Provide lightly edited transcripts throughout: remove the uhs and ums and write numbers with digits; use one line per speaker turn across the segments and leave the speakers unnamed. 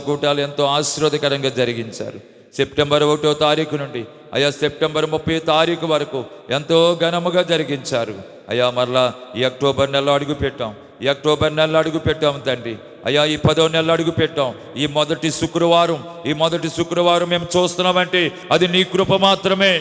కూటాలు ఎంతో ఆశీర్వాదకరంగా జరిగించారు. సెప్టెంబర్ 1వ తారీఖు నుండి అయ్యా సెప్టెంబర్ 30వ తారీఖు వరకు ఎంతో ఘనముగా జరిగించారు. అయ్యా మరలా ఈ అక్టోబర్ నెలలో అడుగు పెట్టాం, ఈ అక్టోబర్ నెలలో అడుగు పెట్టాం తండ్రి. అయ్యా ఈ 10వ నెలలో అడుగు పెట్టాం. ఈ మొదటి శుక్రవారం మేము చూస్తున్నామంటే అది నీ కృప మాత్రమే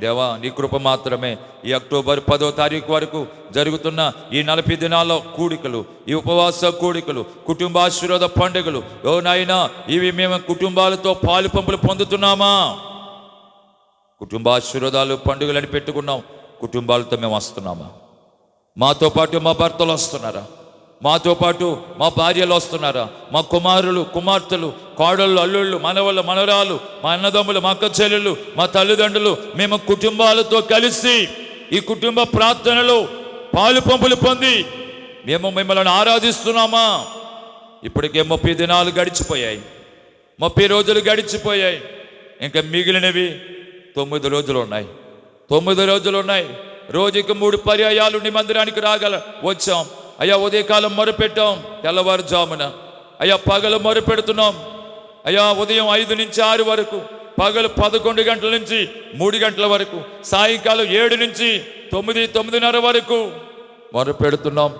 దేవా, నీ కృప మాత్రమే. ఈ అక్టోబర్ 10వ తారీఖు వరకు జరుగుతున్న ఈ 40 దినాల కూడికలు, ఈ ఉపవాస కూడికలు, కుటుంబాశీర్వాద పండుగలు, ఓ నాయనా, ఇవి మేము కుటుంబాలతో పాలు పంపులు పొందుతున్నామా? కుటుంబాశీర్వాదాలు పండుగలని పెట్టుకున్నాం, కుటుంబాలతో మేము వస్తున్నామా? మాతో పాటు మా భర్తలు వస్తున్నారా? మాతో పాటు మా భార్యలు వస్తున్నారా? మా కుమారులు, కుమార్తెలు, కోడళ్ళు, అల్లుళ్ళు, మనవళ్ళు, మనవరాలు, మా అన్నదమ్ములు, మా అక్క చెల్లెళ్ళు, మా తల్లిదండ్రులు, మేము కుటుంబాలతో కలిసి ఈ కుటుంబ ప్రార్థనలో పాలు పంపులు పొంది మేము మిమ్మల్ని ఆరాధిస్తున్నామా? ఇప్పటికే 30 దినాలు గడిచిపోయాయి, 30 రోజులు గడిచిపోయాయి. ఇంకా మిగిలినవి 9 రోజులు ఉన్నాయి. 9 రోజులు ఉన్నాయి. రోజుకి 3 పర్యాయాలు నీ మందిరానికి వచ్చాం. అయ్యా ఉదయకాలం మొరపెట్టాం, తెల్లవారుజామున. అయ్యా పగలు మొరపెడుతున్నాం. అయ్యా ఉదయం 5 నుంచి 6 వరకు, పగలు 11 గంటల నుంచి 3 గంటల వరకు, సాయంకాలం 7 నుంచి 9, 9:30 వరకు మొరపెడుతున్నాం.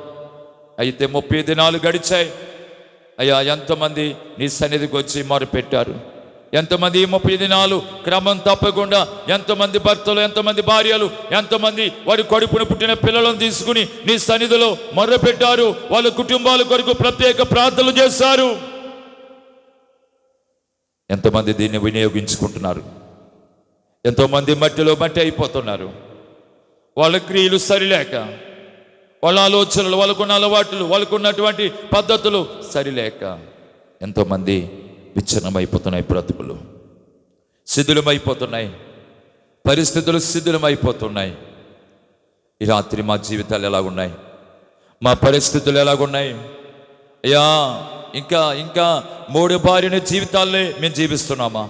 అయితే 30 దినాలు గడిచాయి. అయ్యా ఎంతమంది నీ సన్నిధికి వచ్చి మొరపెట్టారు? ఎంతమంది 30 దినాలు క్రమం తప్పకుండా, ఎంతమంది భర్తలు, ఎంతమంది భార్యలు, ఎంతమంది వారి కడుపున పుట్టిన పిల్లలను తీసుకుని నీ సన్నిధిలో మొర్రపెట్టారు? వాళ్ళ కుటుంబాల కొరకు ప్రత్యేక ప్రార్థనలు చేశారు. ఎంతమంది దీన్ని వినియోగించుకుంటున్నారు? ఎంతోమంది మట్టిలో మట్టి అయిపోతున్నారు. వాళ్ళ క్రియలు సరిలేక, వాళ్ళ ఆలోచనలు, వాళ్ళకున్న అలవాట్లు, వాళ్ళకున్నటువంటి పద్ధతులు సరిలేక ఎంతోమంది విచ్ఛిన్నమైపోతున్నాయి. బ్రతుకులు శిథిలమైపోతున్నాయి, పరిస్థితులు శిథిలమైపోతున్నాయి. ఈ రాత్రి మా జీవితాలు ఎలాగున్నాయి? మా పరిస్థితులు ఎలాగున్నాయి? అయ్యా ఇంకా 3 బారిన జీవితాలే మేము జీవిస్తున్నామా?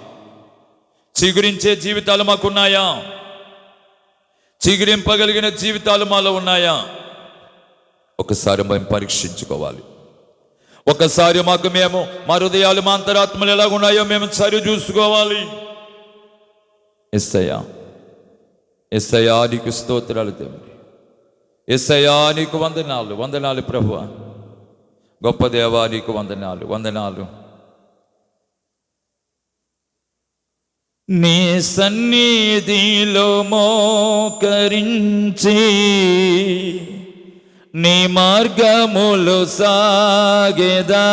చిగురించే జీవితాలు మాకున్నాయా? చిగురింపగలిగిన జీవితాలు మాలో ఉన్నాయా? ఒకసారి మేము పరీక్షించుకోవాలి. ఒకసారి మా హృదయాలు, మా అంతరాత్మలు ఎలాగున్నాయో మేము సరి చూసుకోవాలి. యేసయ్యా నీకు స్తోత్రాలు తండ్రి. యేసయ్యా నీకు వందనాలు ప్రభువా. గొప్ప దేవా నీకు వందనాలు. నీ సన్నిధిలో మోకరించి నీ మార్గములు సాగేదా,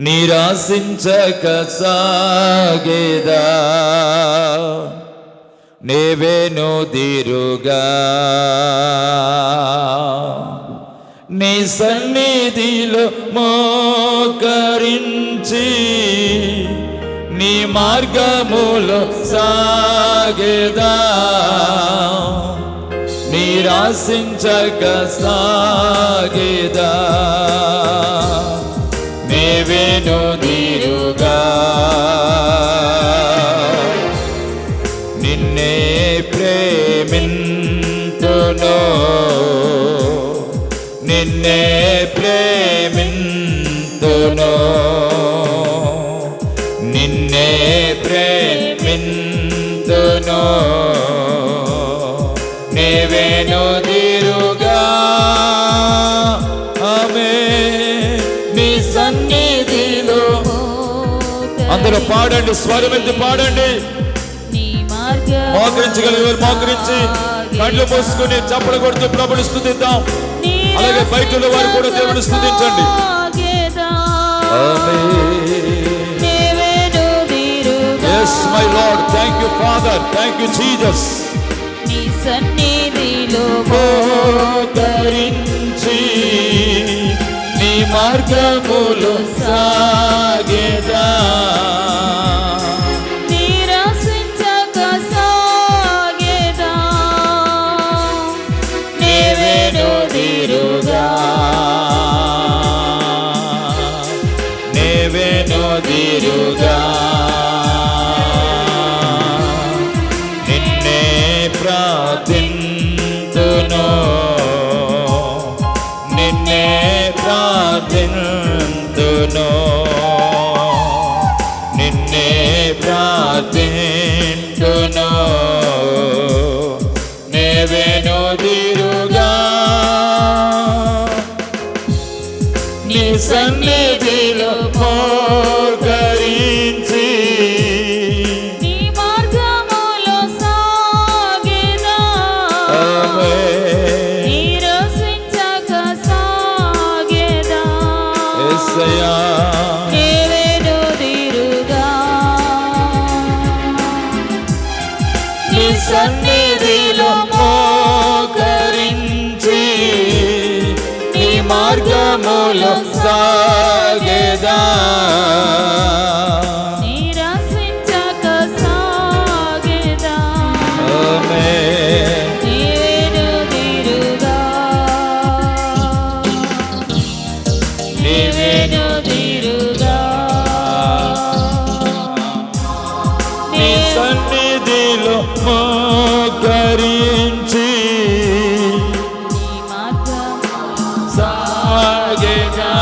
నిరాశించక సాగేదా, నేవెనుదిరుగా నీ సన్నిధిలో మోకరించి నీ మార్గములు సాగేదా, నిరాశించక సాగేదా, నేవెనుదిరుగా నిన్నే ప్రేమింతును, నిన్నే ప్రేమింతును, నిన్నే ప్రేమింతును, నేవెనుదిరుగా ఆమేన్. నీ సన్నిధిలో అందరూ పాడండి, స్వరమెత్తి పాడండి. మోకరించగలిగారు మోకరించి, కళ్ళు మూసుకుని చప్పలు కొడుతూ ప్రభుని స్తుతిద్దాం. అలాగే బయటలో వారు కూడా దేవుని స్తుతించండి. Yes my Lord, thank you Father, thank you Jesus.
నీ సన్నిధిలో
మోకరించి నీ మార్గములు సాగేదా,
నిరాశించక సాగేదా,
నేవెనుదిరుగా నేవెనుదిరుగా నిన్నే ప్రార్థింతును, నిన్నే ప్రార్థింతును, ప్రార్థింతును నిన్నే ప్రార్థింతును నేవెనుదిరుగా నీ సన్నిధిలో మోకరించి
నీ మార్గములో సాగెదా నిరసించక సాగెదా
యేసయ్యా
నేవెనుదిరుగా నీ
సన్నిధిలో మోకరించి నీ మార్గములో సాగెదా
నిరసించక సాగెదా
ఆమేన్
నేవెనుదిరుగా నేవెనుదిరుగా
నీ సన్నిధిలో మోకరించి
నీ మార్గములో
సాగెదా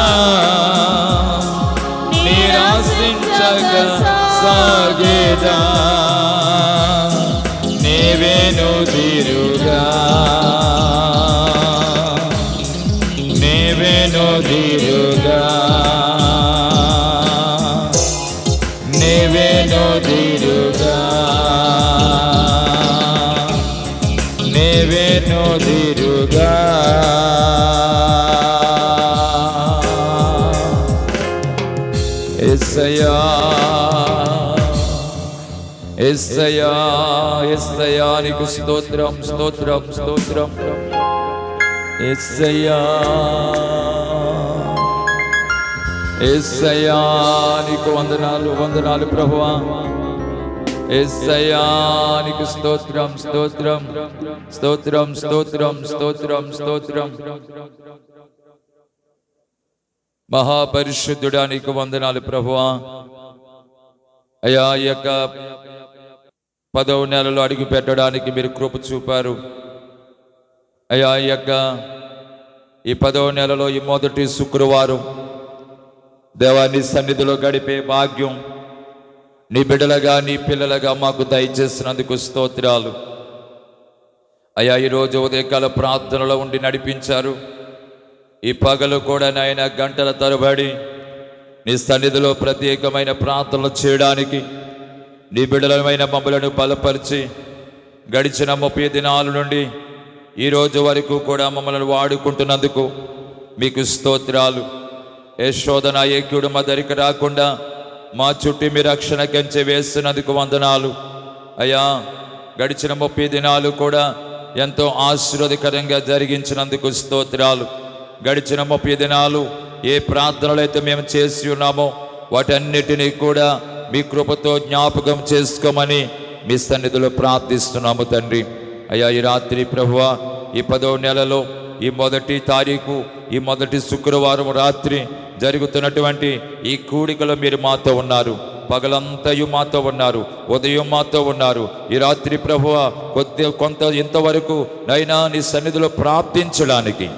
నిరాశించక సాగెదా నేవెనుదిరుగా నేవెనుదిరుగా నేవెనుదిరుగా నేవెనుదిరుగా యేసయ్యా యేసయ్యా యేసయ్యా నీకు స్తోత్రం స్తోత్రం స్తోత్రం యేసయ్యా యేసయ్యా నీకు వందనాలు వందనాలు ప్రభువా యేసయ్యా నీకు స్తోత్రం స్తోత్రం స్తోత్రం స్తోత్రం స్తోత్రం స్తోత్రం మహాపరిశుద్ధుడా నీకు వందనాలు ప్రభువా అయ్యా ఈ యొక్క 10వ నెలలో అడుగు పెట్టడానికి మీరు కృప చూపారు అయ్యా ఈ యొక్క ఈ 10వ నెలలో ఈ మొదటి శుక్రవారం దేవాన్ని సన్నిధిలో గడిపే భాగ్యం నీ బిడ్డలుగా నీ పిల్లలుగా మాకు దయచేసినందుకు స్తోత్రాలు అయ్యా ఈరోజు ఉదయకాల ప్రార్థనలో ఉండి నడిపించారు ఈ పగలు కూడా నాయన గంటల తరబడి నీ సన్నిధిలో ప్రత్యేకమైన ప్రార్థనలు చేయడానికి నీ బిడ్డలమైన మమ్మలను బలపరిచి గడిచిన 30 దినాల నుండి ఈరోజు వరకు కూడా మమ్మల్ని వాడుకుంటున్నందుకు మీకు స్తోత్రాలు ఏ శోధన ఏక్యుడు మా దగ్గరికి రాకుండా మా చుట్టూ మీ రక్షణ కంచె వేస్తున్నందుకు వందనాలు అయ్యా గడిచిన 30 దినాలు కూడా ఎంతో ఆశీర్వాదకరంగా జరిగించినందుకు స్తోత్రాలు గడిచిన 30 దినాలు ఏ ప్రార్థనలు అయితే మేము చేసి ఉన్నామో వాటన్నిటినీ కూడా మీ కృపతో జ్ఞాపకం చేసుకోమని మీ సన్నిధిలో ప్రార్థిస్తున్నాము తండ్రి అయ్యా ఈ రాత్రి ప్రభువా ఈ 10వ నెలలో ఈ మొదటి తారీఖు ఈ మొదటి శుక్రవారం రాత్రి జరుగుతున్నటువంటి ఈ కూడికలో మీరు మాతో ఉన్నారు పగలంతయు మాతో ఉన్నారు ఉదయం మాతో ఉన్నారు ఈ రాత్రి ప్రభువా కొంత ఇంతవరకు నైనా నీ సన్నిధిలో ప్రార్థించడానికి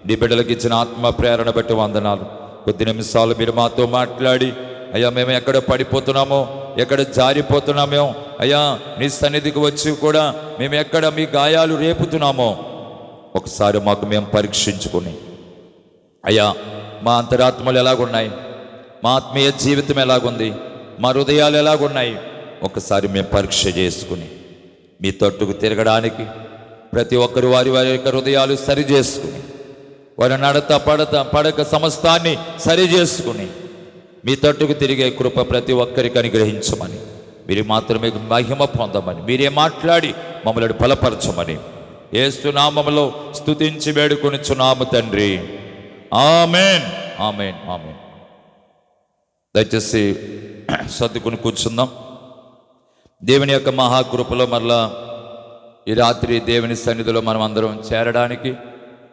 నీ బిడ్డలకు ఇచ్చిన ఆత్మ ప్రేరణ బట్టి వందనాలు కొద్ది నిమిషాలు మీరు మాతో మాట్లాడి అయ్యా మేము ఎక్కడ పడిపోతున్నామో ఎక్కడ జారిపోతున్నామో అయ్యా నీ సన్నిధికి వచ్చి కూడా మేము ఎక్కడ మీ గాయాలు రేపుతున్నామో ఒకసారి మాకు మేము పరీక్షించుకుని అయ్యా మా అంతరాత్మలు ఎలాగున్నాయి మా ఆత్మీయ జీవితం ఎలాగుంది మా హృదయాలు ఎలాగున్నాయి ఒకసారి మేము పరీక్ష చేసుకుని మీ తట్టుకు తిరగడానికి ప్రతి ఒక్కరు వారి వారి యొక్క హృదయాలు సరి చేసుకుని వారి నడత పడక సమస్తాన్ని సరి చేసుకుని మీ తట్టుకు తిరిగే కృప ప్రతి ఒక్కరికి అనుగ్రహించమని మీరు మాత్రమే మహిమ పొందమని మీరే మాట్లాడి మమ్మల్ని బలపరచమని యేసు నామములో స్తుతించి వేడుకొనిచున్నాము తండ్రి ఆమేన్ ఆమేన్ ఆమేన్ దయచేసి సర్దుకుని కూర్చుందాం దేవుని యొక్క మహాకృపలో మరలా ఈ రాత్రి దేవుని సన్నిధిలో మనం అందరం చేరడానికి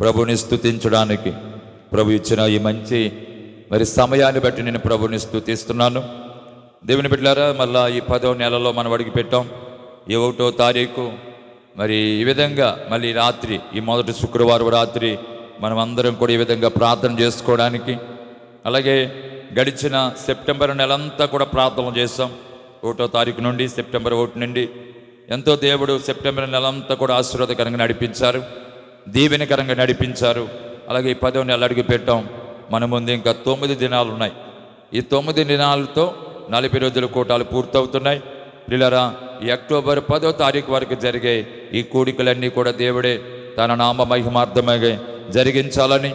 ప్రభుని స్తుతించడానికి ప్రభు ఇచ్చిన ఈ మంచి మరి సమయాన్ని బట్టి నేను ప్రభుని స్తుతిస్తున్నాను దేవుని బిడ్డలారా మళ్ళా ఈ 10వ నెలలో మనం అడిగి పెట్టాం ఈ 1వ తారీఖు మరి ఈ విధంగా మళ్ళీ రాత్రి ఈ మొదటి శుక్రవారం రాత్రి మనం అందరం కూడా ఈ విధంగా ప్రార్థన చేసుకోవడానికి అలాగే గడిచిన సెప్టెంబర్ నెలంతా కూడా ప్రార్థన చేస్తాం. 1వ తారీఖు నుండి సెప్టెంబర్ 1 నుండి ఎంతో దేవుడు సెప్టెంబర్ నెలంతా కూడా ఆశీర్వాదకరంగా నడిపించారు, దీవెనకరంగా నడిపించారు. అలాగే ఈ 10వ నెల అడుగు పెట్టాం. మన ముందు ఇంకా 9 దినాలు ఉన్నాయి. ఈ 9 దినాలతో 40 రోజుల కూటాలు పూర్తవుతున్నాయి. ప్రియులారా, ఈ అక్టోబర్ 10వ తారీఖు వరకు జరిగే ఈ కూడికలన్నీ కూడా దేవుడే తన నామ మహిమార్థంగా జరిగించాలని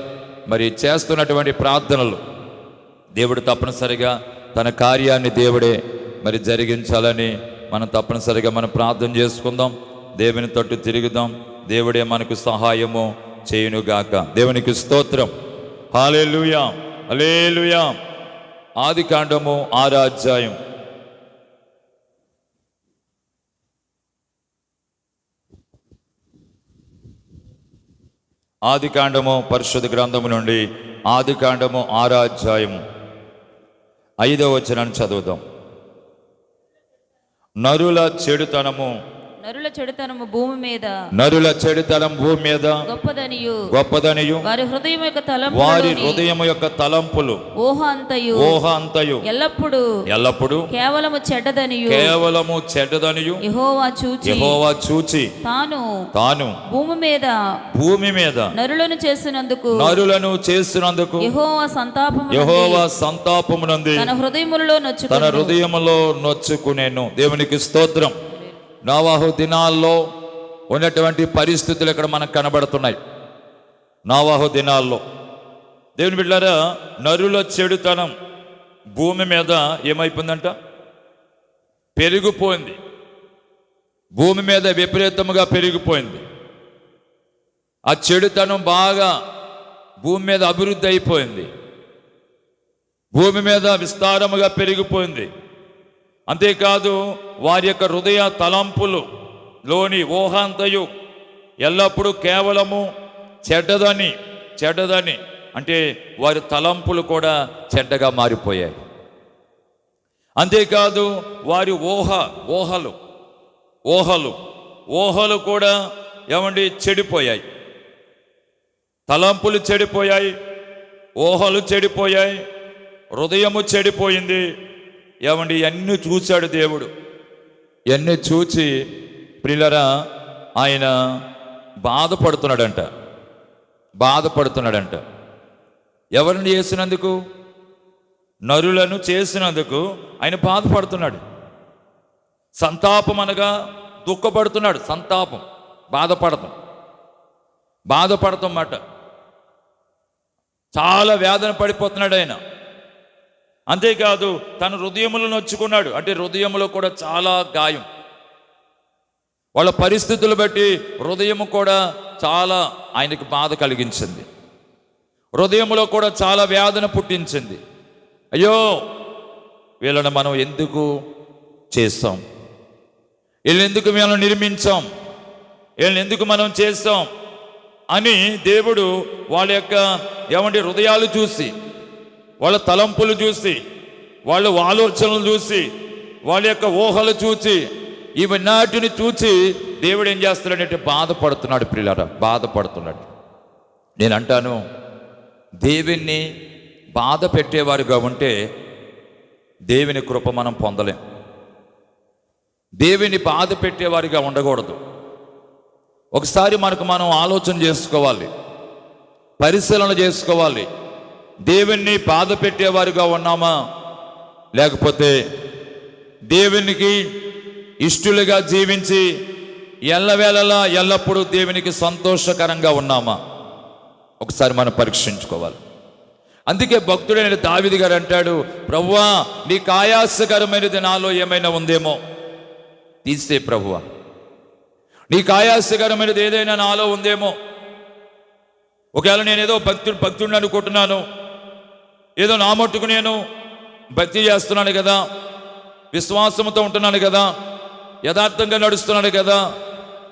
మరి చేస్తున్నటువంటి ప్రార్థనలు దేవుడు తప్పనిసరిగా తన కార్యాన్ని దేవుడే మరి జరిగించాలని మనం తప్పనిసరిగా మనం ప్రార్థన చేసుకుందాం. దేవుని తట్టు తిరుగుదాం. దేవుడే మనకు సహాయము చేయునుగాక. దేవునికి స్తోత్రం. హల్లెలూయా, హల్లెలూయా. ఆదికాండము 6వ అధ్యాయం. ఆదికాండము పరిశుద్ధ గ్రంథము నుండి ఆదికాండము 6వ అధ్యాయము 5వ వచనాన్ని చదువుదాం. నరుల చెడుతనము
భూమి మీద
గొప్పదనియు
వారి హృదయం యొక్క తలంపులు ఊహ అంతయు ఎల్లప్పుడు కేవలము చెడ్డదనియు యెహోవా చూచి తాను భూమి మీద నరులను చేసినందుకు యెహోవా సంతాపమునంది తన హృదయములో నొచ్చుకునేను. దేవునికి స్తోత్రం. నోవాహు దినాల్లో ఉన్నటువంటి పరిస్థితులు ఇక్కడ మనకు కనబడుతున్నాయి. నోవాహు దినాల్లో దేవుని బిడ్డలారా, నరుల చెడుతనం భూమి మీద ఏమైపోయిందంట? పెరిగిపోయింది. భూమి మీద విపరీతంగా పెరిగిపోయింది. ఆ చెడుతనం బాగా భూమి మీద అభివృద్ధి అయిపోయింది. భూమి మీద విస్తారముగా పెరిగిపోయింది. అంతేకాదు, వారి యొక్క హృదయ తలంపులు లోని ఊహాంతయు ఎల్లప్పుడూ కేవలము చెడ్డదని అంటే వారి తలంపులు కూడా చెడ్డగా మారిపోయాయి. అంతేకాదు, వారి ఊహలు కూడా చెడిపోయాయి. తలంపులు చెడిపోయాయి, ఊహలు చెడిపోయాయి, హృదయము చెడిపోయింది. ఇవన్నీ చూశాడు దేవుడు. ఇవన్నీ చూచి ప్రియులారా, ఆయన బాధపడుతున్నాడంట. ఎవరిని చేసినందుకు? నరులను చేసినందుకు ఆయన బాధపడుతున్నాడు. సంతాపం అనగా దుఃఖపడుతున్నాడు. సంతాపం, బాధపడతాం మాట. చాలా వేదన పడిపోతున్నాడు ఆయన. అంతేకాదు, తన హృదయములో నొచ్చుకున్నాడు. అంటే హృదయంలో కూడా చాలా గాయం. వాళ్ళ పరిస్థితులు బట్టి హృదయము కూడా చాలా ఆయనకి బాధ కలిగించింది. హృదయంలో కూడా చాలా వేదన పుట్టించింది. అయ్యో, వీళ్ళని మనం ఎందుకు చేస్తాం? వీళ్ళని ఎందుకు మనం నిర్మించాం? వీళ్ళని ఎందుకు మనం చేస్తాం అని దేవుడు వాళ్ళ యొక్క హృదయాలు చూసి, వాళ్ళ తలంపులు చూసి, వాళ్ళ ఆలోచనలు చూసి, వాళ్ళ యొక్క ఊహలు చూసి, ఇవన్నిటిని చూసి దేవుడు ఏం చేస్తున్నాడంటే బాధపడుతున్నాడు. ప్రియులారా, బాధపడుతున్నాడు. నేను అంటాను, దేవుణ్ణి బాధ పెట్టేవారుగా ఉంటే దేవుని కృప మనం పొందలేం. దేవుని బాధ పెట్టేవారిగా ఉండకూడదు. ఒకసారి మనం ఆలోచన చేసుకోవాలి, పరిశీలన చేసుకోవాలి. దేవుణ్ణి బాధ పెట్టేవారుగా ఉన్నామా, లేకపోతే దేవునికి ఇష్టలుగా జీవించి ఎల్లవేళలా ఎల్లప్పుడూ దేవునికి సంతోషకరంగా ఉన్నామా? ఒకసారి మనం పరీక్షించుకోవాలి. అందుకే భక్తుడైన దావీదు గారు అంటాడు, ప్రభువా, నీకు ఆయాసకరమైనది నాలో ఏమైనా ఉందేమో తీసే ప్రభువా. నీకు ఆయాసకరమైనది ఏదైనా నాలో ఉందేమో. ఒకవేళ నేనేదో భక్తుడిని అనుకుంటున్నాను, ఏదో నా మట్టుకు నేను భక్తి చేస్తున్నాను కదా, విశ్వాసంతో ఉంటున్నాను కదా, యథార్థంగా నడుస్తున్నాను కదా,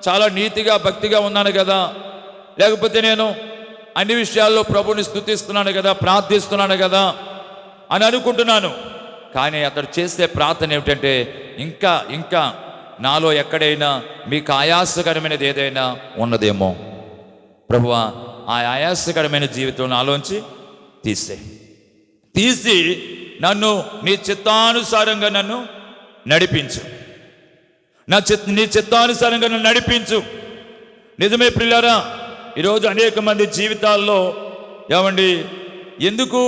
చాలా నీతిగా భక్తిగా ఉన్నాను కదా, లేకపోతే నేను అన్ని విషయాల్లో ప్రభుని స్తుతిస్తున్నాను కదా, ప్రార్థిస్తున్నాను కదా అని అనుకుంటున్నాను. కానీ అతడు చేసే ప్రార్థన ఏమిటంటే, ఇంకా నాలో ఎక్కడైనా మీకు ఆయాసకరమైనది ఏదైనా ఉన్నదేమో ప్రభువా, ఆ ఆయాసకరమైన జీవితం నాలోంచి తీసి
నన్ను నీ చిత్తానుసారంగా నన్ను నడిపించు. నీ చిత్తానుసారంగా నన్ను నడిపించు. నిజమే ప్రియులారా, ఈరోజు అనేక మంది జీవితాల్లో ఏమండి ఎందుకు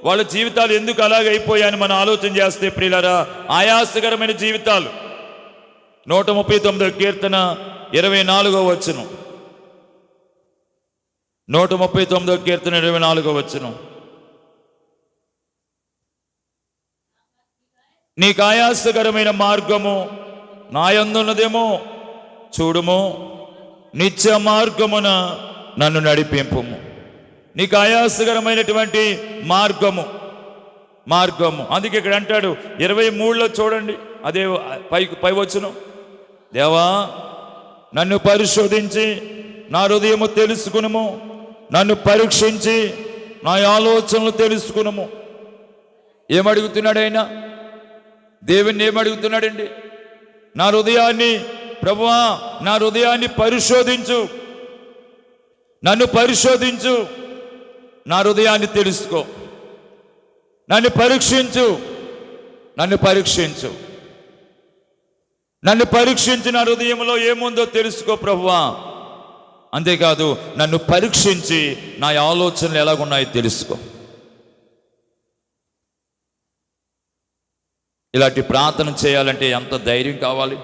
వాళ్ళ జీవితాలు ఎందుకు అలాగే అయిపోయాయని మనం ఆలోచన చేస్తే ప్రియులారా, ఆయాసకరమైన జీవితాలు. 139వ కీర్తన 24వ వచనం. 139వ కీర్తన 24వ వచనం. నీకు ఆయాసకరమైన మార్గము నా యందున్నదేమో చూడుము, నిత్య మార్గమున నన్ను నడిపింపుము. నీకు ఆయాసకరమైనటువంటి మార్గము అందుకే ఇక్కడ అంటాడు 23లో చూడండి, అదే పై వచనం. దేవా, నన్ను పరిశోధించి నా హృదయము తెలుసుకునుము, నన్ను పరీక్షించి నా ఆలోచనలు తెలుసుకునుము. ఏమడుగుతున్నాడు ఆయన? దేవుణ్ణి ఏమడుగుతున్నాడండి? నా హృదయాన్ని, ప్రభువా నా హృదయాన్ని పరిశోధించు, నన్ను పరిశోధించు, నా హృదయాన్ని తెలుసుకో, నన్ను పరీక్షించు, నన్ను పరీక్షించి నా హృదయంలో ఏముందో తెలుసుకో ప్రభువా. అంతేకాదు నన్ను పరీక్షించి నా ఆలోచనలు ఎలాగున్నాయో తెలుసుకో. ఇలాంటి ప్రార్థన చేయాలంటే ఎంత ధైర్యం కావాలి,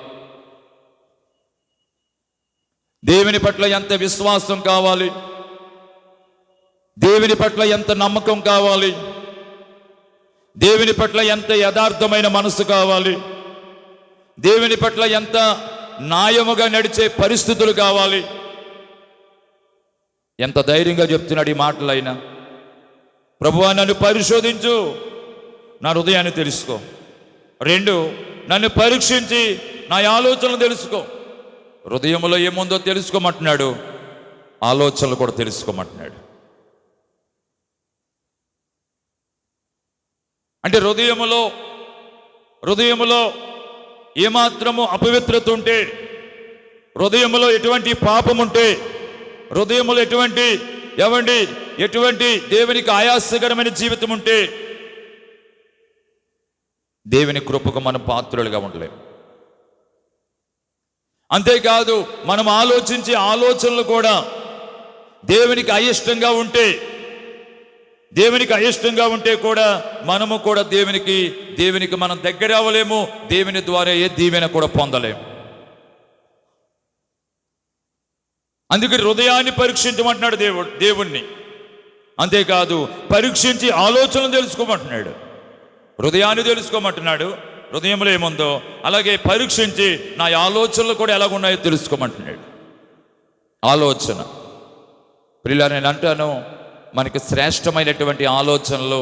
దేవుని పట్ల ఎంత విశ్వాసం కావాలి, దేవుని పట్ల ఎంత నమ్మకం కావాలి, దేవుని పట్ల ఎంత యథార్థమైన మనసు కావాలి, దేవుని పట్ల ఎంత న్యాయముగా నడిచే పరిస్థితులు కావాలి. ఎంత ధైర్యంగా చెప్తున్నాడు ఈ మాటలు అయినా. ప్రభువా నన్ను పరిశోధించు, నా హృదయాన్ని తెలుసుకో. 2, నన్ను పరీక్షించి నా ఆలోచనలు తెలుసుకో. హృదయంలో ఏముందో తెలుసుకోమంటున్నాడు, ఆలోచనలు కూడా తెలుసుకోమంటున్నాడు. అంటే హృదయములో ఏమాత్రము అపవిత్రత ఉంటే, హృదయములో ఎటువంటి పాపం ఉంటే, హృదయములో ఎటువంటి దేవునికి ఆయాసకరమైన జీవితం ఉంటే దేవుని కృపకు మనం పాత్రులుగా ఉండలేం. అంతేకాదు మనం ఆలోచించే ఆలోచనలు కూడా దేవునికి అయిష్టంగా ఉంటే కూడా మనము కూడా దేవునికి మనం దగ్గర అవ్వలేము. దేవుని ద్వారా ఏ దీవెన కూడా పొందలేము. అందుకే హృదయాన్ని పరీక్షించమంటున్నాడు దేవుణ్ణి. అంతేకాదు పరీక్షించి ఆలోచనలు తెలుసుకోమంటున్నాడు, హృదయాన్ని తెలుసుకోమంటున్నాడు. హృదయంలో ఏముందో అలాగే పరీక్షించి నా ఆలోచనలు కూడా ఎలాగున్నాయో తెలుసుకోమంటున్నాడు. ఆలోచన ప్రియులారా, నేను అంటాను, మనకి శ్రేష్టమైనటువంటి ఆలోచనలు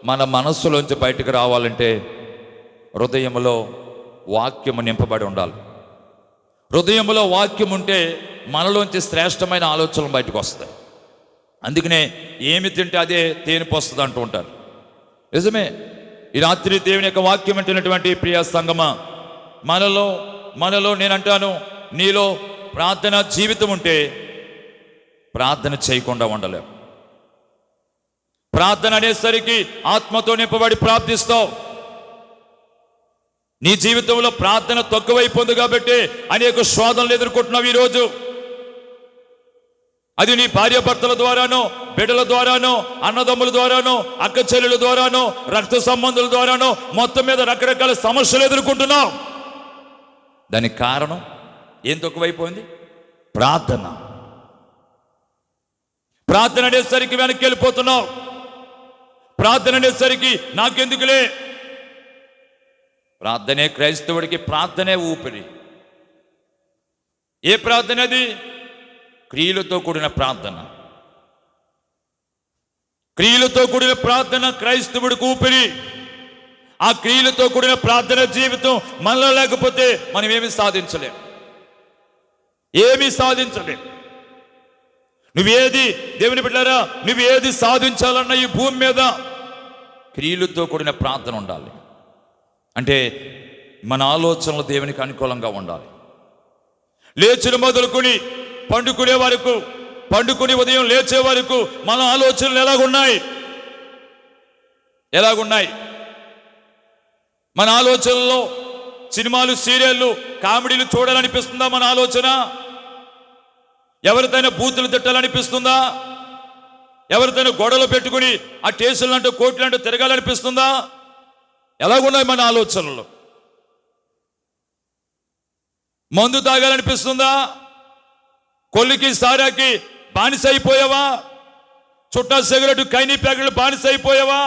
మన మనస్సులోంచి బయటకు రావాలంటే హృదయంలో వాక్యము నింపబడి ఉండాలి. హృదయంలో వాక్యం ఉంటే మనలోంచి శ్రేష్టమైన ఆలోచనలు బయటకు వస్తాయి. అందుకనే ఏమి తింటే అదే తేనిపు వస్తుంది అంటూ ఉంటారు. నిజమే. ఈ రాత్రి దేవుని యొక్క వాక్యం వింటున్నటువంటి ప్రియ సంగమా, మనలో నేను అంటాను, నీలో ప్రార్థన జీవితం ఉంటే ప్రార్థన చేయకుండా ఉండలేవు. ప్రార్థన అనేసరికి ఆత్మతో నింపబడి ప్రార్థిస్తావు. నీ జీవితంలో ప్రార్థన తక్కువైపోయింది కాబట్టి అనేక శోధనలు ఎదుర్కొంటున్నావు ఈరోజు. అది నీ భార్యాభర్తల ద్వారానో, బిడ్డల ద్వారానో, అన్నదమ్ముల ద్వారానో, అక్క చెల్లెల ద్వారానో, రక్త సంబంధుల ద్వారానో, మొత్తం మీద రకరకాల సమస్యలు ఎదుర్కొంటున్నావు. దానికి కారణం ఏం తక్కువైపోయింది? ప్రార్థన అనేసరికి వెనక్కి వెళ్ళిపోతున్నావు. ప్రార్థన అనేసరికి నాకెందుకులే. ప్రార్థనే క్రైస్తవుడికి ప్రార్థనే ఊపిరి. ఏ ప్రార్థన అది? క్రియలతో కూడిన ప్రార్థన. క్రియలతో కూడిన ప్రార్థన క్రైస్తవుడికి ఊపిరి. ఆ క్రియలతో కూడిన ప్రార్థన జీవితం మనలో లేకపోతే మనం ఏమీ సాధించలేం. దేవుని బిడ్డలారా, నువ్వేది సాధించాలన్న ఈ భూమి మీద క్రియలతో కూడిన ప్రార్థన ఉండాలి. అంటే మన ఆలోచనలు దేవునికి అనుకూలంగా ఉండాలి. లేచిన మొదలుకొని పండుకునే ఉదయం లేచే వరకు మన ఆలోచనలు ఎలాగున్నాయి? మన ఆలోచనలో సినిమాలు, సీరియళ్ళు, కామెడీలు చూడాలనిపిస్తుందా? మన ఆలోచన ఎవరితోనైనా బూతులు తిట్టాలనిపిస్తుందా? ఎవరితోనైనా గొడవలు పెట్టుకుని ఆ టేసులు అంటూ కోట్లు అంటూ తిరగాలనిపిస్తుందా? ఎలాగున్నాయి మన ఆలోచనలు? మందు తాగాలనిపిస్తుందా? కొల్లికి, సారాకి బానిస అయిపోయావా? చుట్టా సిగరెట్, కైనీ ప్యాకెట్లు బానిస అయిపోయావా?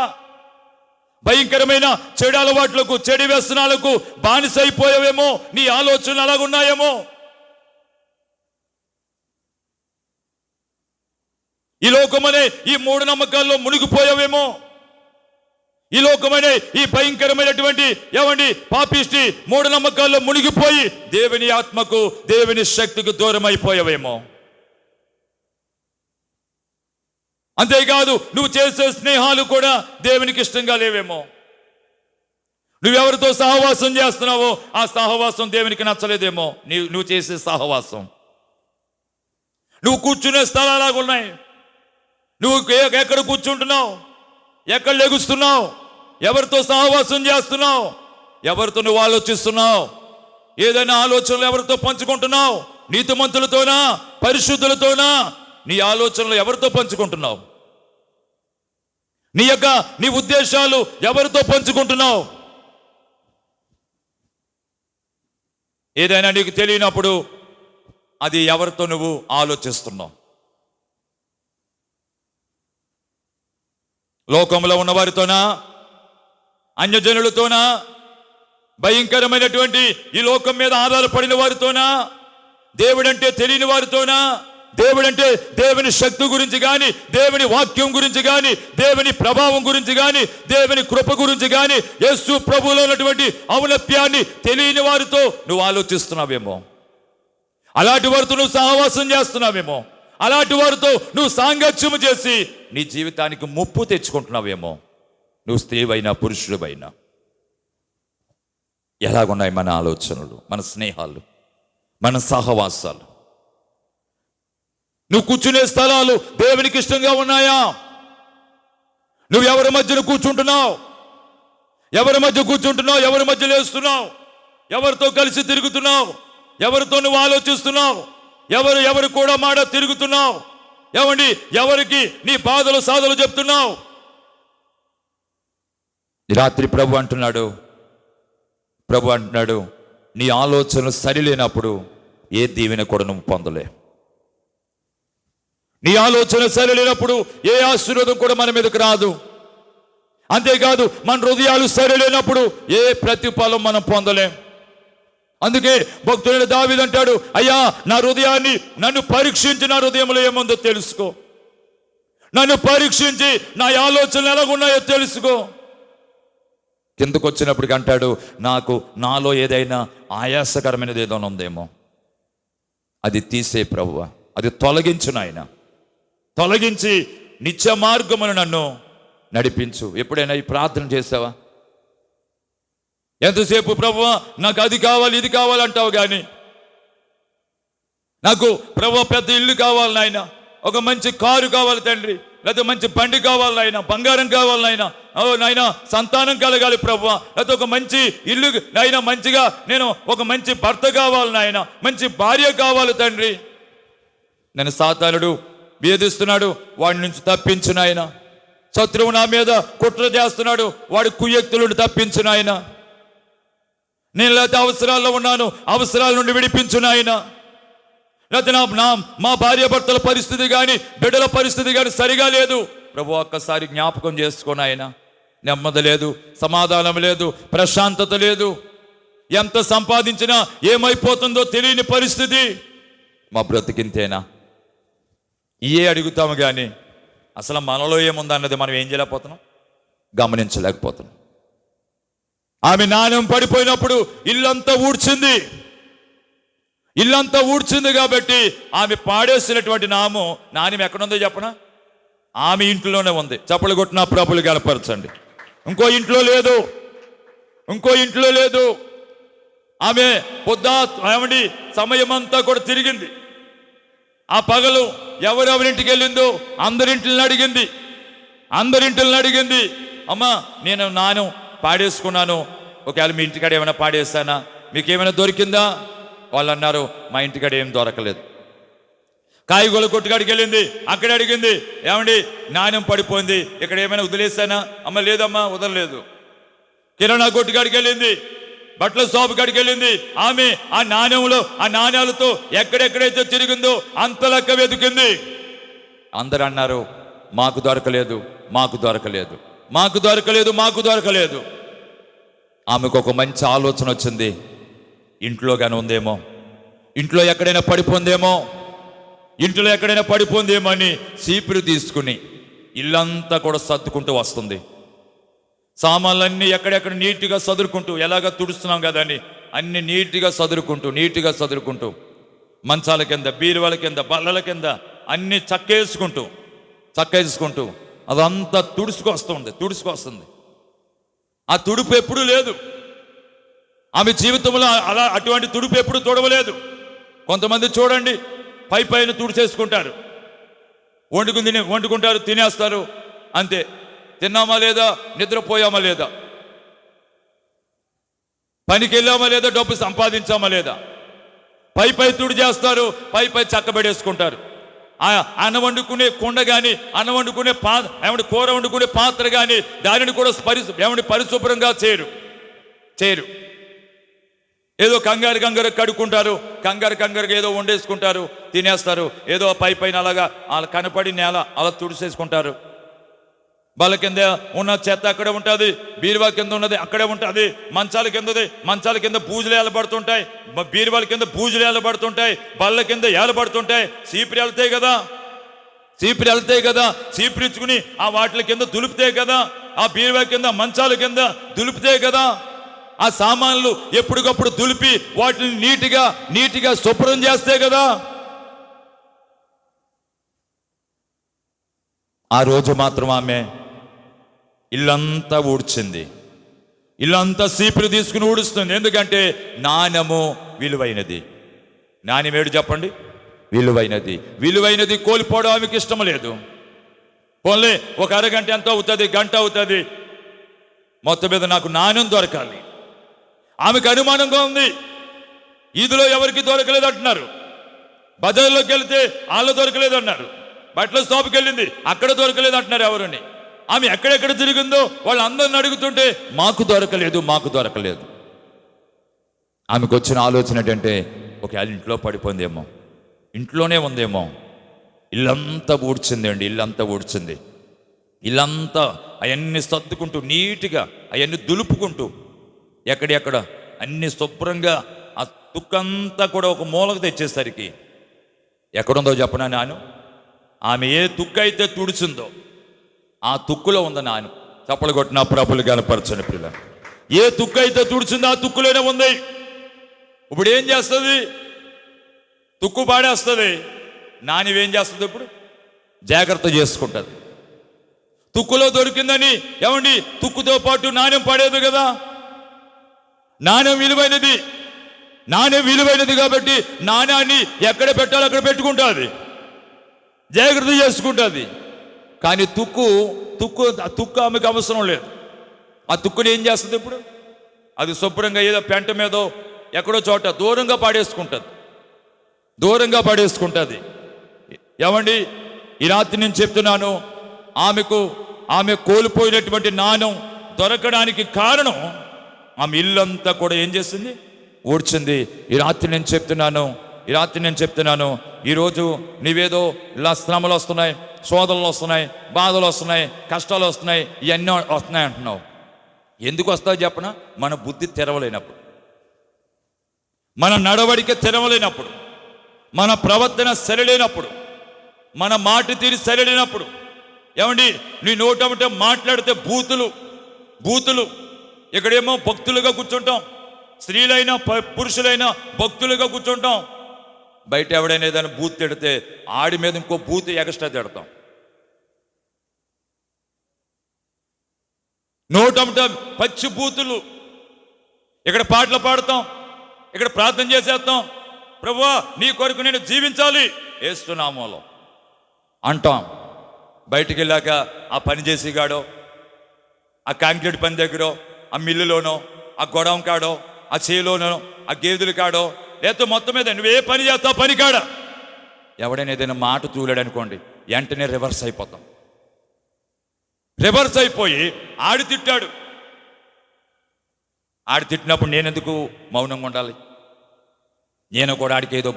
భయంకరమైన చెడు అలవాట్లకు, చెడు వ్యసనాలకు బానిస అయిపోయావేమో. నీ ఆలోచనలు అలాగున్నాయేమో. ఈ లోకమనే ఈ మూఢనమ్మకాల్లో మునిగిపోయావేమో. ఈ లోకమనే ఈ భయంకరమైనటువంటి పాపిష్టి మూఢనమ్మకాల్లో మునిగిపోయి దేవుని ఆత్మకు, దేవుని శక్తికి దూరం అయిపోయావేమో. అంతేకాదు, నువ్వు చేసే స్నేహాలు కూడా దేవునికి ఇష్టంగా లేవేమో. నువ్వెవరితో సహవాసం చేస్తున్నావో ఆ సహవాసం దేవునికి నచ్చలేదేమో. నువ్వు చేసే సహవాసం, నువ్వు కూర్చునే స్థలాలాగా ఉన్నాయి. నువ్వు ఎక్కడ కూర్చుంటున్నావు, ఎక్కడ లెగుస్తున్నావు, ఎవరితో సహవాసం చేస్తున్నావు, ఎవరితో నువ్వు ఆలోచిస్తున్నావు, ఏదైనా ఆలోచనలు ఎవరితో పంచుకుంటున్నావు? నీతిమంతులతోనా, పరిశుద్ధులతోనా? నీ ఆలోచనలు ఎవరితో పంచుకుంటున్నావు? నీ ఉద్దేశాలు ఎవరితో పంచుకుంటున్నావు? ఏదైనా నీకు తెలియనప్పుడు అది ఎవరితో నువ్వు ఆలోచిస్తున్నావు? లోకంలో ఉన్న వారితోనా, అన్యజనులతోనా, భయంకరమైనటువంటి ఈ లోకం మీద ఆధారపడిన వారితోనా, దేవుడంటే తెలియని వారితోనా? దేవుడంటే దేవుని శక్తి గురించి కానీ, దేవుని వాక్యం గురించి కానీ, దేవుని ప్రభావం గురించి కానీ, దేవుని కృప గురించి కానీ, యేసు ప్రభువులో ఉన్నటువంటి ఔన్నత్యాన్ని తెలియని వారితో నువ్వు ఆలోచిస్తున్నావేమో. అలాంటి వారితో నువ్వు సహవాసం చేస్తున్నావేమో. అలాంటి వారితో నువ్వు సాంగత్యము చేసి నీ జీవితానికి ముప్పు తెచ్చుకుంటున్నావేమో. నువ్వు స్త్రీవైనా, పురుషుడివైనా. ఎలాగున్నాయి మన ఆలోచనలు, మన స్నేహాలు, మన సహవాసాలు? నువ్వు కూర్చునే స్థలాలు దేవునికి ఇష్టంగా ఉన్నాయా? నువ్వు ఎవరి మధ్యన కూర్చుంటున్నావు? ఎవరి మధ్య కూర్చుంటున్నావు? ఎవరి మధ్య లేస్తున్నావు? ఎవరితో కలిసి తిరుగుతున్నావు? ఎవరితో నువ్వు ఆలోచిస్తున్నావు? ఎవరు కూడా మాట తిరుగుతున్నావు? ఎవరికి నీ బాధలు, సాధలు చెప్తున్నావు? రాత్రి ప్రభు అంటున్నాడు, నీ ఆలోచనలు సరిలేనప్పుడు ఏ దీవెన కూడా నువ్వు పొందలే. నీ ఆలోచన సరిలేనప్పుడు ఏ ఆశీర్వాదం కూడా మన మీదకి రాదు. అంతేకాదు, మన హృదయాలు సరిలేనప్పుడు ఏ ప్రతిఫలం మనం పొందలేం. అందుకే భక్తుడైన దావీదు అంటాడు, అయ్యా నా హృదయాన్ని నన్ను పరీక్షించి నా హృదయంలో ఏముందో తెలుసుకో. నన్ను పరీక్షించి నా ఆలోచనలు ఎలాగున్నాయో తెలుసుకో. కిందకు వచ్చినప్పటికి అంటాడు, నాలో ఏదైనా ఆయాసకరమైనది ఏదైనా ఉందేమో అది తీసే ప్రభువా, అది తొలగించు నాయన, తొలగించి నిత్య మార్గమును నన్ను నడిపించు. ఎప్పుడైనా ఈ ప్రార్థన చేసావా? ఎంతసేపు ప్రభువా నాకు అది కావాలి, ఇది కావాలంటావు కానీ, నాకు ప్రభువా పెద్ద ఇల్లు కావాలి నాయన, ఒక మంచి కారు కావాలి తండ్రి, లేకపోతే మంచి బండి కావాలి నాయన, బంగారం కావాలి నాయన, నాయన సంతానం కలగాలి ప్రభువా, లేకపోతే ఒక మంచి ఇల్లు నాయన, మంచిగా నేను ఒక మంచి భర్త కావాలి నాయన, మంచి భార్య కావాలి తండ్రి. నేను సాతానుడు వేధిస్తున్నాడు, వాడి నుంచి తప్పించు నాయన. శత్రువు నా మీద కుట్ర చేస్తున్నాడు, వాడి కుయ్యక్తులను తప్పించు నాయన. నేను లేకపోతే అవసరాల్లో ఉన్నాను, అవసరాల నుండి విడిపించు నాయన. లేకపోతే మా భార్య భర్తల పరిస్థితి కానీ, బిడ్డల పరిస్థితి కానీ సరిగా లేదు ప్రభు, ఒక్కసారి జ్ఞాపకం చేసుకో నాయన. నెమ్మది లేదు, సమాధానం లేదు, ప్రశాంతత లేదు, ఎంత సంపాదించినా ఏమైపోతుందో తెలియని పరిస్థితి. మా బ్రతికింతేనా? ఇయే అడుగుతాము కానీ అసలు మనలో ఏముందన్నది మనం ఏం చేయలేకపోతున్నాం, గమనించలేకపోతున్నాం. ఆమె నాణ్యం పడిపోయినప్పుడు ఇల్లంతా ఊడ్చింది కాబట్టి ఆమె పాడేసినటువంటి నాణ్యం ఎక్కడుందో చెప్పనా? ఆమె ఇంట్లోనే ఉంది. చప్పలు కొట్టిన ప్రభులు గలపరచండి. ఇంకో ఇంట్లో లేదు. ఆమె సమయం అంతా కూడా తిరిగింది. ఆ పగలు ఎవరెవరింటికి వెళ్ళిందో అందరింటిని అడిగింది. అమ్మా నేను నాను పాడేసుకున్నాను, ఒకవేళ మీ ఇంటికాడ ఏమైనా పాడేస్తానా, మీకు ఏమైనా దొరికిందా? వాళ్ళు అన్నారు, మా ఇంటికాడ ఏం దొరకలేదు. కాయగూరల కొట్టుకాడికి వెళ్ళింది, అక్కడ అడిగింది, ఏమండి నాణ్యం పడిపోయింది, ఇక్కడ ఏమైనా వదిలేసానా? అమ్మ లేదమ్మా వదలలేదు. కిరాణా కొట్టుకాడికి వెళ్ళింది, బట్టల షాపు కాడికి వెళ్ళింది, ఆమె ఆ నాణ్యంలో ఆ నాణ్యాలతో ఎక్కడెక్కడైతే తిరిగిందో అంత లెక్క వెతికింది. అందరూ అన్నారు, మాకు దొరకలేదు, మాకు దొరకలేదు, మాకు దొరకలేదు, మాకు దొరకలేదు. ఆమెకు ఒక మంచి ఆలోచన వచ్చింది, ఇంట్లో కానీ ఉందేమో, ఇంట్లో ఎక్కడైనా పడిపోందేమో, ఇంట్లో ఎక్కడైనా పడిపోందేమో అని చీపురు తీసుకుని ఇల్లంతా కూడా సర్దుకుంటూ వస్తుంది. సామాన్లన్నీ ఎక్కడెక్కడ నీట్గా సదురుకుంటూ, ఎలాగ తుడుస్తున్నాం కదా అని అన్ని నీట్గా సదురుకుంటూ మంచాల కింద, బీరువాల కింద, బల్లల కింద అన్ని చక్కేసుకుంటూ అదంతా తుడుచుకొస్తుంది. ఆ తుడుపు ఎప్పుడూ లేదు ఆమె జీవితంలో. అలా అటువంటి తుడుపు ఎప్పుడు తుడవలేదు. కొంతమంది చూడండి, పైన తుడిచేసుకుంటారు, వండుకుంటారు, తినేస్తారు, అంతే. తిన్నామా లేదా, నిద్రపోయామా లేదా, పనికి వెళ్ళామా లేదా, డబ్బు సంపాదించామా లేదా, పై తుడి చేస్తారు, పై చక్కబెడేసుకుంటారు. అన్నం వండుకునే కుండ కానీ, అన్నం వండుకునే కూర వండుకునే పాత్ర కానీ దానిని కూడా పరిశుభ్రంగా చేయరు. ఏదో కంగారు కడుక్కుంటారు, కంగారు ఏదో వండేసుకుంటారు, తినేస్తారు. ఏదో పైన అలాగా వాళ్ళ కనపడి నేల అలా తుడిసేసుకుంటారు. బల్ల కింద ఉన్న చెత్త అక్కడే ఉంటుంది, బీరువా కింద ఉన్నది అక్కడే ఉంటుంది, మంచాల కింద బూజులు ఏలబడుతుంటాయి, బీరువాల కింద బూజులు ఏలబడుతుంటాయి, బల్ల కింద ఏలబడుతుంటాయి. చీపురు వెళ్తాయి కదా, చీపురు ఇచ్చుకుని ఆ వాటిల కింద దులిపితే కదా, ఆ బీరువా కింద మంచాల కింద దులిపితే కదా, ఆ సామాన్లు ఎప్పటికప్పుడు దులిపి వాటిని నీటిగా శుభ్రం చేస్తే కదా. ఆ రోజు మాత్రం ఆమె ఇల్లంతా ఊడ్చింది, ఇల్లంతా చీపురు తీసుకుని ఊడుస్తుంది. ఎందుకంటే నాణ్యము విలువైనది. నాణ్యమేడు చెప్పండి, విలువైనది కోల్పోవడం ఆమెకి ఇష్టం లేదు. పోన్లే ఒక అరగంట ఎంత అవుతుంది, గంట అవుతుంది, మొత్తం మీద నాకు నాణ్యం దొరకాలి. ఆమెకు అనుమానంగా ఉంది, ఈదులో ఎవరికి దొరకలేదు అంటున్నారు, బజార్లోకి వెళ్తే వాళ్ళు దొరకలేదు అన్నారు, బట్టల షాపుకి వెళ్ళింది అక్కడ దొరకలేదు అంటున్నారు ఎవరని. ఆమె ఎక్కడెక్కడ తిరిగిందో వాళ్ళందరిని అడుగుతుంటే మాకు దొరకలేదు. ఆమెకు వచ్చిన ఆలోచన ఏంటంటే, ఒకవేళ ఇంట్లో పడిపోయిందేమో, ఇంట్లోనే ఉందేమో. ఇల్లంతా ఊడ్చింది, ఇల్లంతా అవన్నీ సర్దుకుంటూ నీట్గా అవన్నీ దులుపుకుంటూ ఎక్కడెక్కడ అన్ని శుభ్రంగా ఆ తుక్కంతా కూడా ఒక మూలకు తెచ్చేసరికి ఎక్కడుందో చెప్పనా నాను, ఆమె ఏ తుక్కు అయితే తుడిచిందో ఆ తుక్కులో ఉంది నాను. చప్పలు కొట్టిన ప్రభులు కనపరచని పిల్ల, ఏ తుక్కు అయితే తుడిచిందో ఆ తుక్కులోనే ఉంది. ఇప్పుడు ఏం చేస్తుంది, తుక్కు పాడేస్తుంది. నానివేం చేస్తుంది, ఇప్పుడు జాగ్రత్త చేసుకుంటుంది. తుక్కులో దొరికిందని ఏమండి, తుక్కుతో పాటు నాణ్యం పడేది కదా. నాణ్యం విలువైనది కాబట్టి నాణ్యాన్ని ఎక్కడ పెట్టాలో అక్కడ పెట్టుకుంటుంది, జాగ్రత్త చేసుకుంటుంది. కానీ తుక్కు ఆమెకు అవసరం లేదు. ఆ తుక్కుని ఏం చేస్తుంది, ఇప్పుడు అది శుభ్రంగా ఏదో పెంట మీదో ఎక్కడో చోట దూరంగా పడేసుకుంటుంది. ఏమండి, ఈ రాత్రి నేను చెప్తున్నాను, ఆమె కోల్పోయినటువంటి నాణ్యం దొరకడానికి కారణం ఆమె ఇల్లంతా కూడా ఏం చేసింది, ఊడ్చింది. ఈ రాత్రి నేను చెప్తున్నాను, ఈరోజు నీవేదో ఇలా శ్రమలు వస్తున్నాయి, శోధనలు వస్తున్నాయి, బాధలు వస్తున్నాయి, కష్టాలు వస్తున్నాయి, ఇవన్నీ వస్తున్నాయి అంటున్నావు. ఎందుకు వస్తావు చెప్పనా? మన బుద్ధి తెరవలేనప్పుడు, మన నడవడిక తెరవలేనప్పుడు, మన ప్రవర్తన సరిలేనప్పుడు, మన మాట తీరి సరిలేనప్పుడు. ఏమండి, నీ నోటమిట మాట్లాడితే బూతులు. ఇక్కడేమో భక్తులుగా కూర్చుంటాం, స్త్రీలైనా పురుషులైనా భక్తులుగా కూర్చుంటాం. బయట ఎవడైనా ఏదైనా బూత్ తిడితే ఆడి మీద ఇంకో బూత్ ఎక్స్ట్రా తిడతాం. నోటమిట పచ్చి బూతులు. ఇక్కడ పాటలు పాడతాం, ఇక్కడ ప్రార్థన చేసేస్తాం, ప్రభువా నీ కొరకు నేను జీవించాలి యేసునామములో అంటాం. బయటికి వెళ్ళాక ఆ పని చేసేగాడో, ఆ కాంక్రీట్ పని దగ్గర, ఆ మిల్లులోనో ఆ గొడవం కాడో, ఆ చేలోనో, ఆ గేదెలు కాడో, లేకపోతే మొత్తం మీద నువ్వే పని చేస్తావు పని కాడ ఎవడైనా ఏదైనా మాట తూలాడు అనుకోండి, వెంటనే రివర్స్ అయిపోతాం. రివర్స్ అయిపోయి ఆడి తిట్టాడు, ఆడి తిట్టినప్పుడు నేనెందుకు మౌనంగా ఉండాలి? నేను కూడా ఆడికి ఏదో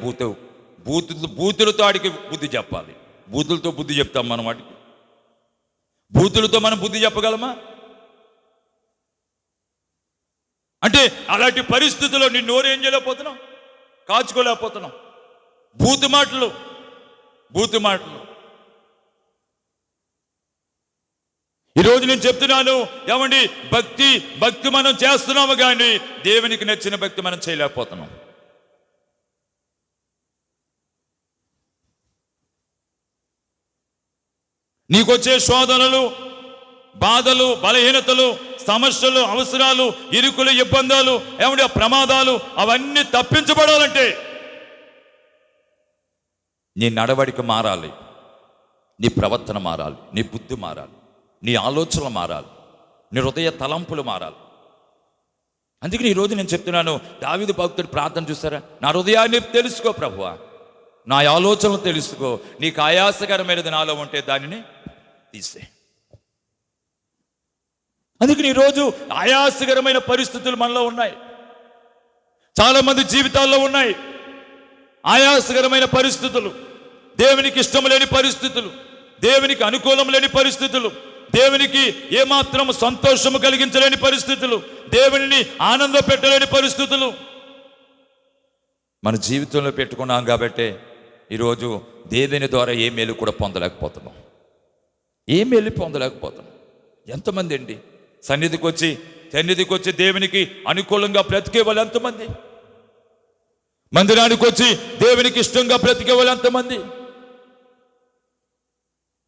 బూతులతో ఆడికి బుద్ధి చెప్పాలి. బూతులతో బుద్ధి చెప్తాం మనం వాడికి? బూతులతో మనం బుద్ధి చెప్పగలమా? అంటే అలాంటి పరిస్థితుల్లో నీ నోరు ఏం చేయలేకపోతున్నాం, కాచుకోలేకపోతున్నాం. బూతు మాటలు. ఈరోజు నేను చెప్తున్నాను, ఏమండి, భక్తి మనం చేస్తున్నాము, కానీ దేవునికి నచ్చిన భక్తి మనం చేయలేకపోతున్నాం. నీకొచ్చే శోధనలు, బాధలు, బలహీనతలు, సమస్యలు, అవసరాలు, ఇరుకులు, ఇబ్బందులు, ఏమంటే ప్రమాదాలు, అవన్నీ తప్పించబడాలంటే నీ నడవడిక మారాలి, నీ ప్రవర్తన మారాలి, నీ బుద్ధి మారాలి, నీ ఆలోచనలు మారాలి, నీ హృదయ తలంపులు మారాలి. అందుకని ఈరోజు నేను చెప్తున్నాను, దావీదు భక్తుడు ప్రార్థన చూస్తారా, నా హృదయాన్ని తెలుసుకో ప్రభువా, నా ఆలోచనలు తెలుసుకో, నీకు ఆయాసకరమైనది నాలో ఉంటే దానిని తీసే. అందుకని ఈరోజు ఆయాసకరమైన పరిస్థితులు మనలో ఉన్నాయి, చాలా మంది జీవితాల్లో ఉన్నాయి. ఆయాసకరమైన పరిస్థితులు, దేవునికి ఇష్టం లేని పరిస్థితులు, దేవునికి అనుకూలం లేని పరిస్థితులు, దేవునికి ఏమాత్రం సంతోషము కలిగించలేని పరిస్థితులు, దేవుని ఆనంద పెట్టలేని పరిస్థితులు మన జీవితంలో పెట్టుకున్నాం. కాబట్టి ఈరోజు దేవుని ద్వారా ఏ మేలు కూడా పొందలేకపోతున్నాం. ఎంతమంది అండి సన్నిధికి వచ్చి దేవునికి అనుకూలంగా బ్రతికే వాళ్ళు ఎంతమంది? మందిరానికి వచ్చి దేవునికి ఇష్టంగా బ్రతికే వాళ్ళు ఎంతమంది?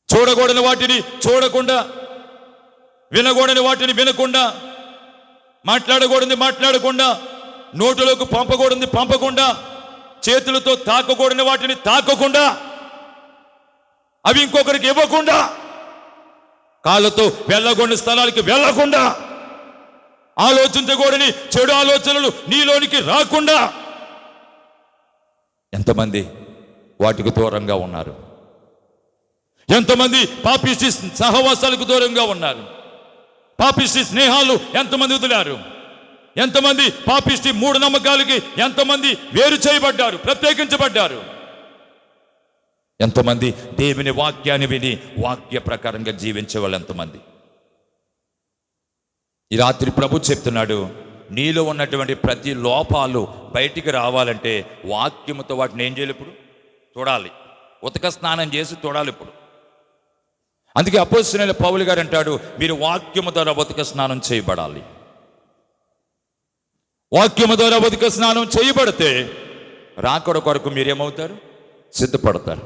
చూడకూడని వాటిని చూడకుండా, వినకూడని వాటిని వినకుండా, మాట్లాడకూడని మాట్లాడకుండా, నోటులోకి పంపకూడని పంపకుండా, చేతులతో తాకకూడని వాటిని తాకకుండా, అవి ఇంకొకరికి ఇవ్వకుండా, కాళ్ళతో వెళ్ళకూడని స్థలానికి వెళ్ళకుండా, ఆలోచించకూడని చెడు ఆలోచనలు నీలోనికి రాకుండా ఎంతమంది వాటికి దూరంగా ఉన్నారు? ఎంతమంది పాపిష్టి సహవాసాలకు దూరంగా ఉన్నారు? పాపిష్టి స్నేహాలు ఎంతమంది వదిలారు? ఎంతమంది పాపిష్టి మూఢనమ్మకాలకి ఎంతమంది వేరు చేయబడ్డారు, ప్రత్యేకించబడ్డారు? ఎంతమంది దేవుని వాక్యాన్ని విని వాక్య ప్రకారంగా జీవించే వాళ్ళు ఎంతమంది? ఈ రాత్రి ప్రభు చెప్తున్నాడు, నీలో ఉన్నటువంటి ప్రతి లోపాలు బయటికి రావాలంటే వాక్యముతో వాటిని ఏం చేయాలి? ఇప్పుడు చూడాలి, ఉతక స్నానం చేసి చూడాలి. ఇప్పుడు అందుకే అపోస్తలుడైన పౌలు గారు అంటాడు, మీరు వాక్యము ద్వారా ఉతక స్నానం చేయబడాలి. వాక్యము ద్వారా ఉతక స్నానం చేయబడితే రాకడ కొరకు మీరేమవుతారు? సిద్ధపడతారు.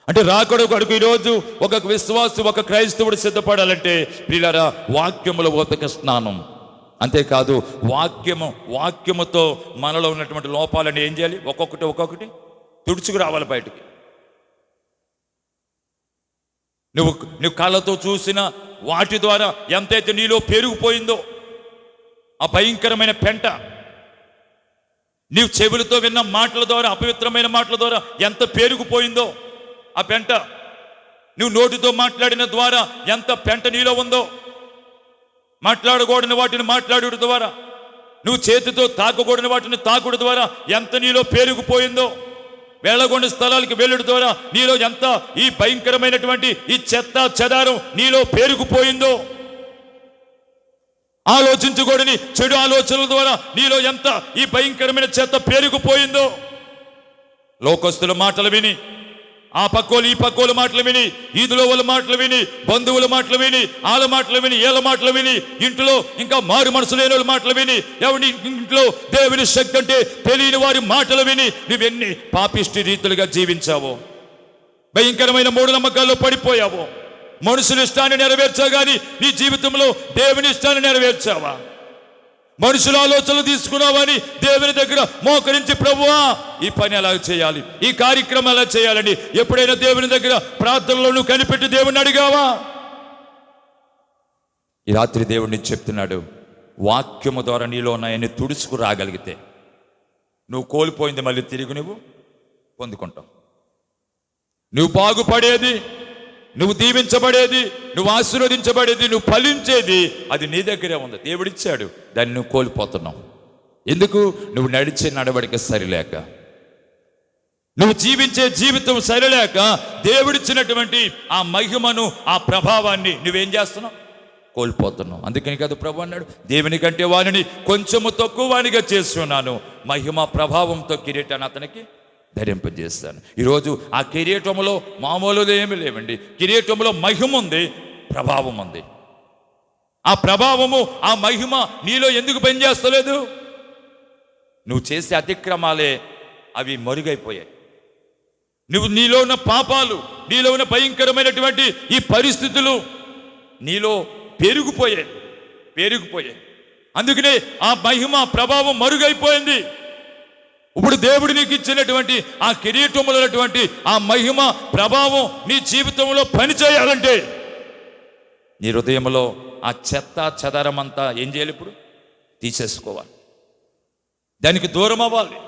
అంటే రాకడ కొరకు ఈరోజు ఒక విశ్వాసి, ఒక క్రైస్తవుడు సిద్ధపడాలంటే ప్రియులారా, వాక్యముల ఉతక స్నానం. అంతేకాదు, వాక్యముతో మనలో ఉన్నటువంటి లోపాలను ఏం చేయాలి? ఒక్కొక్కటి తుడుచుకు రావాలి బయటికి. నువ్వు కళ్ళతో చూసిన వాటి ద్వారా ఎంతైతే నీలో పెరిగిపోయిందో ఆ భయంకరమైన పెంట, నీవు చెవులతో విన్న మాటల ద్వారా, అపవిత్రమైన మాటల ద్వారా ఎంత పేరుకుపోయిందో ఆ పెంట, నువ్వు నోటితో మాట్లాడిన ద్వారా ఎంత పెంట నీలో ఉందో, మాట్లాడకూడని వాటిని మాట్లాడుట ద్వారా, నువ్వు చేతితో తాకకూడని వాటిని తాకుడు ద్వారా ఎంత నీలో పేరుకుపోయిందో, వెళ్ళగొండ స్థలాలకు వెళ్ళడం ద్వారా నీలో ఎంత ఈ భయంకరమైనటువంటి ఈ చెత్త చెదారం నీలో పేరుకుపోయిందో, ఆలోచించకూడని చెడు ఆలోచనల ద్వారా నీలో ఎంత ఈ భయంకరమైన చెత్త పేరుకుపోయిందో, లోకస్తుల మాటలు విని, ఆ పక్కోలు ఈ పక్కోల మాటలు విని, ఈదులో వాళ్ళ మాటలు విని, బంధువుల మాటలు విని, వాళ్ళ మాటలు విని, వీళ్ళ మాటలు విని, ఇంట్లో ఇంకా మారు మనసు లేని వాళ్ళ మాటలు విని, ఎవరి ఇంట్లో దేవుని శక్తి అంటే తెలియని వారి మాటలు విని నువ్వెన్ని పాపిష్టి రీతులుగా జీవించావో, భయంకరమైన మూఢనమ్మకాల్లో పడిపోయావో, మనుషుల ఇష్టాన్ని నెరవేర్చా కానీ నీ జీవితంలో దేవుని ఇష్టాన్ని నెరవేర్చావా? మనుషుల ఆలోచనలు తీసుకున్నావని దేవుని దగ్గర మోకరించి, ప్రభువా ఈ పని ఎలా చేయాలి, ఈ కార్యక్రమం ఎలా చేయాలని ఎప్పుడైనా దేవుని దగ్గర ప్రార్థనలో నువ్వు కనిపెట్టి దేవుని అడిగావా? ఈ రాత్రి దేవుడిని చెప్తున్నాడు, వాక్యము ద్వారా నీలో ఉన్నాయని తుడుచుకు రాగలిగితే నువ్వు కోల్పోయింది మళ్ళీ తిరిగి నువ్వు పొందుకుంటావు. నువ్వు బాగుపడేది, నువ్వు దీవించబడేది, నువ్వు ఆశీర్వదించబడేది, నువ్వు ఫలించేది అది నీ దగ్గరే ఉంది. దేవుడిచ్చాడు, దాన్ని నువ్వు కోల్పోతున్నావు. ఎందుకు? నువ్వు నడిచే నడవడిక సరిలేక, నువ్వు జీవించే జీవితం సరిలేక దేవుడిచ్చినటువంటి ఆ మహిమను, ఆ ప్రభావాన్ని నువ్వేం చేస్తున్నావు? కోల్పోతున్నావు. అందుకని కదా ప్రభు అన్నాడు, దేవుని కంటే వారిని కొంచెము తక్కువ వానిగా చేస్తున్నాను, మహిమ ప్రభావంతో కిరీటాన్ని అతనికి ధరింపజేస్తాను. ఈరోజు ఆ కిరీటంలో మామూలుగా ఏమీ లేవండి. కిరీటంలో మహిమ ఉంది, ప్రభావం ఉంది. ఆ ప్రభావము, ఆ మహిమ నీలో ఎందుకు పనిచేస్తలేదు? నువ్వు చేసే అతిక్రమాలే అవి మరుగైపోయాయి. నీలో ఉన్న పాపాలు, నీలో ఉన్న భయంకరమైనటువంటి ఈ పరిస్థితులు నీలో పెరిగిపోయాయి. అందుకనే ఆ మహిమ ప్రభావం మరుగైపోయింది. ఇప్పుడు దేవుడు నీకు ఇచ్చినటువంటి ఆ కిరీటంలో ఉన్నటువంటి ఆ మహిమ ప్రభావం నీ జీవితంలో పనిచేయాలంటే నీ హృదయంలో ఆ చెత్త చెదరమంతా ఏం చేయాలి? ఇప్పుడు తీసేసుకోవాలి. దానికి దూరం అవ్వాలి,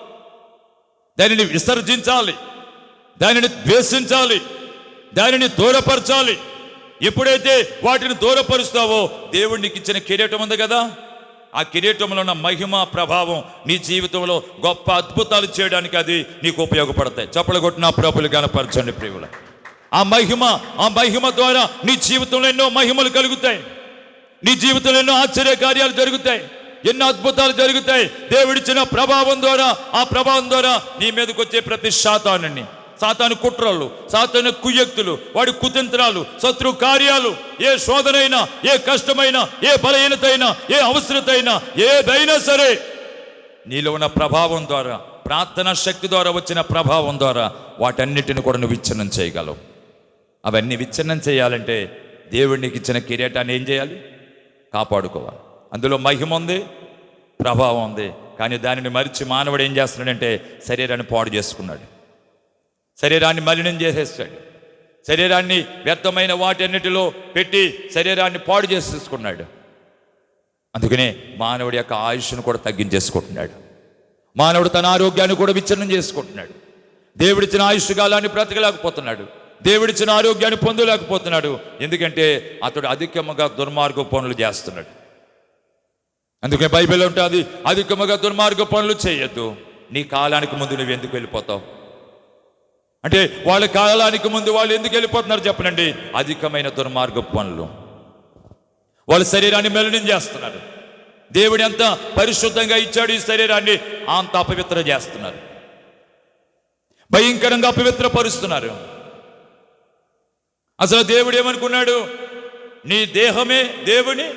దానిని విసర్జించాలి, దానిని ద్వేషించాలి, దానిని దూరపరచాలి. ఎప్పుడైతే వాటిని దూరపరుస్తావో దేవుడు నీకు ఇచ్చిన కిరీటం ఉంది కదా, ఆ కిరీటంలో ఉన్న మహిమ ప్రభావం నీ జీవితంలో గొప్ప అద్భుతాలు చేయడానికి అది నీకు ఉపయోగపడతాయి. చప్పలు కొట్టిన ప్రభులు కనపరచండి ప్రియుల. ఆ మహిమ ద్వారా నీ జీవితంలో ఎన్నో మహిమలు కలుగుతాయి. నీ జీవితంలో ఎన్నో ఆశ్చర్య కార్యాలు జరుగుతాయి, ఎన్నో అద్భుతాలు జరుగుతాయి. దేవుడిచ్చిన ప్రభావం ద్వారా, ఆ ప్రభావం ద్వారా నీ మీదకి వచ్చే ప్రతి సాతాను కుట్రలు, సాతాను కుయ్యక్తులు, వాడి కుతంత్రాలు, శత్రు కార్యాలు, ఏ శోధనైనా, ఏ కష్టమైనా, ఏ బలహీనత అయినా, ఏ అవసరత అయినా, ఏదైనా సరే నీలో ఉన్న ప్రభావం ద్వారా, ప్రార్థనా శక్తి ద్వారా వచ్చిన ప్రభావం ద్వారా వాటన్నిటిని కూడా నువ్వు విచ్ఛిన్నం చేయగలవు. అవన్నీ విచ్ఛిన్నం చేయాలంటే దేవుడు నీకు ఇచ్చిన కిరీటాన్ని ఏం చేయాలి? కాపాడుకోవాలి. అందులో మహిమ ఉంది, ప్రభావం ఉంది. కానీ దానిని మరిచి మానవుడు ఏం చేస్తున్నాడంటే శరీరాన్ని పాడు చేసుకున్నాడు, శరీరాన్ని మలినం చేసేస్తాడు, శరీరాన్ని వ్యర్థమైన వాటన్నిటిలో పెట్టి శరీరాన్ని పాడు చేసేసుకున్నాడు. అందుకనే మానవుడి యొక్క ఆయుష్ను కూడా తగ్గించేసుకుంటున్నాడు. మానవుడు తన ఆరోగ్యాన్ని కూడా విచ్ఛిన్నం చేసుకుంటున్నాడు. దేవుడిచ్చిన ఆయుష్ కాలాన్ని బ్రతకలేకపోతున్నాడు, దేవుడిచ్చిన ఆరోగ్యాన్ని పొందలేకపోతున్నాడు. ఎందుకంటే అతడు అధికముగా దుర్మార్గ పనులు చేస్తున్నాడు. అందుకే బైబిల్ ఉంటుంది, అధికముగా దుర్మార్గ పనులు చేయొద్దు. నీ కాలానికి ముందు నువ్వు ఎందుకు వెళ్ళిపోతావు? అంటే వాళ్ళ కాలానికి ముందు వాళ్ళు ఎందుకు వెళ్ళిపోతున్నారు చెప్పనండి? అధికమైన దుర్మార్గ పనులు. వాళ్ళ శరీరాన్ని మలినం చేస్తున్నారు. దేవుడు ఎంత పరిశుద్ధంగా ఇచ్చాడు ఈ శరీరాన్ని, అంత అపవిత్ర చేస్తున్నారు, భయంకరంగా అపవిత్రపరుస్తున్నారు. అసలు దేవుడు ఏమనుకున్నాడు? నీ దేహమే దేవుని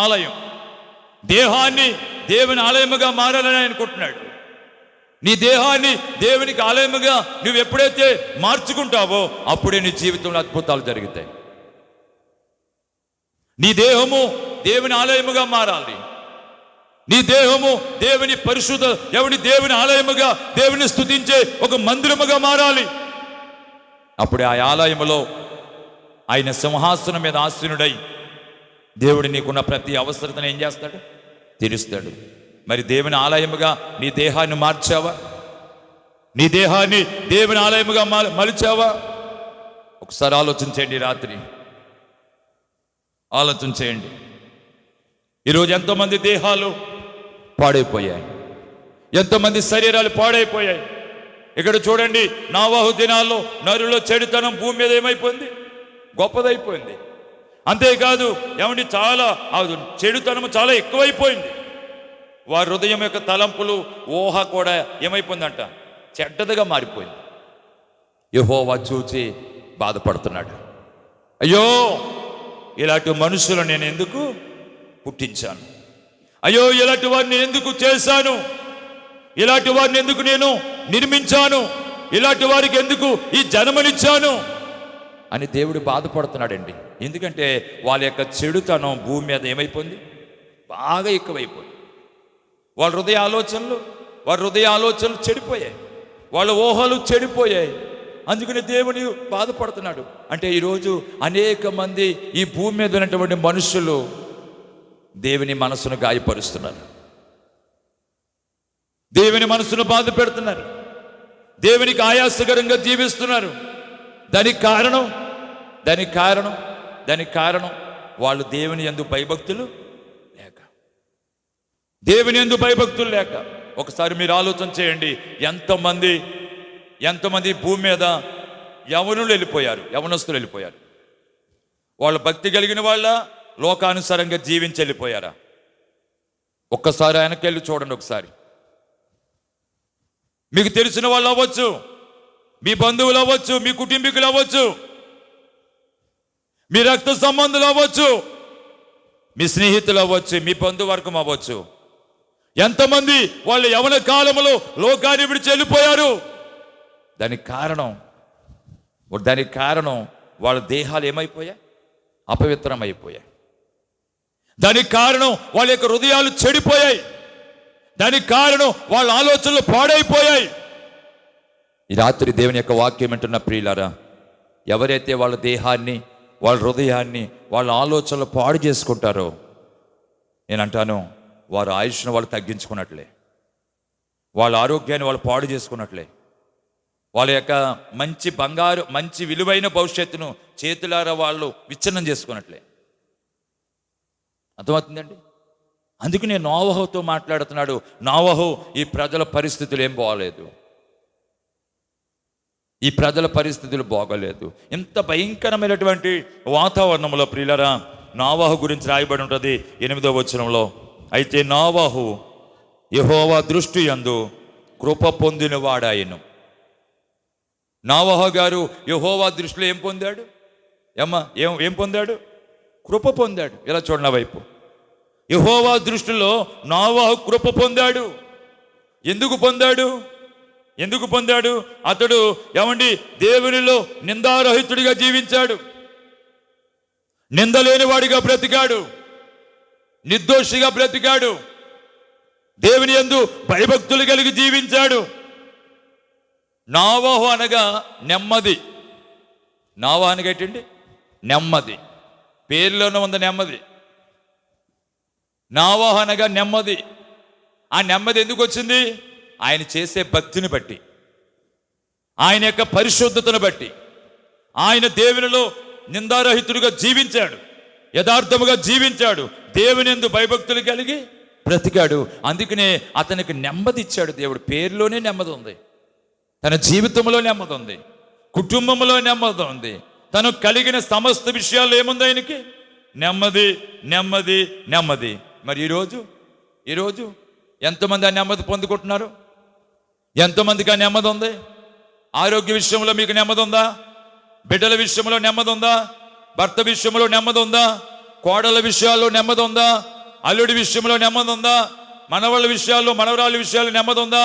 ఆలయం, దేహాన్ని దేవుని ఆలయముగా మారాలని అనుకుంటున్నాడు. నీ దేహాన్ని దేవునికి ఆలయముగా నువ్వు ఎప్పుడైతే మార్చుకుంటావో అప్పుడే నీ జీవితంలో అద్భుతాలు జరుగుతాయి. నీ దేహము దేవుని ఆలయముగా మారాలి. నీ దేహము దేవుని పరిశుద్ధ, దేవుని ఆలయముగా, దేవుని స్తుతించే ఒక మందిరముగా మారాలి. అప్పుడే ఆ ఆలయములో ఆయన సింహాసనం మీద ఆసీనుడై దేవుడు నీకున్న ప్రతి అవసరతను ఏం చేస్తాడు? తీరుస్తాడు. మరి దేవుని ఆలయముగా నీ దేహాన్ని మార్చావా? నీ దేహాన్ని దేవుని ఆలయముగా మలిచావా? ఒకసారి ఆలోచించండి, రాత్రి ఆలోచన చేయండి. ఈరోజు ఎంతోమంది దేహాలు పాడైపోయాయి, ఎంతోమంది శరీరాలు పాడైపోయాయి. ఇక్కడ చూడండి, నోవహు దినాల్లో నరులో చెడుతనం భూమి మీద ఏమైపోయింది? గొప్పదైపోయింది. అంతేకాదు ఏమండి, చాలా చెడుతనము చాలా ఎక్కువైపోయింది. వారి హృదయం యొక్క తలంపులు, ఊహ కూడా ఏమైపోయిందంట? చెడ్డదిగా మారిపోయింది. యెహోవా చూచి బాధపడుతున్నాడు. అయ్యో, ఇలాంటి మనుషులు నేను ఎందుకు పుట్టించాను? అయ్యో, ఇలాంటి వారిని ఎందుకు చేశాను? ఇలాంటి వారిని ఎందుకు నేను నిర్మించాను? ఇలాంటి వారికి ఎందుకు ఈ జన్మనిచ్చాను అని దేవుడు బాధపడుతున్నాడండి. ఎందుకంటే వాళ్ళ యొక్క చెడుతనం భూమి మీద ఏమైపోయింది? బాగా ఎక్కువైపోయింది. వాళ్ళ హృదయ ఆలోచనలు చెడిపోయాయి, వాళ్ళ ఊహలు చెడిపోయాయి. అందుకని దేవుని బాధపడుతున్నాడు. అంటే ఈరోజు అనేక మంది ఈ భూమి మీద ఉన్నటువంటి మనుషులు దేవుని మనసును గాయపరుస్తున్నారు, దేవుని మనసును బాధ పెడుతున్నారు, దేవునికి ఆయాసకరంగా జీవిస్తున్నారు. దానికి కారణం వాళ్ళు దేవుని యందు భయభక్తులు లేక. ఒకసారి మీరు ఆలోచన చేయండి, ఎంతమంది భూమి మీద యవనస్తులు వెళ్ళిపోయారు. వాళ్ళు భక్తి కలిగిన వాళ్ళ లోకానుసారంగా జీవించి వెళ్ళిపోయారా? ఒక్కసారి వెనకెళ్ళి చూడండి. ఒకసారి మీకు తెలిసిన వాళ్ళు అవ్వచ్చు, మీ బంధువులు అవ్వచ్చు, మీ కుటుంబీకులు అవ్వచ్చు, మీ రక్త సంబంధులు అవ్వచ్చు, మీ స్నేహితులు అవ్వచ్చు, మీ బంధువర్గం అవ్వచ్చు. ఎంతమంది వాళ్ళు యవన కాలంలో లోకాన్ని విడిచి వెళ్ళిపోయారు? దానికి కారణం వాళ్ళ దేహాలు ఏమైపోయాయి? అపవిత్రమైపోయాయి. దానికి కారణం వాళ్ళ యొక్క హృదయాలు చెడిపోయాయి. దానికి కారణం వాళ్ళ ఆలోచనలు పాడైపోయాయి. ఈ రాత్రి దేవుని యొక్క వాక్యం వింటున్న ప్రియులారా, ఎవరైతే వాళ్ళ దేహాన్ని, వాళ్ళ హృదయాన్ని, వాళ్ళ ఆలోచనలు పాడు చేసుకుంటారో, నేనంటాను వారి ఆయుష్ను వాళ్ళు తగ్గించుకున్నట్లే, వాళ్ళ ఆరోగ్యాన్ని వాళ్ళు పాడు చేసుకున్నట్లే, వాళ్ళ యొక్క మంచి విలువైన భవిష్యత్తును చేతులారా వాళ్ళు విచ్ఛిన్నం చేసుకున్నట్లే. అర్థమవుతుందండి? అందుకు నేను నోవహుతో మాట్లాడుతున్నాడు. నోవహు, ఈ ప్రజల పరిస్థితులు ఏం బాగలేదు, ఈ ప్రజల పరిస్థితులు బాగలేదు. ఇంత భయంకరమైనటువంటి వాతావరణంలో ప్రియులరా నోవహు గురించి రాయబడి ఉంటుంది 8వ వచనంలో. అయితే నోవహు యెహోవా దృష్టి యందు కృప పొందిన వాడాయను. నోవహు గారు యెహోవా దృష్టిలో ఏం పొందాడు? ఏం పొందాడు? కృప పొందాడు. ఇలా చూడండి వైపు. యెహోవా దృష్టిలో నోవహు కృప పొందాడు. ఎందుకు పొందాడు? అతడు దేవునిలో నిందారహితుడిగా జీవించాడు, నిందలేనివాడిగా బ్రతికాడు, నిర్దోషిగా బ్రతికాడు, దేవుని యందు భయభక్తులు కలిగి జీవించాడు. నోవహు అనగా నెమ్మది. నోవహు అనగా ఏంటండి? నెమ్మది. పేరులోనే ఉంది నెమ్మది. నోవహు అనగా నెమ్మది. ఆ నెమ్మది ఎందుకు వచ్చింది? ఆయన చేసే భక్తిని బట్టి, ఆయన యొక్క పరిశుద్ధతను బట్టి. ఆయన దేవునిలో నిందారహితుడిగా జీవించాడు, యథార్థముగా జీవించాడు, దేవుని యందు భయభక్తులు కలిగి బ్రతికాడు. అందుకనే అతనికి నెమ్మది ఇచ్చాడు దేవుడు. పేరులోనే నెమ్మది ఉంది, తన జీవితంలో నెమ్మది ఉంది, కుటుంబంలో నెమ్మది ఉంది, తను కలిగిన సమస్త విషయాల్లో ఏముంది? ఆయనకి నెమ్మది. మరి ఈరోజు ఎంతమంది ఆ నెమ్మది పొందుకుంటున్నారు? ఎంతమందికి ఆ నెమ్మది ఉంది? ఆరోగ్య విషయంలో మీకు నెమ్మది ఉందా? బిడ్డల విషయంలో నెమ్మది ఉందా? భర్త విషయంలో నెమ్మది ఉందా? కోడల విషయాల్లో నెమ్మది ఉందా? అల్లుడి విషయంలో నెమ్మది ఉందా? మనవాళ్ళ విషయాల్లో, మనవరాళ్ళ విషయాల్లో నెమ్మది ఉందా?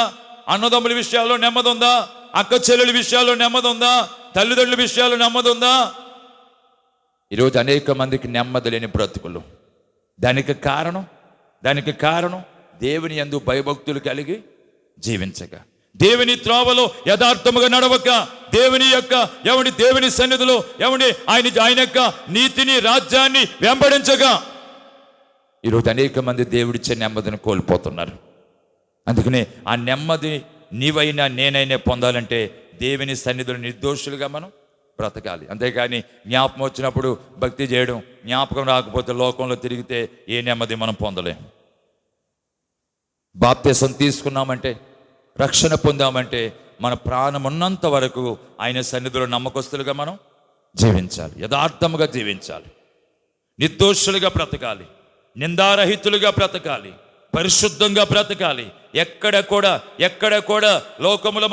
అన్నదమ్ముల విషయాల్లో నెమ్మది ఉందా? అక్క చెల్లెల విషయాల్లో నెమ్మది ఉందా? తల్లిదండ్రుల విషయాల్లో నెమ్మది ఉందా? ఈరోజు అనేక మందికి నెమ్మది లేని బ్రతుకులు. దానికి కారణం దేవుని యందు భయభక్తులు కలిగి జీవించక, దేవుని త్రోవలో యథార్థముగా నడవక, దేవుని సన్నిధిలో ఆయన యొక్క నీతిని, రాజ్యాన్ని వెంబడించగా ఈరోజు అనేక మంది దేవుడిచ్చే నెమ్మదిని కోల్పోతున్నారు. అందుకనే ఆ నెమ్మది నీవైనా నేనైనా పొందాలంటే దేవుని సన్నిధిలో నిర్దోషులుగా మనం బ్రతకాలి. అంతేకాని జ్ఞాపకం వచ్చినప్పుడు భక్తి చేయడం, జ్ఞాపకం రాకపోతే లోకంలో తిరిగితే ఏ నెమ్మది మనం పొందలేం. బాప్తిసం తీసుకున్నామంటే, రక్షణ పొందామంటే మన ప్రాణం ఉన్నంత వరకు ఆయన సన్నిధిలో నమ్మకస్తులుగా మనం జీవించాలి, యథార్థముగా జీవించాలి, నిర్దోషులుగా బ్రతకాలి, నిందారహితులుగా బ్రతకాలి, పరిశుద్ధంగా బ్రతకాలి. ఎక్కడ కూడా లోకములో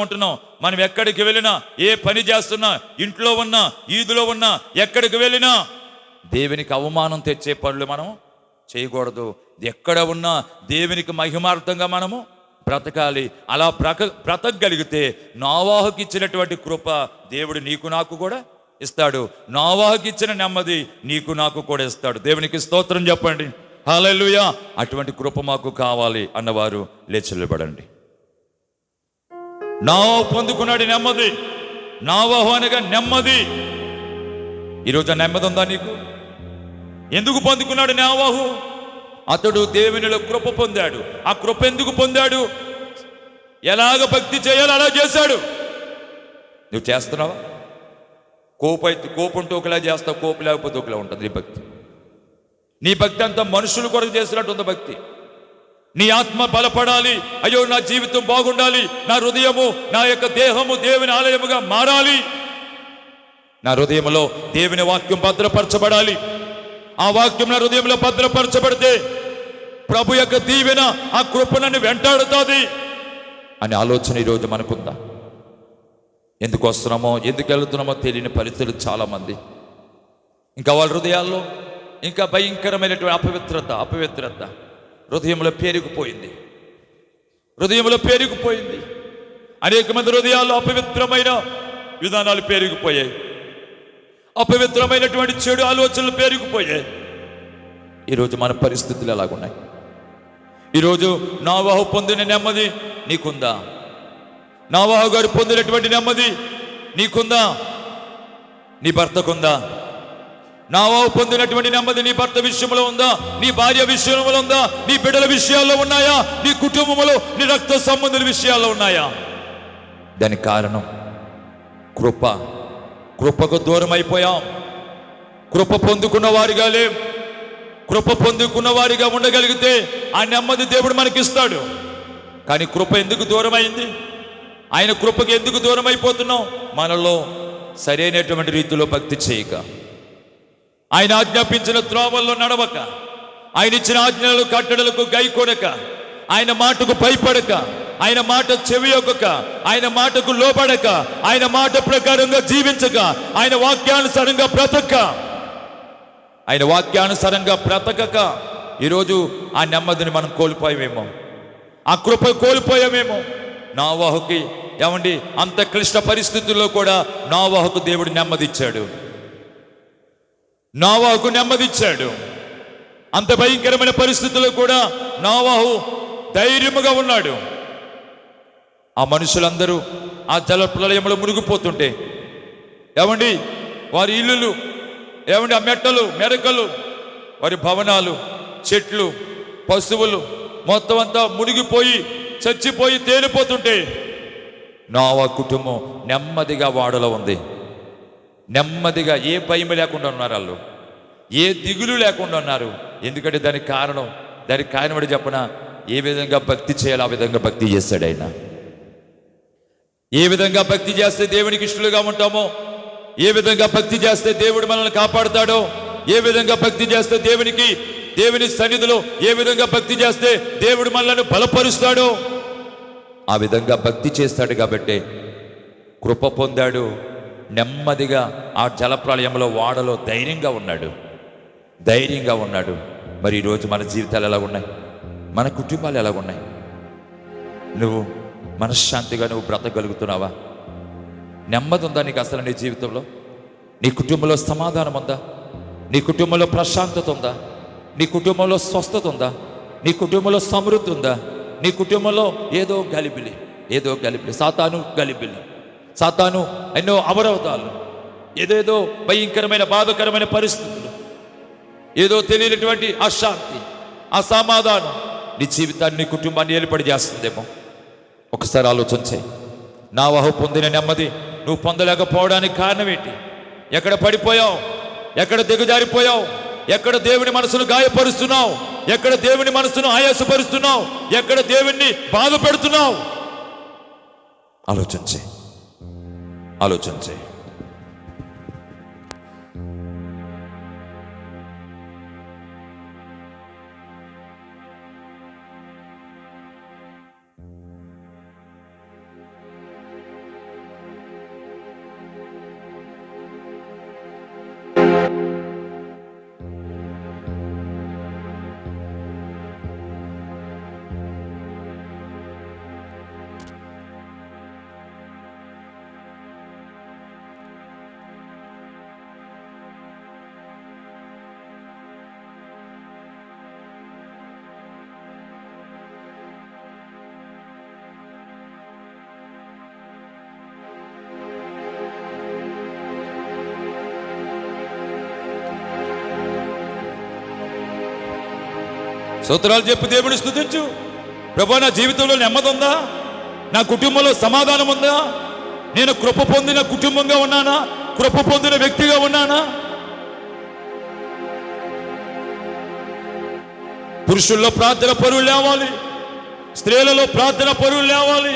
ఉంటున్నాం. మనం ఎక్కడికి వెళ్ళినా, ఏ పని చేస్తున్నా, ఇంట్లో ఉన్నా, ఈదులో ఉన్నా, ఎక్కడికి వెళ్ళినా దేవునికి అవమానం తెచ్చే పనులు మనం చేయకూడదు. ఎక్కడ ఉన్నా దేవునికి మహిమార్థంగా మనము బ్రతకాలి. అలా బ్రతకగలిగితే నోవాహుకి ఇచ్చినటువంటి కృప దేవుడు నీకు నాకు కూడా ఇస్తాడు. నోవాహుకి ఇచ్చిన నెమ్మది నీకు నాకు కూడా ఇస్తాడు. దేవునికి స్తోత్రం చెప్పండి. హల్లెలూయా. అటువంటి కృప మాకు కావాలి అన్నవారు లేచి నిలబడండి. నోవాహు పొందుకున్నాడు నెమ్మది. నోవాహు అనగా నెమ్మది. ఈరోజు నెమ్మది ఉందా నీకు? ఎందుకు పొందుకున్నాడు నోవాహు? అతడు దేవునిలో కృప పొందాడు. ఆ కృప ఎందుకు పొందాడు? ఎలాగ భక్తి చేయాలో అలా చేశాడు. నువ్వు చేస్తున్నావా? కోపంతో ఒకలా చేస్తావు, కోపం లేకపోతే ఒకలా ఉంటుంది నీ భక్తి. నీ భక్తి అంతా మనుషుల కొరకు చేసినట్టు ఉంది భక్తి. నీ ఆత్మ బలపడాలి, అయ్యో నా జీవితం బాగుండాలి, నా హృదయము నా యొక్క దేహము దేవుని ఆలయముగా మారాలి, నా హృదయంలో దేవుని వాక్యం భద్రపరచబడాలి. ఆ వాక్యం నా హృదయంలో భద్రపరచబడితే ప్రభు యొక్క దీవెన ఆ కృప నన్ను వెంటాడుతుంది అనే ఆలోచన ఈరోజు మనకుందా? ఎందుకు వస్తున్నామో ఎందుకు వెళుతున్నామో తెలియని పరిస్థితులు చాలామంది. ఇంకా వాళ్ళ హృదయాల్లో ఇంకా భయంకరమైనటువంటి అపవిత్రత హృదయంలో పేరుకుపోయింది. అనేక మంది హృదయాల్లో అపవిత్రమైన విధానాలు పేరుకుపోయాయి, అపవిత్రమైనటువంటి చెడు ఆలోచనలు పేరుకుపోయాయి. ఈరోజు మన పరిస్థితులు ఎలాగున్నాయి? ఈరోజు నోవాహు పొందిన నెమ్మది నీకుందా? నోవాహు గారు పొందినటువంటి నెమ్మది నీకుందా? నీ భర్తకుందా? నోవాహు పొందినటువంటి నెమ్మది నీ భర్త విషయంలో ఉందా? నీ భార్య విషయంలో ఉందా? నీ బిడ్డల విషయాల్లో ఉన్నాయా? నీ కుటుంబంలో నీ రక్త సంబంధుల విషయాల్లో ఉన్నాయా? దానికి కారణం కృపకు దూరం అయిపోయాం. కృప పొందుకున్న వారిగా లేం. కృప పొందుకున్న వారిగా ఉండగలిగితే ఆ నెమ్మది దేవుడు మనకిస్తాడు. కానీ కృప ఎందుకు దూరం అయింది? ఆయన కృపకి ఎందుకు దూరం అయిపోతున్నాం? మనలో సరైనటువంటి రీతిలో భక్తి చేయక, ఆయన ఆజ్ఞాపించిన త్రోవల్లో నడవక, ఆయన ఇచ్చిన ఆజ్ఞలు కట్టడలకు గైకొనక, ఆయన మాటకు భయపడక, ఆయన మాట చెవియొక్కక, ఆయన మాటకు లోబడక, ఆయన మాట ప్రకారంగా జీవించక, ఆయన వాక్యానుసారంగా బ్రతకక ఈరోజు ఆ నెమ్మదిని మనం కోల్పోయామేమో, ఆ కృప కోల్పోయామేమో. నోవాహుకి ఏమండి అంత క్లిష్ట పరిస్థితుల్లో కూడా నోవాహుకు దేవుడు నెమ్మదిచ్చాడు. అంత భయంకరమైన పరిస్థితుల్లో కూడా నోవాహు ధైర్యముగా ఉన్నాడు. ఆ మనుషులందరూ ఆ జల ప్రళయంలో మునిగిపోతుంటే ఏమండి వారి ఇల్లులు, ఏమండి ఆ మెట్టలు మెరకలు, వారి భవనాలు, చెట్లు, పశువులు మొత్తం అంతా మునిగిపోయి చచ్చిపోయి తేలిపోతుంటే నోవా కుటుంబం నెమ్మదిగా వాడలో ఉంది. నెమ్మదిగా, ఏ భయం లేకుండా ఉన్నారు వాళ్ళు, ఏ దిగులు లేకుండా ఉన్నారు. ఎందుకంటే దానికి కారణం చెప్పనా, ఏ విధంగా భక్తి చేయాలో ఆ విధంగా భక్తి చేశాడు ఆయన. ఏ విధంగా భక్తి చేస్తే దేవునికి ఇష్టలుగా ఉంటామో, ఏ విధంగా భక్తి చేస్తే దేవుడు మనల్ని కాపాడుతాడో, ఏ విధంగా భక్తి చేస్తే దేవుని సన్నిధిలో ఏ విధంగా భక్తి చేస్తే దేవుడు మనల్ని బలపరుస్తాడో ఆ విధంగా భక్తి చేస్తాడు. కాబట్టి కృప పొందాడు. నెమ్మదిగా ఆ జలప్రళయంలో వాడలో ధైర్యంగా ఉన్నాడు. మరి ఈరోజు మన జీవితాలు ఎలా ఉన్నాయి? మన కుటుంబాలు ఎలా ఉన్నాయి? నువ్వు మనశ్శాంతిగా నువ్వు బ్రతకగలుగుతున్నావా? నెమ్మది ఉందా నీకు అసలు నీ జీవితంలో? నీ కుటుంబంలో సమాధానం ఉందా? నీ కుటుంబంలో ప్రశాంతత ఉందా? నీ కుటుంబంలో స్వస్థత ఉందా? నీ కుటుంబంలో సమృద్ధి ఉందా? నీ కుటుంబంలో ఏదో గలిబిలి, సాతాను ఎన్నో అవరోధాలు, ఏదేదో భయంకరమైన బాధకరమైన పరిస్థితులు, ఏదో తెలియనటువంటి అశాంతి, అసమాధానం నీ జీవితాన్ని, నీ కుటుంబాన్ని ఏర్పడి చేస్తుందేమో. ఒకసారి ఆలోచించే. నోవాహు పొందిన నెమ్మది నువ్వు పొందలేకపోవడానికి కారణం ఏంటి? ఎక్కడ పడిపోయావు? ఎక్కడ దిగజారిపోయావు? ఎక్కడ దేవుని మనసును గాయపరుస్తున్నావు? ఎక్కడ దేవుని మనసును ఆయాసపరుస్తున్నావు? ఎక్కడ దేవుణ్ణి బాధ పెడుతున్నావు? ఆలోచించే. స్తోత్రాలు చెప్పు, దేవుని స్తుతించు. ప్రభువా, నా జీవితంలో నెమ్మది ఉందా? నా కుటుంబంలో సమాధానం ఉందా? నేను కృప పొందిన కుటుంబంగా ఉన్నానా? కృప పొందిన వ్యక్తిగా ఉన్నానా? పురుషుల్లో ప్రార్థన పరులు లేవాలి, స్త్రీలలో ప్రార్థన పరులు లేవాలి.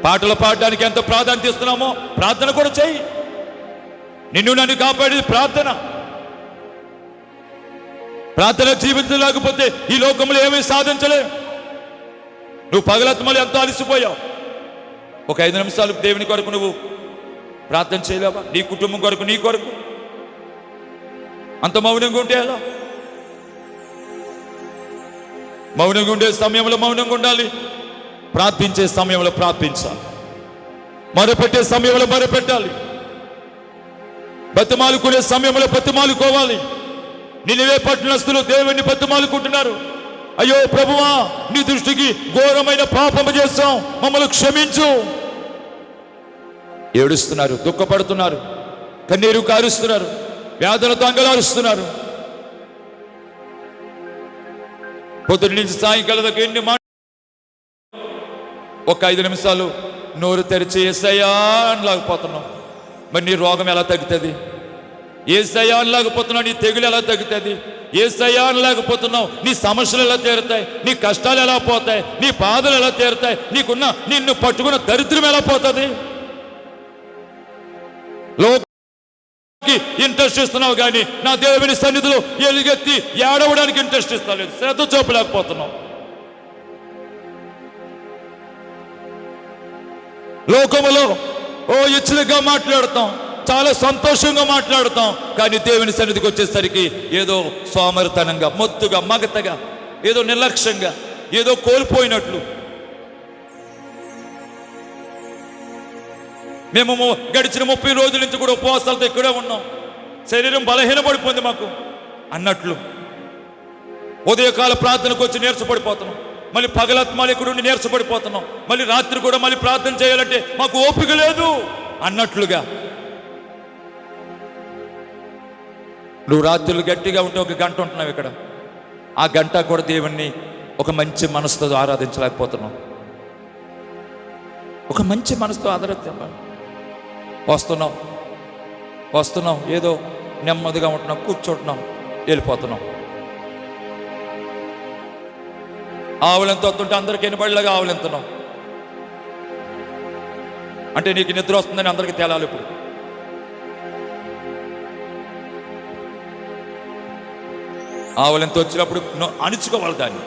పాటలు పాడడానికి ఎంత ప్రాధాన్యత ఇస్తున్నామో ప్రార్థన కూడా చెయ్యి. నిన్ను నన్ను కాపాడేది ప్రార్థన. ప్రార్థన జీవితం లేకపోతే ఈ లోకంలో ఏమీ సాధించలేవు. నువ్వు పగలత్మలు ఎంతో అలసిపోయావు. ఒక 5 నిమిషాలు దేవుని కొరకు నువ్వు ప్రార్థన చేయలేవా? నీ కుటుంబం కొరకు, నీ కొరకు అంత మౌనంగా ఉంటే ఎలా? మౌనంగా ఉండే సమయంలో మౌనంగా ఉండాలి, ప్రార్థించే సమయంలో ప్రార్థించాలి, మొరపెట్టే సమయంలో మొరపెట్టాలి, బతిమాలుకునే సమయంలో బతిమాలుకోవాలి. నినివే పట్టణస్థులు దేవుని బతిమాలుకుంటున్నారు. అయ్యో ప్రభువా, నీ దృష్టికి ఘోరమైన పాపము చేస్తాం, మమ్మల్ని క్షమించు. ఏడుస్తున్నారు, దుఃఖపడుతున్నారు, కన్నీరు కారుస్తున్నారు, వ్యాధులతో అంగలారుస్తున్నారు. పొద్దున్న నుంచి సాయంకాలం దాకా ఎన్ని మాట. ఒక 5 నిమిషాలు నోరు తెరిచి యేసయ్యా అనలేకపోతున్నాం. మరి నీ రోగం ఎలా తగ్గుతుంది? యేసయ్యా అనలేకపోతున్నావు, నీ తెగులు ఎలా తగ్గుతుంది? యేసయ్యా అనలేకపోతున్నావు, నీ సమస్యలు ఎలా తీరుతాయి? నీ కష్టాలు ఎలా పోతాయి? నీ బాధలు ఎలా తీరుతాయి? నిన్ను పట్టుకున్న దరిద్రం ఎలా పోతుంది? ఇంట్రెస్ట్ ఇస్తున్నావు కానీ నా దేవుని సన్నిధిలో ఎలుగెత్తి ఏడవడానికి ఇంట్రెస్ట్ ఇస్తలేదు, శ్రద్ధ చూపలేకపోతున్నావు. లోకములో ఇచ్చలుగా మాట్లాడతాం, చాలా సంతోషంగా మాట్లాడతాం, కానీ దేవుని సన్నిధికి వచ్చేసరికి ఏదో సోమరితనంగా, మొత్తుగా, మగతగా, ఏదో నిర్లక్ష్యంగా, ఏదో కోల్పోయినట్లు. మేము గడిచిన 30 రోజుల నుంచి కూడా ఉపవాసాలతో ఇక్కడే ఉన్నాం, శరీరం బలహీనపడిపోయింది మాకు అన్నట్లు. ఉదయకాల ప్రార్థనకు వచ్చి నీరసపడిపోతున్నాం, మళ్ళీ పగలత్మాలు ఇక్కడ ఉండి నీరసపడిపోతున్నాం, మళ్ళీ రాత్రి కూడా మళ్ళీ ప్రార్థన చేయాలంటే మాకు ఓపిక లేదు అన్నట్లుగా. నువ్వు రాత్రులు గట్టిగా ఉంటే 1 గంట ఉంటున్నావు ఇక్కడ, ఆ గంట కూడా దేవుణ్ణి ఒక మంచి మనసుతో ఆరాధించలేకపోతున్నాం. ఒక మంచి మనసుతో ఆరాధించాలి. వస్తున్నాం ఏదో నెమ్మదిగా ఉంటున్నాం, కూర్చుంటున్నాం, వెళ్ళిపోతున్నాం. ఆవులెంత వస్తుంటే అందరికి ఎనబడిలాగా ఆవులెంతున్నాం అంటే నీకు నిద్ర వస్తుందని అందరికీ తేలాలి. ఇప్పుడు ఆవులెంత వచ్చినప్పుడు అణుచుకోవాలి దాన్ని.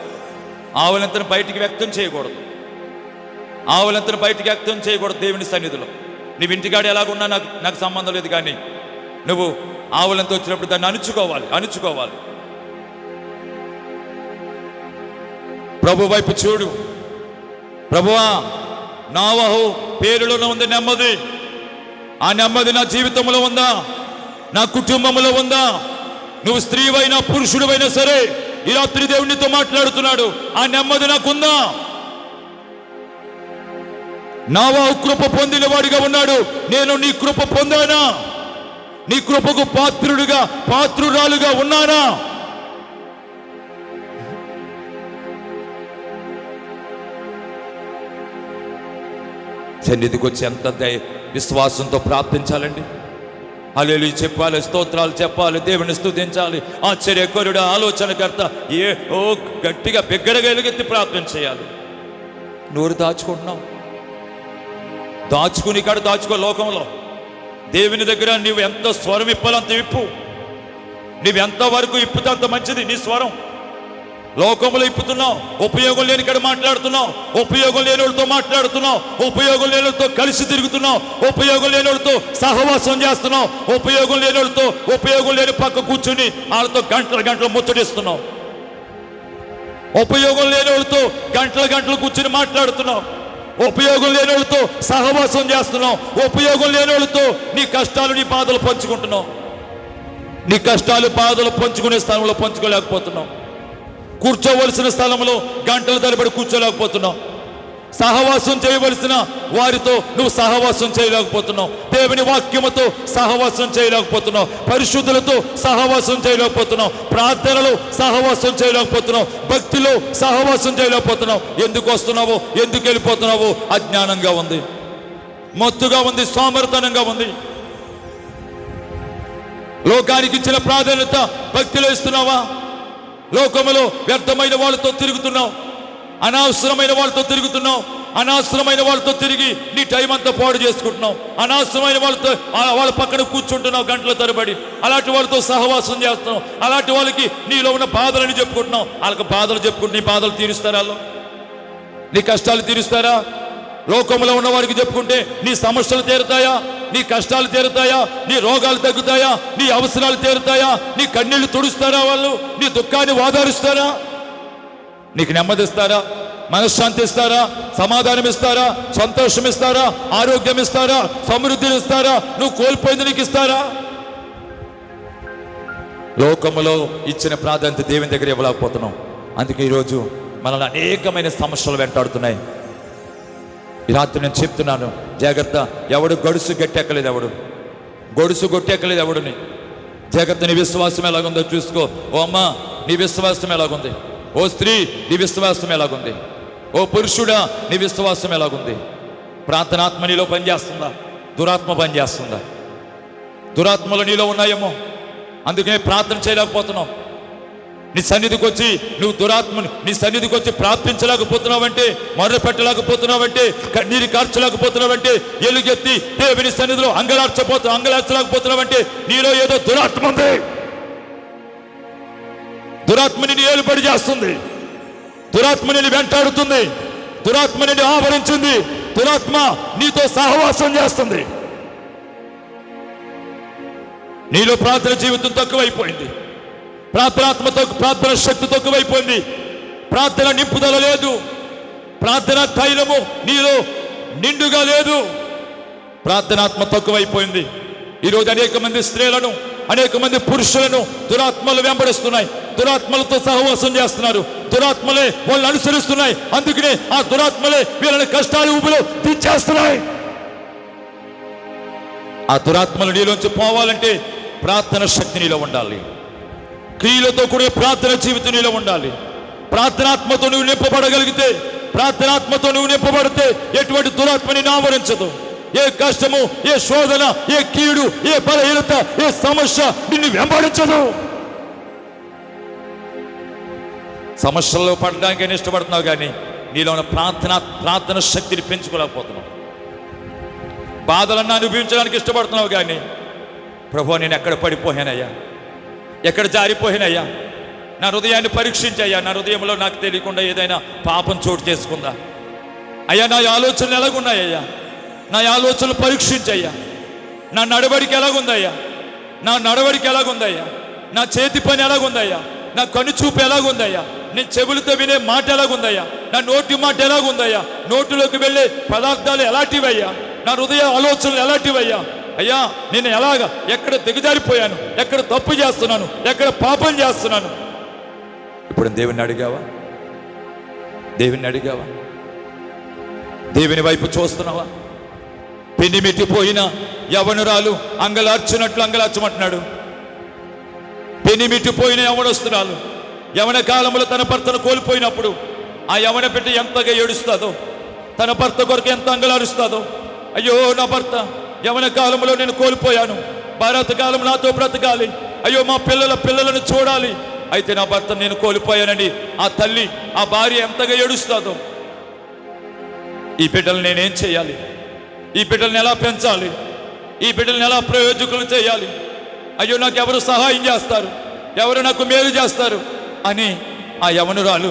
ఆవులెంతను బయటికి వ్యక్తం చేయకూడదు, ఆవులెంతను బయటికి వ్యక్తం చేయకూడదు దేవుని సన్నిధిలో. నువ్వు ఇంటికాడ ఎలాగున్నా నాకు సంబంధం లేదు, కానీ నువ్వు ఆవులంతా వచ్చినప్పుడు దాన్ని అణుచుకోవాలి. ప్రభు వైపు చూడు. ప్రభువా, నోవహు పేరులోనే ఉంది నెమ్మది. ఆ నెమ్మది నా జీవితంలో ఉందా? నా కుటుంబంలో ఉందా? నువ్వు స్త్రీవైనా పురుషుడివైనా సరే ఈ రాత్రి దేవునితో మాట్లాడుతున్నాడు. ఆ నెమ్మది నాకుందా? నోవహు కృప పొందిన వాడిగా ఉన్నాడు. నేను నీ కృప పొందానా? నీ కృపకు పాత్రురాలుగా ఉన్నానా? సన్నిధికి వచ్చి ఎంత విశ్వాసంతో ప్రార్థించాలండి. హల్లెలూయా చెప్పాలి, స్తోత్రాలు చెప్పాలి, దేవుని స్తుతించాలి. ఆశ్చర్యకరుడు, ఆలోచనకర్త, గట్టిగా బిగ్గరగలిగెత్తి ప్రార్థన చేయాలి. నోరు దాచుకుంటున్నావు, దాచుకుని కాడ దాచుకో. లోకంలో దేవుని దగ్గర నువ్వు ఎంత స్వరం ఇప్పాలంత ఇప్పు. నువ్వెంత వరకు ఇప్పితే అంత మంచిది నీ స్వరం. లోకంలో ఇప్పుతున్నావు, ఉపయోగం లేని కాడ మాట్లాడుతున్నావు, ఉపయోగం లేని వాళ్ళతో మాట్లాడుతున్నావు, ఉపయోగం లేని వాళ్ళతో కలిసి తిరుగుతున్నావు, ఉపయోగం లేని వాళ్ళతో సహవాసం చేస్తున్నావు, ఉపయోగం లేని వాళ్ళతో ఉపయోగం లేని పక్క కూర్చుని వాళ్ళతో గంటలు ముచ్చటిస్తున్నావు, ఉపయోగం లేని వాళ్ళతో గంటలు కూర్చుని మాట్లాడుతున్నావు, ఉపయోగం లేని వాళ్ళతో సహవాసం చేస్తున్నావు, ఉపయోగం లేని వాళ్ళతో నీ కష్టాలు నీ బాధలు పంచుకుంటున్నావు. నీ కష్టాలు బాధలు పంచుకునే స్థలంలో పంచుకోలేకపోతున్నావు. కూర్చోవలసిన స్థలంలో గంటల తరబడి కూర్చోలేకపోతున్నావు. సహవాసం చేయవలసిన వారితో నువ్వు సహవాసం చేయలేకపోతున్నావు. దేవుని వాక్యముతో సహవాసం చేయలేకపోతున్నావు. పరిశుద్ధులతో సహవాసం చేయలేకపోతున్నావు. ప్రార్థనలో సహవాసం చేయలేకపోతున్నావు. భక్తిలో సహవాసం చేయలేకపోతున్నావు. ఎందుకు వస్తున్నావు? ఎందుకు వెళ్ళిపోతున్నావు? అజ్ఞానంగా ఉంది, మత్తుగా ఉంది, సోమరితనంగా ఉంది. లోకానికి ఇచ్చిన ప్రాధాన్యత భక్తిలో ఇస్తున్నావా? లోకములో వ్యర్థమైన వాళ్ళతో తిరుగుతున్నావు, అనవసరమైన వాళ్ళతో తిరుగుతున్నావు. అనవసరమైన వాళ్ళతో తిరిగి నీ టైం అంతా పాడు చేసుకుంటున్నావు. అనవసరమైన వాళ్ళతో వాళ్ళ పక్కన కూర్చుంటున్నావు గంటల తరబడి. అలాంటి వాళ్ళతో సహవాసం చేస్తున్నావు. అలాంటి వాళ్ళకి నీలో ఉన్న బాధలని చెప్పుకుంటున్నావు. వాళ్ళకి బాధలు చెప్పుకుంటూ నీ బాధలు తీరుస్తారా? నీ కష్టాలు తీరుస్తారా? లోకంలో ఉన్న వారికి చెప్పుకుంటే నీ సమస్యలు తీరుతాయా? నీ కష్టాలు తీరుతాయా? నీ రోగాలు తగ్గుతాయా? నీ అవసరాలు తీరుతాయా? నీ కన్నీళ్లు తుడుస్తారా? వాళ్ళు నీ దుఃఖాన్ని ఓదారుస్తారా? నీకు నెమ్మదిస్తారా? మనశ్శాంతి ఇస్తారా? సమాధానం ఇస్తారా? సంతోషం ఇస్తారా? ఆరోగ్యం ఇస్తారా? సమృద్ధిని ఇస్తారా? నువ్వు కోల్పోయింది నీకు ఇస్తారా? లోకములో ఇచ్చిన ప్రాధాన్యత దేవుని దగ్గర ఇవ్వలేకపోతున్నాం. అందుకే ఈరోజు మనల్ని అనేకమైన సమస్యలు వెంటాడుతున్నాయి. ఈ రాత్రి నేను చెప్తున్నాను, జాగ్రత్త. ఎవడు గడుసు గట్టెక్కలేదు, గొడుసు గొట్టెక్కలేదు ఎవడుని. జాగ్రత్త. నీ విశ్వాసం ఎలాగుందో చూసుకో. ఓ అమ్మ, నీ విశ్వాసం ఎలాగుంది? ఓ స్త్రీ, నీ విశ్వాసం ఎలాగుంది? ఓ పురుషుడా, నీ విశ్వాసం ఎలాగుంది? ప్రార్థనాత్మ నీలో పనిచేస్తుందా? దురాత్మ పనిచేస్తుందా? దురాత్మలు నీలో ఉన్నాయేమో, అందుకే ప్రార్థన చేయలేకపోతున్నావు. నీ సన్నిధికి వచ్చి నువ్వు నీ సన్నిధికి వచ్చి ప్రార్థించలేకపోతున్నావంటే, మొర్ర పెట్టలేకపోతున్నావంటే, కన్నీరు కార్చలేకపోతున్నావంటే, ఎలుగెత్తి దేవుని సన్నిధిలో అంగలార్చలేకపోతున్నావంటే నీలో ఏదో దురాత్మ ఉంది. దురాత్మ నిన్ను ఏలుబడి చేస్తుంది. దురాత్మ నిన్ను వెంటాడుతుంది. దురాత్మ నిన్ను ఆవరించింది. దురాత్మ నీతో సహవాసం చేస్తుంది. నీలో ప్రార్థన జీవితం తక్కువైపోయింది. ప్రార్థన శక్తి తక్కువైపోయింది. ప్రార్థన నింపుదల లేదు. ప్రార్థన తైలము నీలో నిండుగా లేదు. ప్రార్థనాత్మ తక్కువైపోయింది. ఈరోజు అనేక మంది స్త్రీలను, అనేక మంది పురుషులను దురాత్మలు వెంబడిస్తున్నాయి. దురాత్మలతో సహవాసం చేస్తున్నారు. దురాత్మలే వాళ్ళని అనుసరిస్తున్నాయి. అందుకనే ఆ దురాత్మలే వీళ్ళని కష్టాలు ఊపిలో తెచ్చేస్తున్నాయి. ఆ దురాత్మలు నీలోంచి పోవాలంటే ప్రార్థన శక్తి నీలో ఉండాలి. క్రియలతో కూడా ప్రార్థన జీవితం నీలో ఉండాలి. ప్రార్థనాత్మతో నువ్వు నింపబడగలిగితే, ప్రార్థనాత్మతో నువ్వు నింపబడితే ఎటువంటి దురాత్మ నిన్ను ఆవరించదు. ఏ కష్టము, ఏ శోధన, ఏ కీడు, ఏ బలహీనత, ఏ సమస్య నిన్ను వెంబడించదు. సమస్యల్లో పడడానికి ఇష్టపడుతున్నావు, కానీ నీలో ఉన్న ప్రార్థన శక్తిని పెంచుకోలేకపోతున్నావు. బాధలన్నా అనుభవించడానికి ఇష్టపడుతున్నావు, కానీ ప్రభువా, నేను ఎక్కడ పడిపోయానయ్యా, ఎక్కడ జారిపోయానయ్యా, నా హృదయాన్ని పరీక్షించయ్యా. నా హృదయంలో నాకు తెలియకుండా ఏదైనా పాపం చోటు చేసుకుందా అయ్యా? నా ఆలోచనలు ఎలాగున్నాయ్యా? నా ఆలోచనలు పరీక్షించయ్యా. నా నడవడికి ఎలాగుందయ్యా? నా నడవడికి ఎలాగుందయ్యా? నా చేతి పని ఎలాగుందయ్యా? నా కనుచూపు ఎలాగుందయ్యా? నేను చెవులతో వినే మాట ఎలాగుందయ్యా? నా నోటి మాట ఎలాగుందయ్యా? నోటిలోకి వెళ్ళే పదార్థాలు ఎలాంటివయ్యా? నా హృదయ ఆలోచనలు ఎలాంటివయ్యా? అయ్యా, నేను ఎక్కడ దిగజారిపోయాను? ఎక్కడ తప్పు చేస్తున్నాను? ఎక్కడ పాపం చేస్తున్నాను? ఇప్పుడు దేవుని అడిగావా? దేవుని వైపు చూస్తున్నావా? పెనిమిటిపోయిన యవనురాలు అంగలార్చినట్లు అంగలార్చమంటున్నాడు. పెనిమిటిపోయిన యవనస్తురాలు యవన కాలంలో తన భర్తను కోల్పోయినప్పుడు ఆ యవన బిడ్డ ఎంతగా ఏడుస్తుందో, తన భర్త కొరకు ఎంత అంగలారుస్తుందో. అయ్యో, నా భర్త యవన కాలంలో నేను కోల్పోయాను, భారత కాలం నాతో బ్రతకాలి, అయ్యో మా పిల్లలను చూడాలి, అయితే నా భర్త నేను కోల్పోయానని ఆ తల్లి, ఆ భార్య ఎంతగా ఏడుస్తుందో. ఈ బిడ్డలు నేనేం చేయాలి? ఈ బిడ్డల్ని ఎలా పెంచాలి? ఈ బిడ్డల్ని ఎలా ప్రయోజకులు చేయాలి? అయ్యో, నాకు ఎవరు సహాయం చేస్తారు? ఎవరు నాకు మేలు చేస్తారు అని ఆ యవనురాలు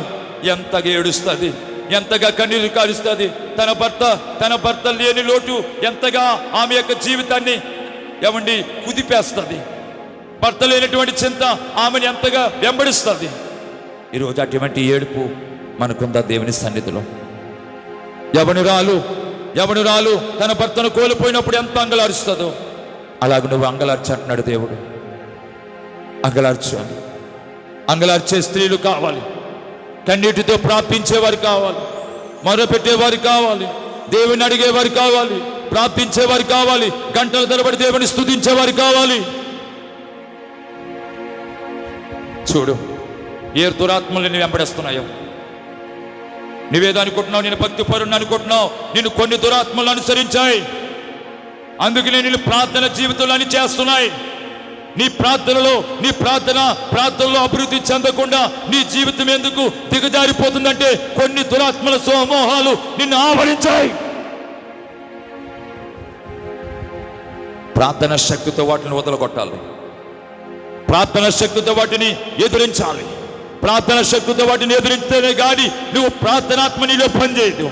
ఎంతగా ఏడుస్తుంది, ఎంతగా కన్నీరు కారుస్తుంది. తన భర్త లేని లోటు ఎంతగా ఆమె యొక్క జీవితాన్ని కుదిపేస్తుంది. భర్త లేనటువంటి చింత ఆమెను ఎంతగా వెంబడిస్తుంది. ఈరోజు అటువంటి ఏడుపు మనకుందా దేవుని సన్నిధిలో? యవనురాలు తన భర్తను కోల్పోయినప్పుడు ఎంత అంగలారుస్తుందో అలాగ నువ్వు అంగలార్చు అంటున్నాడు దేవుడు. అంగలార్చే స్త్రీలు కావాలి, కన్నీటితో ప్రార్థించేవారు కావాలి, మొరపెట్టేవారు కావాలి, దేవుని అడిగేవారు కావాలి, ప్రార్థించేవారు కావాలి, గంటల తరబడి దేవుని స్తుతించేవారు కావాలి. చూడు ఏ దురాత్మలు నేను వెంబడిస్తున్నాయో. నువ్వేదనుకుంటున్నావు, నేను భక్తి పరుణ్ణి అనుకుంటున్నావు, నేను కొన్ని దురాత్మలు అనుసరించాయి, అందుకే నేను ప్రార్థన జీవితంలో అని చేస్తున్నాయి. నీ ప్రార్థనలో అభివృద్ధి చెందకుండా నీ జీవితం ఎందుకు దిగజారిపోతుందంటే కొన్ని దురాత్మల సమూహాలు నిన్ను ఆవరించాయి. ప్రార్థన శక్తితో వాటిని వదలగొట్టాలి, ప్రార్థన శక్తితో వాటిని ఎదిరించాలి. ప్రార్థన శక్తితో వాటిని ఎదిరిస్తేనే కానీ నువ్వు ప్రార్థనాత్మ నీలో పనిచేయదు,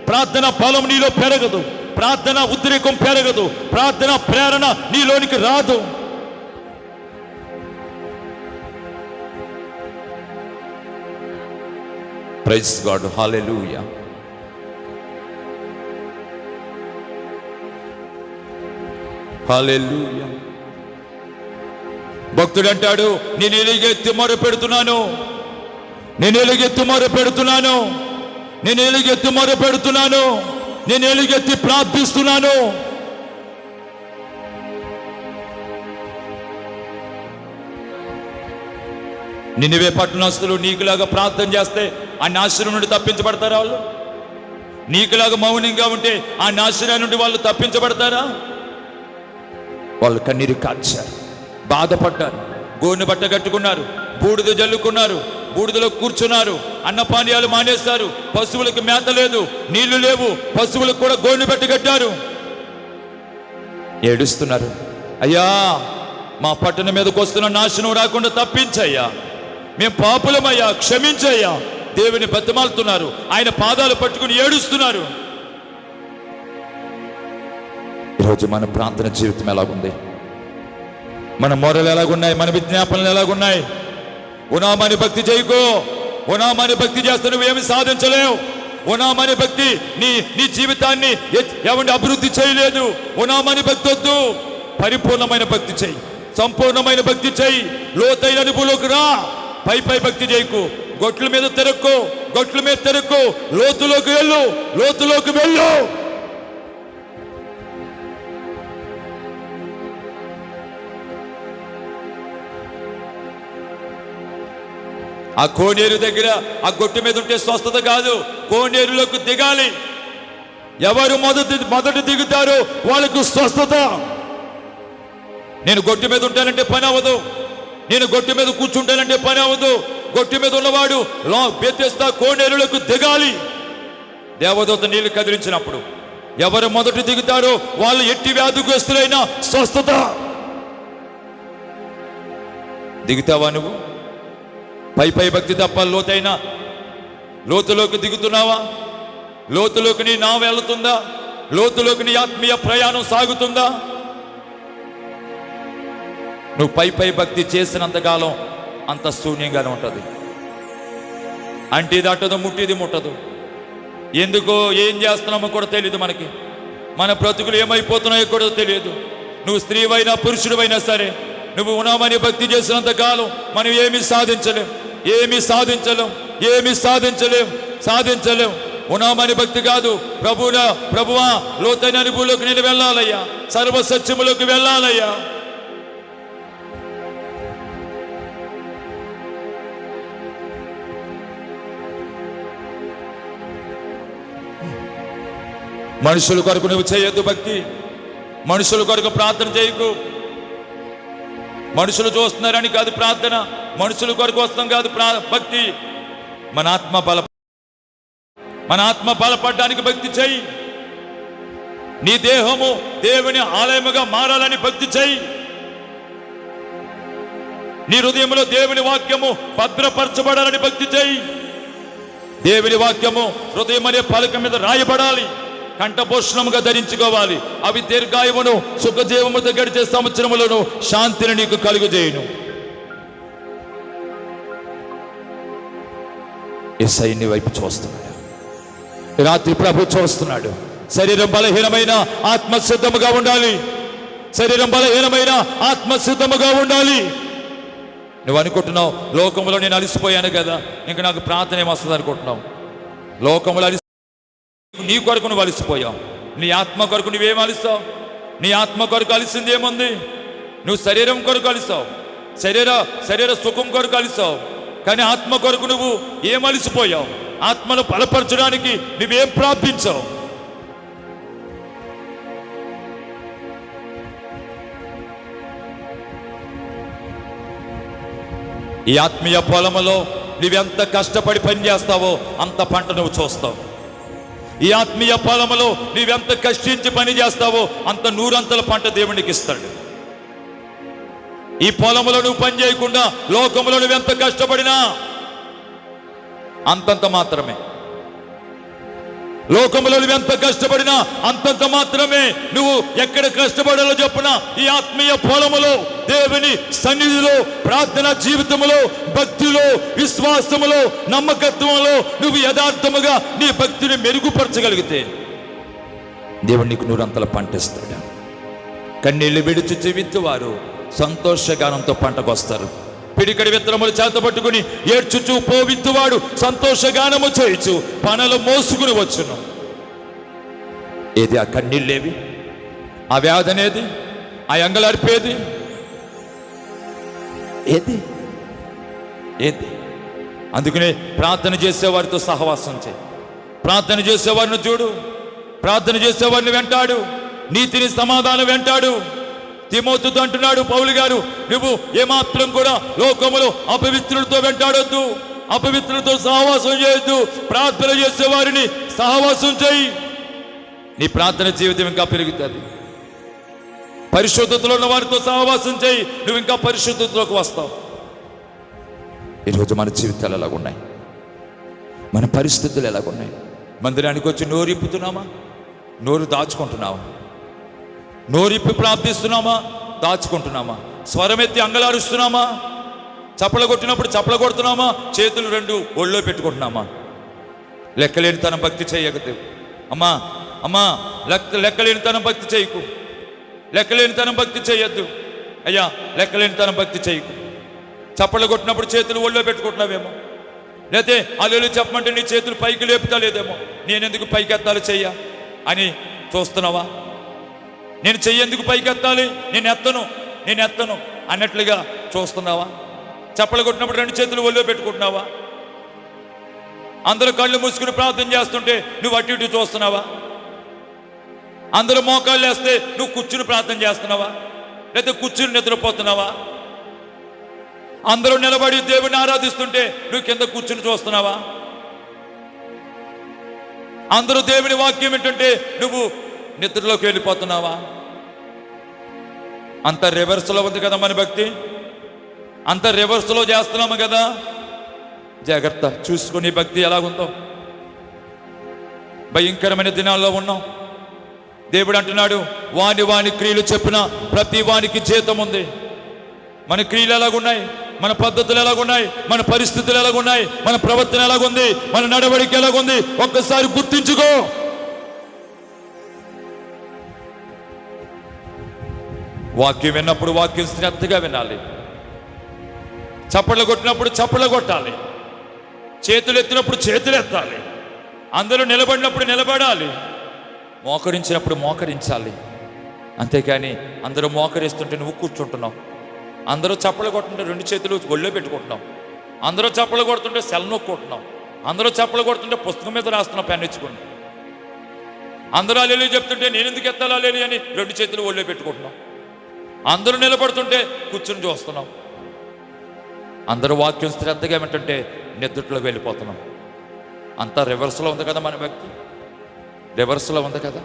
ప్రార్థన బలం నీలో పెరగదు, ప్రార్థన ఉద్రేకం పెరగదు, ప్రార్థన ప్రేరణ నీలోనికి రాదు. ప్రైజ్ గాడ్, హల్లెలూయా. హల్లెలూయా. భక్తుడు అంటాడు, నేను ఎలుగెత్తి మొరపెడుతున్నాను, నేను ఎలుగెత్తి మొరపెడుతున్నాను, నేను ఎలుగెత్తి మొరపెడుతున్నాను, నేను ఎలుగెత్తి ప్రార్థిస్తున్నాను. నినివే పట్టణస్తులు నీకులాగా ప్రార్థన చేస్తే ఆ నాశనం నుండి తప్పించబడతారా? వాళ్ళు నీకులాగా మౌనంగా ఉంటే ఆ నాశనం నుండి వాళ్ళు తప్పించబడతారా? వాళ్ళు కన్నీరు కార్చారు, బాధపడ్డారు, గోనె బట్ట కట్టుకున్నారు, బూడిద జల్లుకున్నారు, బూడిదలో కూర్చున్నారు, అన్నపానీయాలు మానేస్తారు, పశువులకు మేత లేదు, నీళ్లు లేవు, పశువులకు కూడా గోనె బట్ట కట్టారు, ఏడుస్తున్నారు. అయ్యా మా పట్టణం మీదకి వస్తున్న నాశనం రాకుండా తప్పించయ్యా, మేము పాపులమయ్యా, క్షమించయ్యా. దేవుని బతిమాలుతున్నారు, ఆయన పాదాలు పట్టుకుని ఏడుస్తున్నారు. ఈరోజు మన ప్రార్థన జీవితం ఎలాగుంది? మన మొరలు ఎలాగున్నాయి? మన విజ్ఞాపనలు ఎలాగున్నాయి? ఉనామని భక్తి చేయకో. ఉనామని భక్తి చేస్తే నువ్వేమి సాధించలేవు. ఉనామని భక్తి నీ జీవితాన్ని ఎవరిని అభివృద్ధి చేయలేదు. ఉనామని భక్తి వద్దు, పరిపూర్ణమైన భక్తి చెయ్యి, సంపూర్ణమైన భక్తి చెయ్యి, లోతైన అనుభవంలోకి రా. పై భక్తి చేయకు, గొట్ల మీద తిరక్కు, గొట్ల మీద తిరక్కు, లోతులోకి వెళ్ళు, లోతులోకి వెళ్ళు. ఆ కోనేరు దగ్గర ఆ గొట్టు మీద ఉంటే స్వస్థత కాదు, కోనేరులోకి దిగాలి. ఎవరు మొదటి దిగుతారో వాళ్ళకు స్వస్థత. నేను గొట్టు మీద ఉంటానంటే పని అవ్వదు, నేను గొట్టు మీద కూర్చుంటానంటే పని అవ్వదు. గొట్టు మీద ఉన్నవాడు బెతెస్దా కోనేరులకు దిగాలి. దేవదూత నీళ్లు కదిలించినప్పుడు ఎవరు మొదటి దిగుతారో వాళ్ళు ఎట్టి వ్యాధిగ్రస్తులైన స్వస్థత. దిగుతావా నువ్వు? పై భక్తి తప్ప లోతైన లోతులోకి దిగుతున్నావా? లోతులోకి నీ నావ వెళుతుందా? లోతులోకి నీ ఆత్మీయ ప్రయాణం సాగుతుందా? నువ్వు పై భక్తి చేసినంతకాలం అంత శూన్యంగానే ఉంటుంది. అంటే ఇది అట్టదు, ముట్టిది ముట్టదు. ఎందుకో ఏం చేస్తున్నామో కూడా తెలియదు మనకి. మన బ్రతుకులు ఏమైపోతున్నాయో కూడా తెలియదు. నువ్వు స్త్రీవైనా పురుషుడివైనా సరే, నువ్వు ఉనామని భక్తి చేసినంతకాలం మనం ఏమీ సాధించలేం, ఏమీ సాధించలేం, ఏమీ సాధించలేం. ఉనామని భక్తి కాదు, ప్రభువా లోతైన అనుభవంలోకి నేను వెళ్ళాలయ్యా, సర్వసత్యములోకి వెళ్ళాలయ్యా. మనుషుల కొరకు నువ్వు చేయొద్దు భక్తి, మనుషుల కొరకు ప్రార్థన చేయకు. మనుషులు చూస్తున్నారని కాదు ప్రార్థన, మనుషుల కొరకు వస్తాం కాదు భక్తి. మన ఆత్మ బలపడడానికి భక్తి చెయ్యి. నీ దేహము దేవుని ఆలయముగా మారాలని భక్తి చెయ్యి. నీ హృదయంలో దేవుని వాక్యము భద్రపరచబడాలని భక్తి చెయ్యి. దేవుని వాక్యము హృదయం అనే పలక మీద రాయబడాలి, కంఠభూషణముగా ధరించుకోవాలి. అవి దీర్ఘాయువును సుఖజీవముతో గడిచే సంవత్సరములను శాంతిని నీకు కలుగజేయును. యేసయ్య నీ వైపు చూస్తున్నాడు, రాత్రి ప్రభు చూస్తున్నాడు. శరీరం బలహీనమైన ఆత్మ సిద్ధముగా ఉండాలి. శరీరం బలహీనమైన ఆత్మ సిద్ధముగా ఉండాలి. నువ్వు అనుకుంటున్నావు లోకంలో నేను అలసిపోయాను కదా, ఇంకా నాకు ప్రార్థన ఏమొస్తుంది అనుకుంటున్నావు. లోకంలో నీ కొరకు నువ్వు అలసిపోయావు. నీ ఆత్మ కొరకు నువ్వేం అలుస్తావు? నీ ఆత్మ కొరకు అలిసింది ఏముంది? నువ్వు శరీరం కొరకు అలిస్తావు, శరీర సుఖం కొరకు అలిస్తావు. కానీ ఆత్మ కొరకు నువ్వు ఏం అలిసిపోయావు? ఆత్మను బలపరచడానికి నువ్వేం ప్రార్థించావు? ఈ ఆత్మీయ పొలములో నువ్వెంత కష్టపడి పని చేస్తావో అంత పంట నువ్వు చూస్తావు. ఈ ఆత్మీయ పొలములో నువ్వెంత కష్టించి పని చేస్తావో అంత నూరంతల పంట దేవునికి ఇస్తాడు. ఈ పొలములో నువ్వు పని చేయకుండా లోకములో నువ్వెంత కష్టపడినా అంతంత మాత్రమే. లోకములో నువ్వెంత కష్టపడినా అంతంత మాత్రమే. నువ్వు ఎక్కడ కష్టపడాలో చెప్పున ఈ ఆత్మీయ పొలములో దేవుని సన్నిధిలో ప్రార్థన జీవితములో భక్తిలో విశ్వాసములో నమ్మకత్వంలో నువ్వు యథార్థముగా నీ భక్తిని మెరుగుపరచగలిగితే దేవుడు నీకు నూరంతల పంట ఇస్తాడు. కన్నీళ్లు విడిచి విత్తువారు సంతోషగానంతో పంటకొస్తారు. పిడికడి విత్తనములు చేత పట్టుకుని ఏడ్చుచు పోవిత్తువాడు సంతోషగానము చేయొచ్చు పనులు మోసుకుని వచ్చును. ఏది ఆ కన్నీళ్ళేవి? ఆ వ్యాధనేది? ఆ ఎంగలార్పేది ఏది? ఏది? అందుకనే ప్రార్థన చేసేవారితో సహవాసం చేయి. ప్రార్థన చేసేవారిని చూడు, ప్రార్థన చేసేవారిని వెంటాడు, నీతిని సమాధానం వెంటాడు. తిమోతితో అంటున్నాడు పౌలు గారు, నువ్వు ఏమాత్రం కూడా లోకములో అపవిత్రులతో వెంటాడొద్దు, అపవిత్రులతో సహవాసం చేయొద్దు. ప్రార్థన చేసేవారిని సహవాసం చేయి. నీ ప్రార్థన జీవితం ఇంకా పెరుగుతుంది. పరిశుద్ధతలో ఉన్న వారితో సహవాసం చేయి, నువ్వు ఇంకా పరిశుద్ధతలోకి వస్తావు. ఈరోజు మన జీవితాలు ఎలాగున్నాయి? మన పరిస్థితులు ఎలాగున్నాయి? మందిరానికి వచ్చి నోరిప్పుతున్నామా? నోరు దాచుకుంటున్నావా? నోరిప్పి ప్రార్థిస్తున్నామా? దాచుకుంటున్నామా? స్వరమెత్తి అంగలారుస్తున్నామా? చప్పల కొట్టినప్పుడు చప్పల కొడుతున్నామా? చేతులు రెండు ఒళ్ళో పెట్టుకుంటున్నామా? లెక్కలేని తన భక్తి చేయగదు. అమ్మా అమ్మా లెక్కలేని తన భక్తి చేయకు. లెక్కలేని తన భక్తి చేయొద్దు అయ్యా. లెక్కలేని తన భక్తి చేయకు. చప్పలు కొట్టినప్పుడు చేతులు ఒళ్ళో పెట్టుకుంటున్నావేమో, లేతే అల్లు చెప్పమంటే నీ చేతులు పైకి లేపుతా లేదేమో. నేనెందుకు పైకి ఎత్తాలి చెయ్య అని చూస్తున్నావా? నేను చెయ్యేందుకు పైకి ఎత్తాలి? నేను ఎత్తను అన్నట్లుగా చూస్తున్నావా? చప్పలు కొట్టినప్పుడు రెండు చేతులు ఒళ్ళో పెట్టుకుంటున్నావా? అందరూ కళ్ళు మూసుకుని ప్రార్థన చేస్తుంటే నువ్వు అటు ఇటు చూస్తున్నావా? అందరూ మోకాళ్ళు వేస్తే నువ్వు కూర్చుని ప్రార్థన చేస్తున్నావా? లేదా కూర్చుని నిద్రపోతున్నావా? అందరూ నిలబడి దేవుని ఆరాధిస్తుంటే నువ్వు కింద కూర్చుని చూస్తున్నావా? అందరూ దేవుని వాక్యం ఏంటంటే నువ్వు నిద్రలోకి వెళ్ళిపోతున్నావా? అంత రివర్స్లో ఉంది కదా మన భక్తి. అంత రివర్స్లో చేస్తున్నాము కదా. జాగ్రత్త, చూసుకుని భక్తి ఎలాగుందో. భయంకరమైన దినాల్లో ఉన్నాం. దేవుడు అంటున్నాడు, వాని క్రియలు చెప్పిన ప్రతి వానికి జీతం ఉంది. మన క్రియలు ఎలాగున్నాయి? మన పద్ధతులు ఎలాగున్నాయి? మన పరిస్థితులు ఎలాగున్నాయి? మన ప్రవర్తన ఎలాగుంది? మన నడవడిక ఎలాగుంది? ఒక్కసారి గుర్తించుకో. వాక్యం విన్నప్పుడు వాక్యం శ్రద్ధగా వినాలి. చప్పట్లు కొట్టినప్పుడు చప్పట్లు కొట్టాలి. చేతులు ఎత్తినప్పుడు చేతులు ఎత్తాలి. అందరూ నిలబడినప్పుడు నిలబడాలి. మోకరించినప్పుడు మోకరించాలి. అంతేకాని అందరూ మోకరిస్తుంటే నువ్వు కూర్చుంటున్నావు. అందరూ చప్పలు కొడుతుంటే రెండు చేతులు ఒళ్ళో పెట్టుకుంటున్నావు. అందరూ చప్పలు కొడుతుంటే సెల్ నొక్కుంటున్నావు. అందరూ చప్పలు కొడుతుంటే పుస్తకం మీద రాస్తున్నావు పెన్ ఇచ్చుకుని. అందరూ అలేలి చెప్తుంటే నేను ఎందుకు ఎత్తాలి అలేలి అని రెండు చేతులు ఒళ్ళో పెట్టుకుంటున్నావు. అందరూ నిలబడుతుంటే కూర్చుని చూస్తున్నావు. అందరూ వాక్యం శ్రద్ధగా ఏమిటంటే నిద్రలోకి వెళ్ళిపోతున్నాం. అంతా రివర్స్లో ఉంది కదా మన భక్తి, రివర్స్లో ఉంది కదా.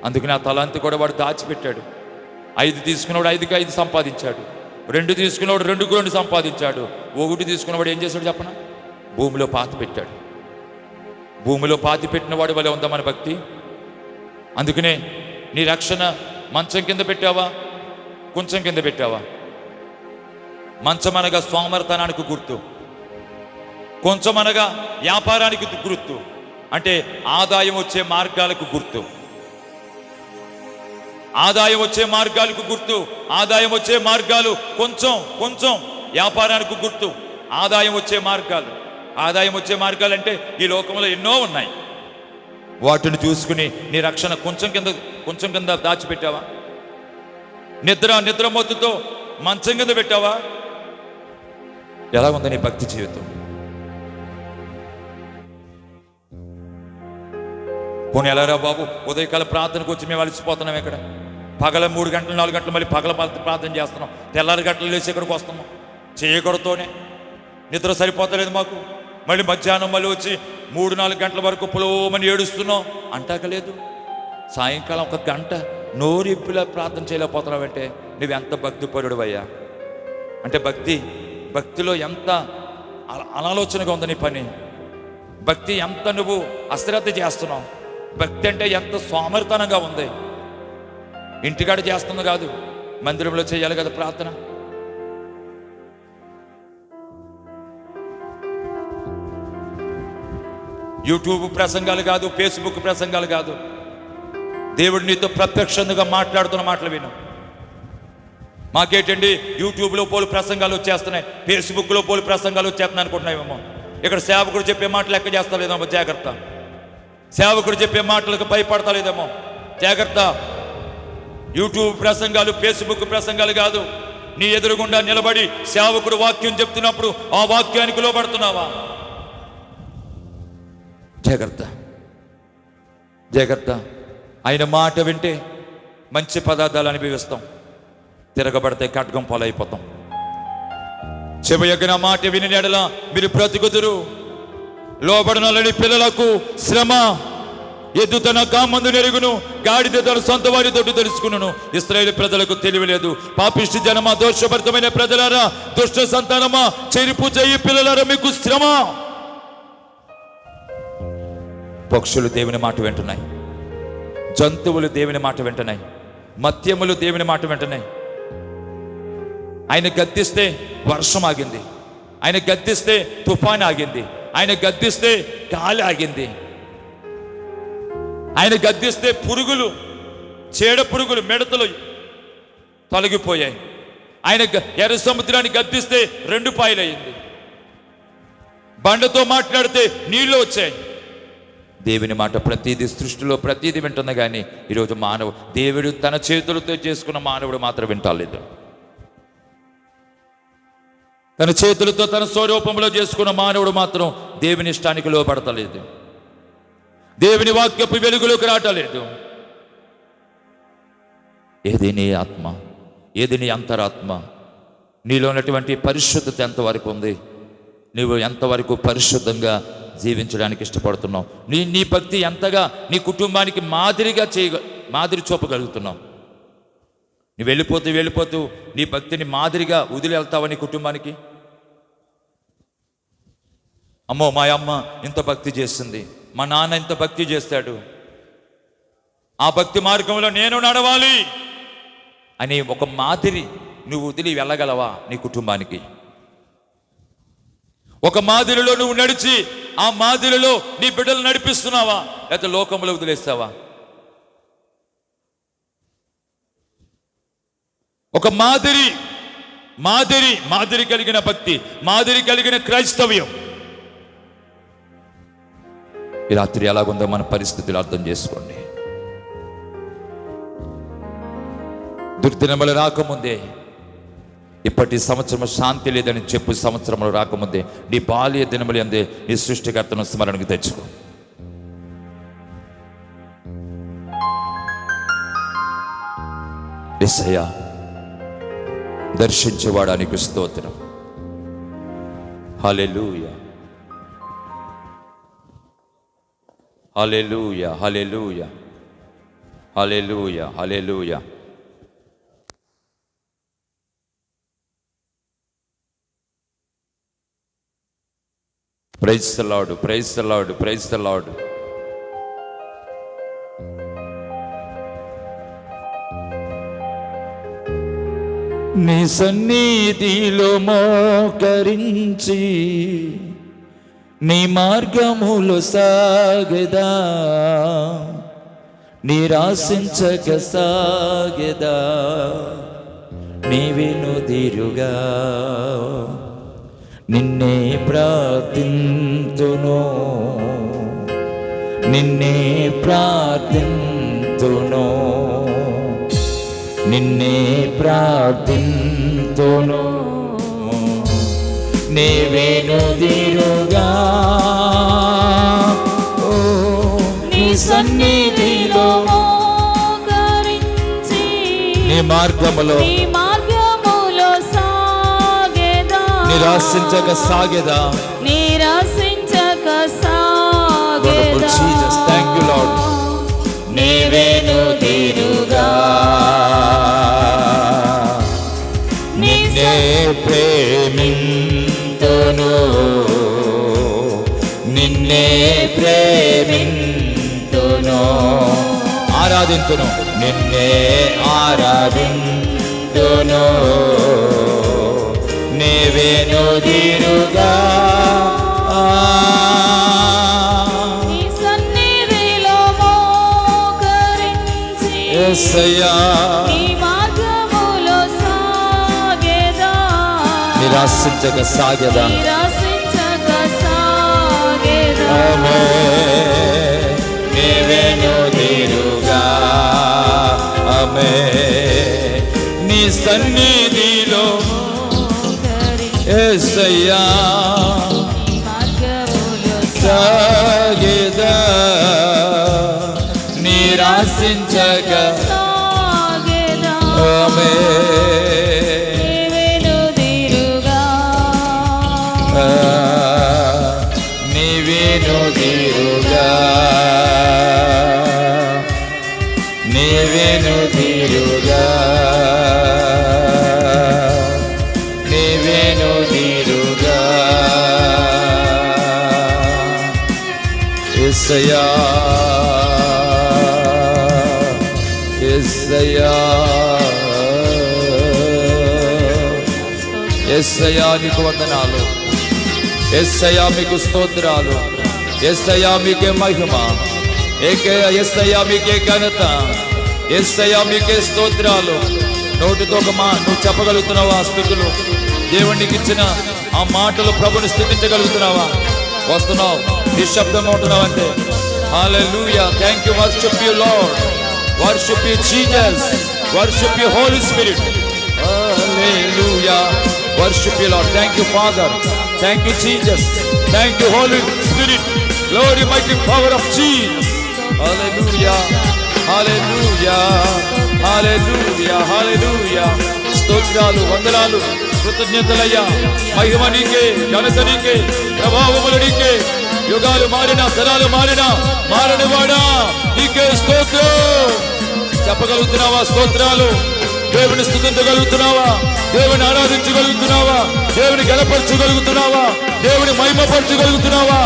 అందుకని ఆ తలాంతి కూడా వాడు దాచిపెట్టాడు. 5 తీసుకున్నవాడు 5కి 5 సంపాదించాడు. 2 తీసుకున్నవాడు 2కు 2 సంపాదించాడు. 1 తీసుకున్నవాడు ఏం చేశాడు చెప్పన? భూమిలో పాతి పెట్టాడు. భూమిలో పాతి పెట్టిన వాడు వలె ఉందా మన భక్తి? అందుకనే నీ రక్షణ మంచం కింద పెట్టావా, కొంచెం కింద పెట్టావా? మంచం అనగా సోమరతనానికి గుర్తు, కొంచెం అనగా వ్యాపారానికి గుర్తు, అంటే ఆదాయం వచ్చే మార్గాలకు గుర్తు. ఆదాయం వచ్చే మార్గాలకు గుర్తు. ఆదాయం వచ్చే మార్గాలు కొంచెం వ్యాపారానికి గుర్తు. ఆదాయం వచ్చే మార్గాలు అంటే ఈ లోకంలో ఎన్నో ఉన్నాయి. వాటిని చూసుకుని నీ రక్షణ కొంచెం కింద దాచిపెట్టావా? నిద్ర మొత్తుతో మంచం కింద పెట్టావా? ఎలా ఉంది నీ భక్తి జీవితం? పోనీ ఎలారా బాబు, ఉదయకాల ప్రార్థనకు వచ్చి మేము అలసిపోతున్నాం. ఇక్కడ పగల 3 గంటలు 4 గంటలు మళ్ళీ పగల ప్రార్థన చేస్తున్నాం, తెల్లారి గంటలు లేచి ఇక్కడికి వస్తున్నాం. చేయకూడతోనే నిద్ర సరిపోతలేదు మాకు. మళ్ళీ మధ్యాహ్నం మళ్ళీ వచ్చి 3-4 గంటల వరకు పులోమని ఏడుస్తున్నాం అంటాకలేదు. సాయంకాలం 1 గంట నోరు ఇప్పులా ప్రార్థన చేయలేకపోతున్నావంటే నువ్వెంత భక్తిపరుడు అయ్యా? అంటే భక్తిలో ఎంత అనాలోచనగా ఉంది నీ పని. భక్తి ఎంత నువ్వు అశ్రద్ధ చేస్తున్నావు. భక్తి అంటే ఎంత సోమరితనంగా ఉంది. ఇంటికాడ చేస్తుంది కాదు, మందిరంలో చేయాలి కదా ప్రార్థన. యూట్యూబ్ ప్రసంగాలు కాదు, ఫేస్బుక్ ప్రసంగాలు కాదు. దేవుడు నీతో ప్రత్యక్షంగా మాట్లాడుతున్న మాటలు విను. మాకేంటండి యూట్యూబ్లో పోలు ప్రసంగాలు వచ్చేస్తున్నాయి, ఫేస్బుక్లో పోలు ప్రసంగాలు వచ్చేస్తున్నాయి అనుకుంటున్నామేమో. ఇక్కడ సేవకుడు చెప్పే మాటలు లెక్క చేస్తలేదేమో, జాగ్రత్త. సేవకుడు చెప్పే మాటలకు భయపడతలేదేమో, జాగ్రత్త. యూట్యూబ్ ప్రసంగాలు, ఫేస్బుక్ ప్రసంగాలు కాదు. నీ ఎదురుగుండా నిలబడి సేవకుడు వాక్యం చెప్తున్నప్పుడు ఆ వాక్యానికి లోబడుతున్నావా? జాగ్రత్త. ఆయన మాట వింటే మంచి పదార్థాలు అనుభవిస్తాం, తిరగబడితే ఖడ్గం పాలైపోతాం. చెబయగిన మాట విని ఎడల మీరు బ్రతుకుదురు. లోబడనలని పిల్లలకు శ్రమ, ఎద్దు తన కామందు నెరుగును, గాడిద తన సొంత వారి తోటి తెలుసుకును. ఇశ్రాయేలు ప్రజలకు తెలియలేదు. పాపిష్టి జనమా, దోషభరితమైన ప్రజలారా, దుష్ట సంతానమా, చెరుపు చెయ్యి పిల్లలారా, మీకు శ్రమ. పక్షులు దేవుని మాట వింటున్నాయి, జంతువులు దేవుని మాట వింటున్నాయి, మత్యములు దేవుని మాట వింటున్నాయి. ఆయన గద్దిస్తే వర్షం ఆగింది, ఆయన గద్దిస్తే తుఫాన్ ఆగింది, ఆయన గద్దిస్తే గాలి ఆగింది, ఆయన గద్దిస్తే పురుగులు, చీడ పురుగులు, మిడతలు తొలగిపోయాయి. ఆయన ఎర్ర సముద్రాన్ని గద్దిస్తే 2 పాయలయ్యింది. బండతో మాట్లాడితే నీళ్లు వచ్చాయి. దేవుని మాట ప్రతిదీ, సృష్టిలో ప్రతిదీ వింటుంది. కానీ ఈరోజు దేవుడు తన చేతులతో చేసుకున్న మానవుడు మాత్రం వింటాలేదు. తన చేతులతో తన స్వరూపంలో చేసుకున్న మానవుడు మాత్రం దేవుని ఇష్టానికి లోపడతలేదు, దేవుని వాక్యపు వెలుగులోకి రావటలేదు. ఏది నీ ఆత్మ, ఏది నీ అంతరాత్మ, నీలో ఉన్నటువంటి పరిశుద్ధత ఎంతవరకు ఉంది? నువ్వు ఎంతవరకు పరిశుద్ధంగా జీవించడానికి ఇష్టపడుతున్నావు? నీ భక్తి ఎంతగా నీ కుటుంబానికి మాదిరి చూపగలుగుతున్నావు? నువ్వు వెళ్ళిపోతూ నీ భక్తిని మాదిరిగా వదిలి వెళ్తావా నీ కుటుంబానికి? అమ్మో, మా అమ్మ ఇంత భక్తి చేస్తుంది, మా నాన్న ఇంత భక్తి చేస్తాడు, ఆ భక్తి మార్గంలో నేను నడవాలి అని ఒక మాదిరి నువ్వు వదిలి వెళ్ళగలవా నీ కుటుంబానికి? ఒక మాదిరిలో నువ్వు నడిచి ఆ మాదిరిలో నీ బిడ్డలు నడిపిస్తున్నావా, లేకపోతే లోకంలో వదిలేస్తావా? ఒక మాదిరి కలిగిన భక్తి, మాదిరి కలిగిన క్రైస్తవ్యం ఈ రాత్రి ఎలాగుందో మన పరిస్థితులు అర్థం చేసుకోండి. దుర్దినములు రాకముందే, ఇప్పటి సంవత్సరం శాంతి లేదని చెప్పు సంవత్సరంలో రాకముందే నీ బాల్య దినములు అందే నీ సృష్టికర్తను స్మరణకు తెచ్చుకో. యేసయ్యా, దర్శించేవాడానికి స్తోత్రం. Hallelujah, hallelujah, hallelujah, hallelujah, hallelujah. Praise the Lord, praise the Lord, praise the Lord. నీ సన్నిధిలో మోకరించి నీ మార్గములు సాగదా, నిరాశించక సాగదా, నీవెనుదిరుగా నిన్నే ప్రార్థింతును, నిన్నే ప్రార్థింతును, నిన్నే ప్రార్థింతును. నీవేనుదిరుగా నీ సన్నిధిలో
మోకరించి
నీ మార్గములో
సాగెదా,
నిరాశించక సాగెదా.
సాగెదా.
Jesus, thank you Lord. నీవేనుదిరుగా నిన్నే ప్రేమింతును, నిన్నే ప్రేమింతును. ఆరాధింతును, నిన్నే ఆరాధింతును. నీవేనుదిరుగా యేసయ్యా నిరాశించక సాగెదా. ఆమేన్. నీవేనుదిరుగా ఆమేన్. నీ సన్నిధిలో యేసయ్యా సాగెదా, నిరాశించక నీవేనుదిరుగా నీవేనుదిరుగా నీవేనుదిరుగా యేసయ్యా యేసయ్యా యేసయ్యా నీకు వందనాలు. యేసయ్యా మీకు స్తోత్రాలు. యేసయ్యా మీకే మహిమ. యేసయ్యా మీకే ఘనత. యేసయ్యా మీకే స్తోత్రాలు. నోటితో ఒక నువ్వు చెప్పగలుగుతున్నావా? స్తుతులు దేవునికి ఇచ్చిన ఆ మాటలు ప్రభుని స్తుతించగలుగుతున్నావా? వస్తున్నావు, నిశ్శబ్దంగా ఉంటున్నావు అంటే hallelujah. Thank you. Worship you Lord, worship you Jesus, worship you Holy Spirit. Hallelujah. Worship you Lord. Thank you Father, thank you Jesus, thank you Holy Spirit. Glory mighty power of Jesus. Hallelujah, hallelujah, hallelujah, hallelujah. స్తోత్రాలు, వందనాలు, కృతజ్ఞతలయ్యా. మహిమ నీకే, ఘనత నీకే, ప్రభావములు నీకే. యుగాలు మారినా, తరాలు మారినా, మారని వాడా నీకే స్తోత్రం. చెప్పగలుగుతున్నావా స్తోత్రాలు? దేవుని స్తుతించగలుగుతున్నావా? దేవుని ఆరాధించగలుగుతున్నావా? దేవుని గణపరచగలుగుతున్నావా? దేవుని మహిమపరచగలుగుతున్నావా?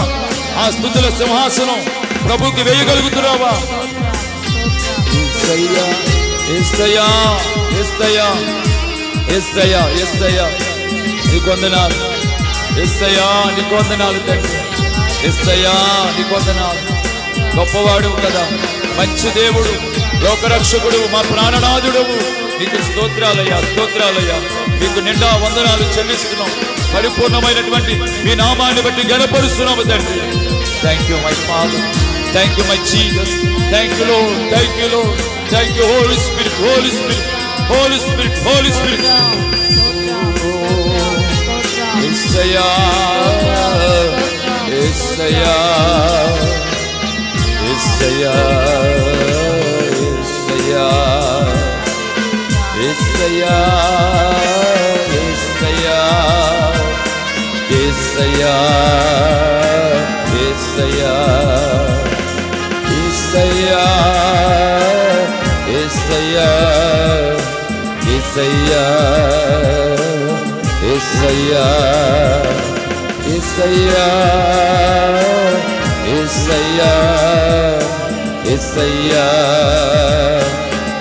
ఆ స్తుతుల సింహాసనం ప్రభుకి వేయగలుగుతున్నావా? యేసయ్యా, యేసయ్యా, యేసయ్యా, యేసయ్యా, యేసయ్యా నీకు వందనాలు. యేసయ్యా నీకు వందనాలు తండ్రి. యేసయ్యా నీకు వందనాలు. గొప్పవాడు కదా, మంచి దేవుడు, లోకరక్షకుడు, మా ప్రాణనాథుడవు. నీకు స్తోత్రాలయ్యా, స్తోత్రాలయ్యా. మీకు నిండా వందనాలు చెల్లిస్తున్నాం. పరిపూర్ణమైనటువంటి మీ నామాన్ని బట్టి గణపరుస్తున్నాము తండ్రి. Thank you my Father, thank you my Jesus, thank you Lord, thank you Lord, thank you Holy Spirit, Holy Spirit, Holy Spirit, Holy Spirit. యేసయ్యా, యేసయ్యా, యేసయ్యా, యేసయ్యా, యేసయ్యా, యేసయ్యా, యేసయ్యా, యేసయ్యా, యేసయ్యా, యేసయ్యా, యేసయ్యా, యేసయ్యా, యేసయ్యా, యేసయ్యా,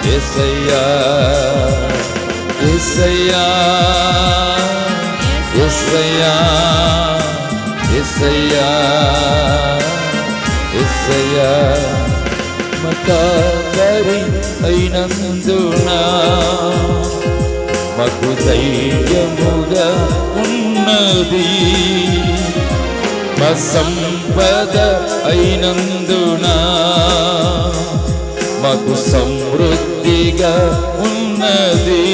యేసయ్యా, యేసయ్యా, యేసయ్యా, యేసయ్యా, యేసయ్యా. మకారి అయినందున మాకు ధైర్యముగా ఉన్నది. మా సంపద అయినందున మాకు సమృద్ధిగా ఉన్నది.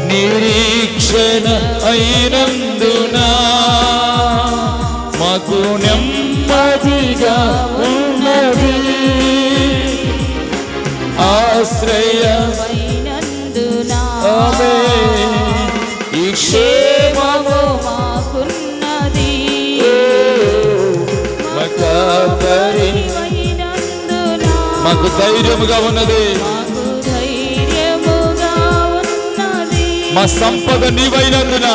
నిరీక్షణ అయినందున మాకు నెమ్మదిగా ఉన్నది. ఆశ్రయమైనందున ఈ క్షేమము
మాకున్నది.
మాకు ధైర్యముగా ఉన్నది. మా సంపద నీవైనందున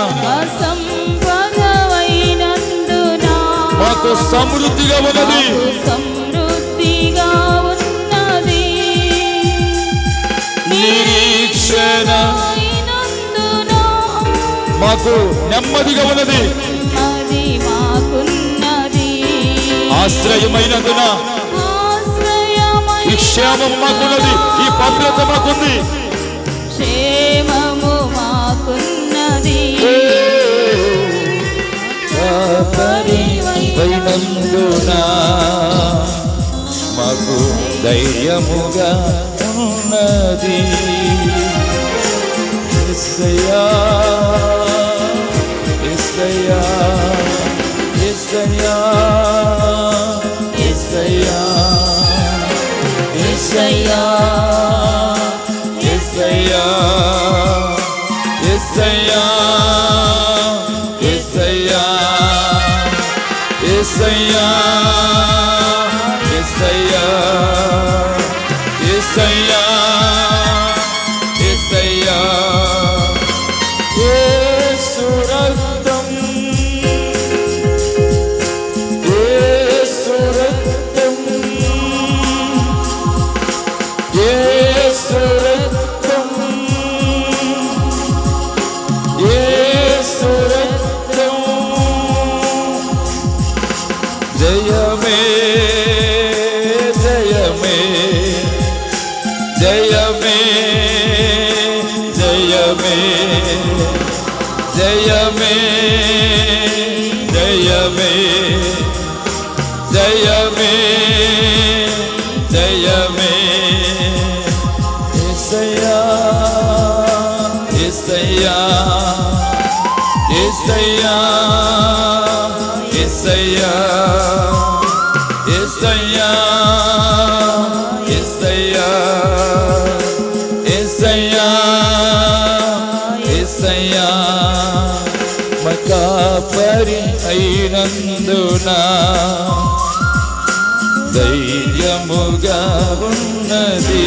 మాకు సమృద్ధిగా ఉన్నది. నిరీక్షణ మాకు నెమ్మదిగా ఉన్నది. ఆశ్రయమైనందున ఈ క్షేమము మాకున్నది. ఈ భద్రత మాకుంది.
క్షేమము మాకున్నది.
అయినందున మాకు ధైర్యముగా ఉన్నది. యేసయ్యా యేసయ్యా యేసయ్యా యేసయ్యా యేసయ్యా యేసయ్యా యేసయ్యా యేసయ్యా యేసయ్యా యేసయ్యా యేసయ్యా యేసయ్యా యేసు రక్తం యేసు రక్తం యేసు రక్తం యేసు రక్తం జయమే జయమే జయమే జయమే జయమే జయమే జయమే జయమే యేసయ్యా యేసయ్యా యేసయ్యా యేసయ్యా యేసయ్యా యేసయ్యా యేసయ్యా యేసయ్యా మకాపరి అయినందున ధైర్యముగా ఉన్నది.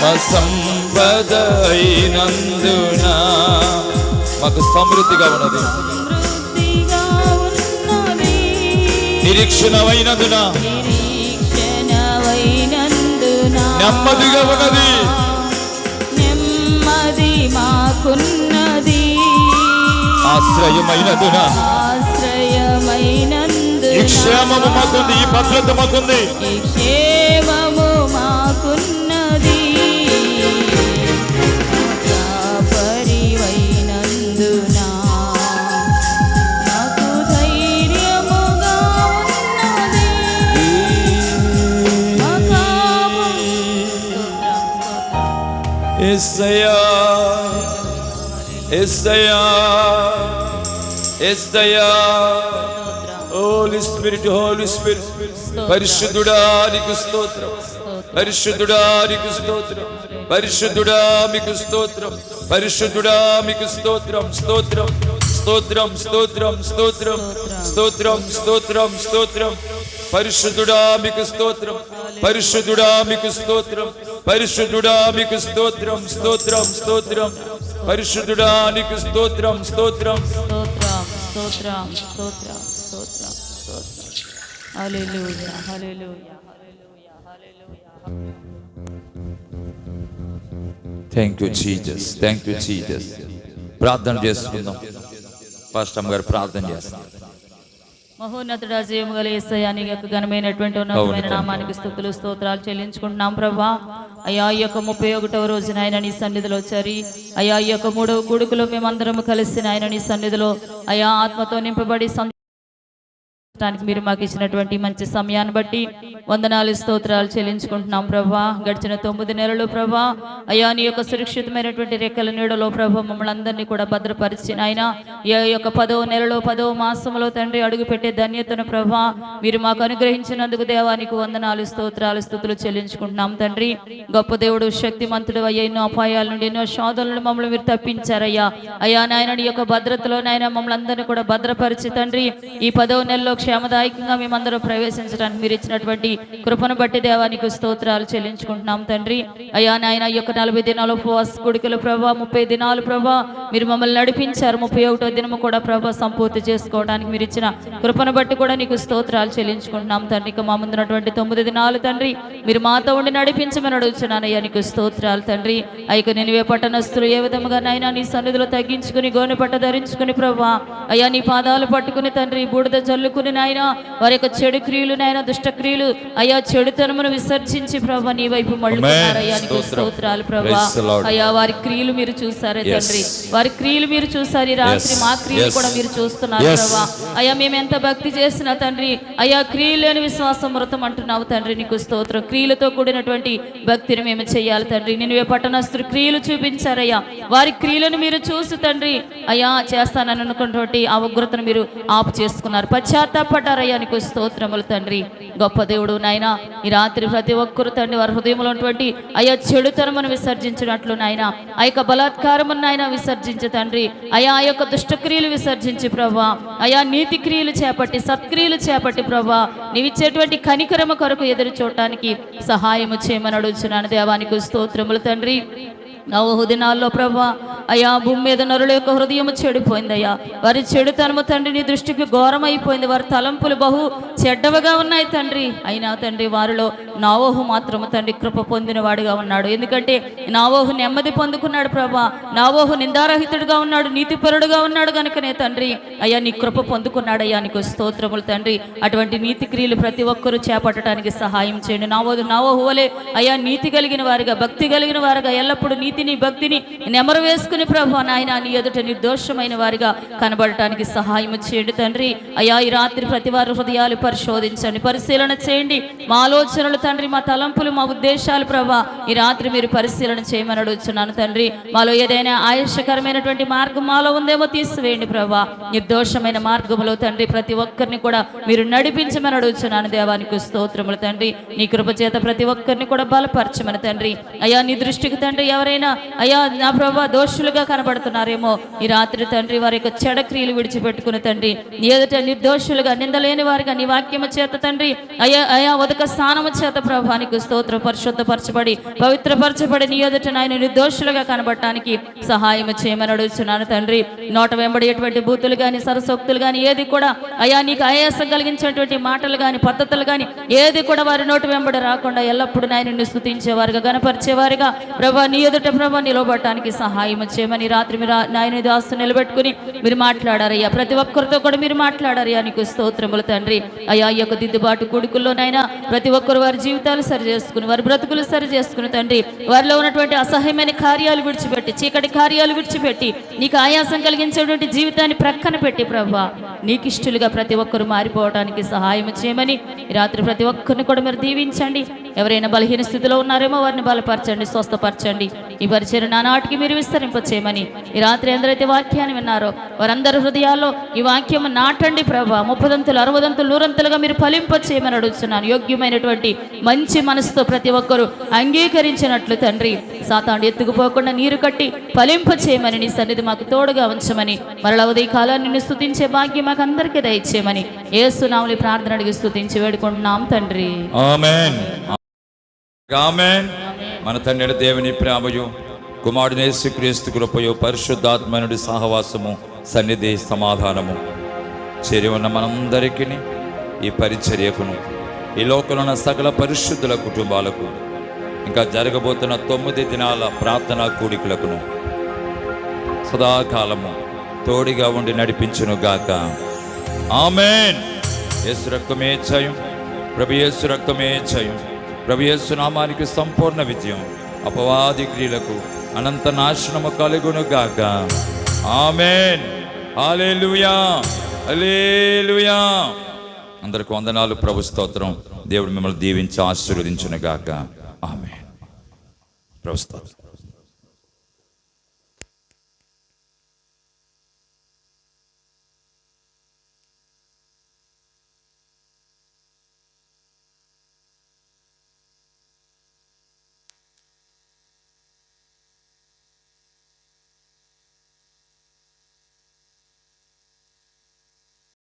మా సంపద అయినందున మాకు సమృద్ధిగా ఉన్నది. నిరీక్షణమైనందున నెమ్మదిగా ఉన్నది.
నెమ్మది మాకున్నది.
ఆశ్రయమైనందున
ఆశ్రయమైనందున
ఈ క్షేమము మాకుంది. ఈ భద్రత మాకుంది.
ఈ క్షేమము మాకున్నది. పరివైనందున నాకు ధైర్యముగా ఉన్నది.
యేసయ్యా యేసయ్యా యేసయ్యా హోలీ స్పిరిట్ హోలీ స్పిరిట్ పరిశుద్ధుడా నీకు స్తోత్రం. పరిశుద్ధుడా నీకు స్తోత్రం. పరిశుద్ధుడా మీకు స్తోత్రం. పరిశుద్ధుడా మీకు స్తోత్రం. స్తోత్రం స్తోత్రం స్తోత్రం స్తోత్రం స్తోత్రం స్తోత్రం స్తోత్రం. పరిశుద్ధుడా మీకు స్తోత్రం. పరిశుద్ధుడా మీకు స్తోత్రం. పరిశుద్ధుడా మీకు స్తోత్రం. స్తోత్రం స్తోత్రం పరిశుద్ధుడా నీకు స్తోత్రం. స్తోత్రం
స్తోత్రం స్తోత్రం స్తోత్రం స్తోత్రం స్తోత్రం. Hallelujah hallelujah hallelujah hallelujah.
Thank you Jesus. Thank you Jesus. ప్రార్థన చేసుకుందాం. పాస్టర్ గారు ప్రార్థన చేస్తాం.
మహోన్నతుడా జీవము గల యేసయ్యా నీ యొక్క ఘనమైనటువంటి ఉన్నతమైన నామానికి స్తుతులు స్తోత్రాలు చెల్లించుకుంటున్నాం ప్రభా. అయ్యా ఈ యొక్క 31వ రోజున ఆయన నీ సన్నిధిలో వచ్చారి. అయ్యా ఈ యొక్క 3వ కూడుకులో మేమందరం కలిసి ఆయన నీ సన్నిధిలో అయ్యా ఆత్మతో నింపబడి ధ్యానించడానికి మీరు మాకు ఇచ్చినటువంటి మంచి సమయాన్ని బట్టి వందనాలు స్తోత్రాలు చెల్లించుకుంటున్నాం ప్రభా. గడిచిన 9 నెలలు ప్రభా అయా నీ యొక్క సురక్షితమైనటువంటి రెక్కల నీడలో ప్రభా మమ్మల్ని అందరినీ కూడా భద్రపరిచిన ఆయన ఈ యొక్క 10వ నెలలో 10వ మాసంలో తండ్రి అడుగు పెట్టే ధన్యతను ప్రభా మీరు మాకు అనుగ్రహించినందుకు దేవానికి వందనాలు స్తోత్రాలు స్తుతులు చెల్లించుకుంటున్నాం తండ్రి. గొప్ప దేవుడు శక్తిమంతుడు అయ్యా, ఎన్నో అపాయాల నుండి ఎన్నో శోధనలు మమ్మల్ని మీరు తప్పించారయ్యా. అయ్యా నాయన నీ యొక్క భద్రతలో నాయన మమ్మల్ని అందరినీ కూడా భద్రపరిచి తండ్రి ఈ 10వ నెలలో క్షేమదాయకంగా మేమందరం ప్రవేశించడానికి మీరు ఇచ్చినటువంటి కృపను బట్టి దేవానికి స్తోత్రాలు చెల్లించుకుంటున్నాం తండ్రి. అయ్యా నాయన ఈ యొక్క 40 దినాలు ఉపవాస కూడికలు ప్రభా 30 దినాలు ప్రభా మీరు మమ్మల్ని నడిపించారు. 31వ దినము కూడా ప్రభా సంపూర్తి చేసుకోవడానికి మీరు ఇచ్చిన కృపను బట్టి కూడా నీకు స్తోత్రాలు చెల్లించుకుంటున్నాం తండ్రి. ఇక మా ముందున్నటువంటి 9 దినాలు తండ్రి మీరు మాతో ఉండి నడిపించమని అడుగుతున్నానయ్యా, నీకు స్తోత్రాలు తండ్రి. అయ్యక నినివే పట్టణస్తులు ఏ విధముగా నైనా నీ సన్నిధిలో తగ్గించుకుని గోనె పట్ట ధరించుకుని ప్రభా అయ్యా నీ పాదాలు పట్టుకుని తండ్రి బూడిద జల్లుకుని నాయన వారి యొక్క చెడు క్రియలు నాయన దుష్ట క్రియలు అయ్యా చెడుతనమును విసర్జించి ప్రభా నీ వైపు మళ్ళుకున్నారయ్యా, నీకు స్తోత్రాలు ప్రభా. అయ్యా వారి క్రియలు మీరు చూసారే తండ్రి, వారి క్రియలు మీరు చూసారు. ఈ రాత్రి మా క్రియలు కూడా మీరు చూస్తున్నారు ప్రభా. అయ్యా మేము ఎంత భక్తి చేసినా తండ్రి అయ్యా క్రియలు లేని విశ్వాసం మృతం అంటున్నావు తండ్రి, నీకు స్తోత్రం. క్రియలతో కూడినటువంటి భక్తిని మేము చేయాలి తండ్రి. నినివే పట్టణస్తులు క్రియలు చూపించారయ్యా, వారి క్రియలను మీరు చూసి తండ్రి అయ్యా చేస్తానని అనుకున్నటువంటి ఆ ఉగ్రతను మీరు ఆపు చేసుకున్నారు, పశ్చాత్తాపడ్డారయ్యా, నీకు స్తోత్రములు తండ్రి. గొప్ప దేవుడు నాయన ఈ రాత్రి ప్రతి ఒక్కరు తండ్రి వారి హృదయంలో ఉన్నటువంటి అయ్యా చెడుతనమును విసర్జించినట్లు నాయన ఆ యొక్క బలాత్కారమును నాయన విసర్జించి తండ్రి అయా ఆ యొక్క దుష్టక్రియలు విసర్జించి ప్రభా అయా నీతి క్రియలు చేపట్టి సత్క్రియలు చేపట్టి ప్రభా నీవిచ్చేటువంటి కనికరమ కొరకు ఎదురు చూడటానికి సహాయము చేయమని అడుగుచున్నాను దేవానికి స్తోత్రములు తండ్రి. నోవహు దినాల్లో ప్రభా అయ్యా భూమి మీద నరుల యొక్క హృదయం చెడిపోయిందయ్యా, వారి చెడుతనము తండ్రి నీ దృష్టికి ఘోరమైపోయింది, వారి తలంపులు బహు చెడ్డవగా ఉన్నాయి తండ్రి. అయినా తండ్రి వారిలో నోవహు మాత్రము తండ్రి కృప పొందిన వాడిగా ఉన్నాడు. ఎందుకంటే నోవహు నెమ్మది పొందుకున్నాడు ప్రభా, నోవహు నిందారహితుడుగా ఉన్నాడు, నీతిపరుడుగా ఉన్నాడు కనుకనే తండ్రి అయ్యా నీ కృప పొందుకున్నాడు. అయ్యా నీకు స్తోత్రములు తండ్రి. అటువంటి నీతి క్రియలు ప్రతి ఒక్కరూ చేపట్టడానికి సహాయం చేయండి. నోవహు వలె అయ్యా నీతి కలిగిన వారిగా భక్తి కలిగిన వారిగా ఎల్లప్పుడూ నీతిని భక్తిని నెమరు వేసుకుని ప్రభు నాయన నీ ఎదుట నిర్దోషమైన వారిగా కనబడటానికి సహాయం చేయండి తండ్రి. అయ్యా ఈ రాత్రి ప్రతి వారి హృదయాలు పరిశోధించండి, పరిశీలన చేయండి. మా ఆలోచనలు తండ్రి, మా తలంపులు, మా ఉద్దేశాలు ప్రభా ఈ రాత్రి మీరు పరిశీలన చేయమని అడుగుతున్నాను తండ్రి. మాలో ఏదైనా ఆయుష్కరమైనటువంటి మార్గం మాలో ఉందేమో తీసివేయండి ప్రభా. నిర్దోషమైన మార్గంలో తండ్రి ప్రతి ఒక్కరిని కూడా మీరు నడిపించమని అడుగుతున్నాను దేవానికి స్తోత్రములు తండ్రి. నీ కృప చేత ప్రతి ఒక్కరిని కూడా బలపరచమని తండ్రి. అయ్యా నీ దృష్టికి తండ్రి ఎవరైనా అయ్యా నా ప్రభా దోషులుగా కనబడుతున్నారేమో ఈ రాత్రి తండ్రి వారి యొక్క చెడ క్రియలు విడిచిపెట్టుకుని తండ్రి నీ ఎదుట నిర్దోషులుగా నిందలేని వారిగా నీ వాక్యము చేత తండ్రి అయా ఉదక స్నానము చేత ప్రభానికి స్తోత్రం పరిశుద్ధపరచబడి పవిత్రపరచబడి నీ ఎదుట నాయన నిర్దోషులుగా కనబడటానికి సహాయము చేయమని అడుగుతున్నాను తండ్రి. నోట వెంబడేటువంటి బూతులు కానీ సరసోక్తులు కానీ ఏది కూడా అయా నీకు ఆయాసం కలిగించేటువంటి మాటలు కానీ పద్ధతులు కానీ ఏది కూడా వారి నోటి వెంబడి రాకుండా ఎల్లప్పుడూ నాయనని స్తుతించేవారుగా గణపరిచేవారుగా ప్రభా నీ ఎదుట ప్రభా నిలబడటానికి సహాయం చేయమని రాత్రి మీరు నాయన దాస్తు నిలబెట్టుకుని మీరు మాట్లాడారయ్యా, ప్రతి ఒక్కరితో కూడా మీరు మాట్లాడారయ్యా, నీకు స్తోత్రములు తండ్రి. అయ్యా ఈ యొక్క దిద్దుబాటు కొడుకుల్లోనైనా ప్రతి ఒక్కరు వారి జీవితాలు సరి చేసుకుని వారి బ్రతుకులు సరి చేసుకుని తండ్రి వారిలో ఉన్నటువంటి అసహ్యమైన కార్యాలు విడిచిపెట్టి చీకటి కార్యాలు విడిచిపెట్టి నీకు ఆయాసం కలిగించేటువంటి జీవితాన్ని ప్రక్కన పెట్టి ప్రభా నీకు ఇష్టలుగా ప్రతి ఒక్కరు మారిపోవడానికి సహాయం చేయమని ఈ రాత్రి ప్రతి ఒక్కరిని కూడా మీరు దీవించండి. ఎవరైనా బలహీన స్థితిలో ఉన్నారేమో వారిని బలపరచండి, స్వస్థపరచండి. ఈ పరిచయం నానాటికి మీరు విస్తరింపచేయమని ఈ రాత్రి ఎందరైతే వాక్యాన్ని విన్నారో వారందరి హృదయాల్లో ఈ వాక్యం నాటండి ప్రభా. 30 60 100 మీరు ఫలింపచేయమని అడుగుతున్నాను. యోగ్యమైనటువంటి మంచి మనసుతో ప్రతి ఒక్కరూ అంగీకరించినట్లు తండ్రి సాతాను ఎత్తుకుపోకుండా నీరు కట్టి ఫలింపచేయమని నీ సన్నిధి మాకు తోడుగా ఉంచమని మరల ఉదయ కాలాన్ని నిన్ను స్తుతించే భాగ్యం మాకు అందరికీ దయచేయమని యేసు నామములో ప్రార్థన అడిగి స్తుతించి వేడుకుంటున్నాం తండ్రి.
ఆమేన్ ఆమేన్. మన తండ్రి దేవుని ప్రేమయు కుమారుని యేసుక్రీస్తు కృపయు పరిశుద్ధాత్మనుడి సహవాసము సన్నిధి సమాధానము చేరి ఉన్న మనందరికీ ఈ పరిచర్యకును ఈ లోకంలో ఉన్న సకల పరిశుద్ధుల కుటుంబాలకు ఇంకా జరగబోతున్న 9 దినాల ప్రార్థనా కూడికలకును సదాకాలము తోడిగా ఉండి నడిపించును గాక. ఆమేన్. యేసు రక్తమే జయం, ప్రభు యేసు రక్తమే జయం. ప్రభు యేసు నామానికి సంపూర్ణ విజయం, అపవాది క్రియలకు అనంత నాశనము కలుగును గాక. ఆమేన్. హల్లెలూయా హల్లెలూయా. అందరికి వందనాలు. ప్రభు స్తోత్రం. దేవుడు మిమ్మల్ని దీవించి ఆశీర్వదించును గాక. ఆమేన్. ప్రభు స్తోత్రం.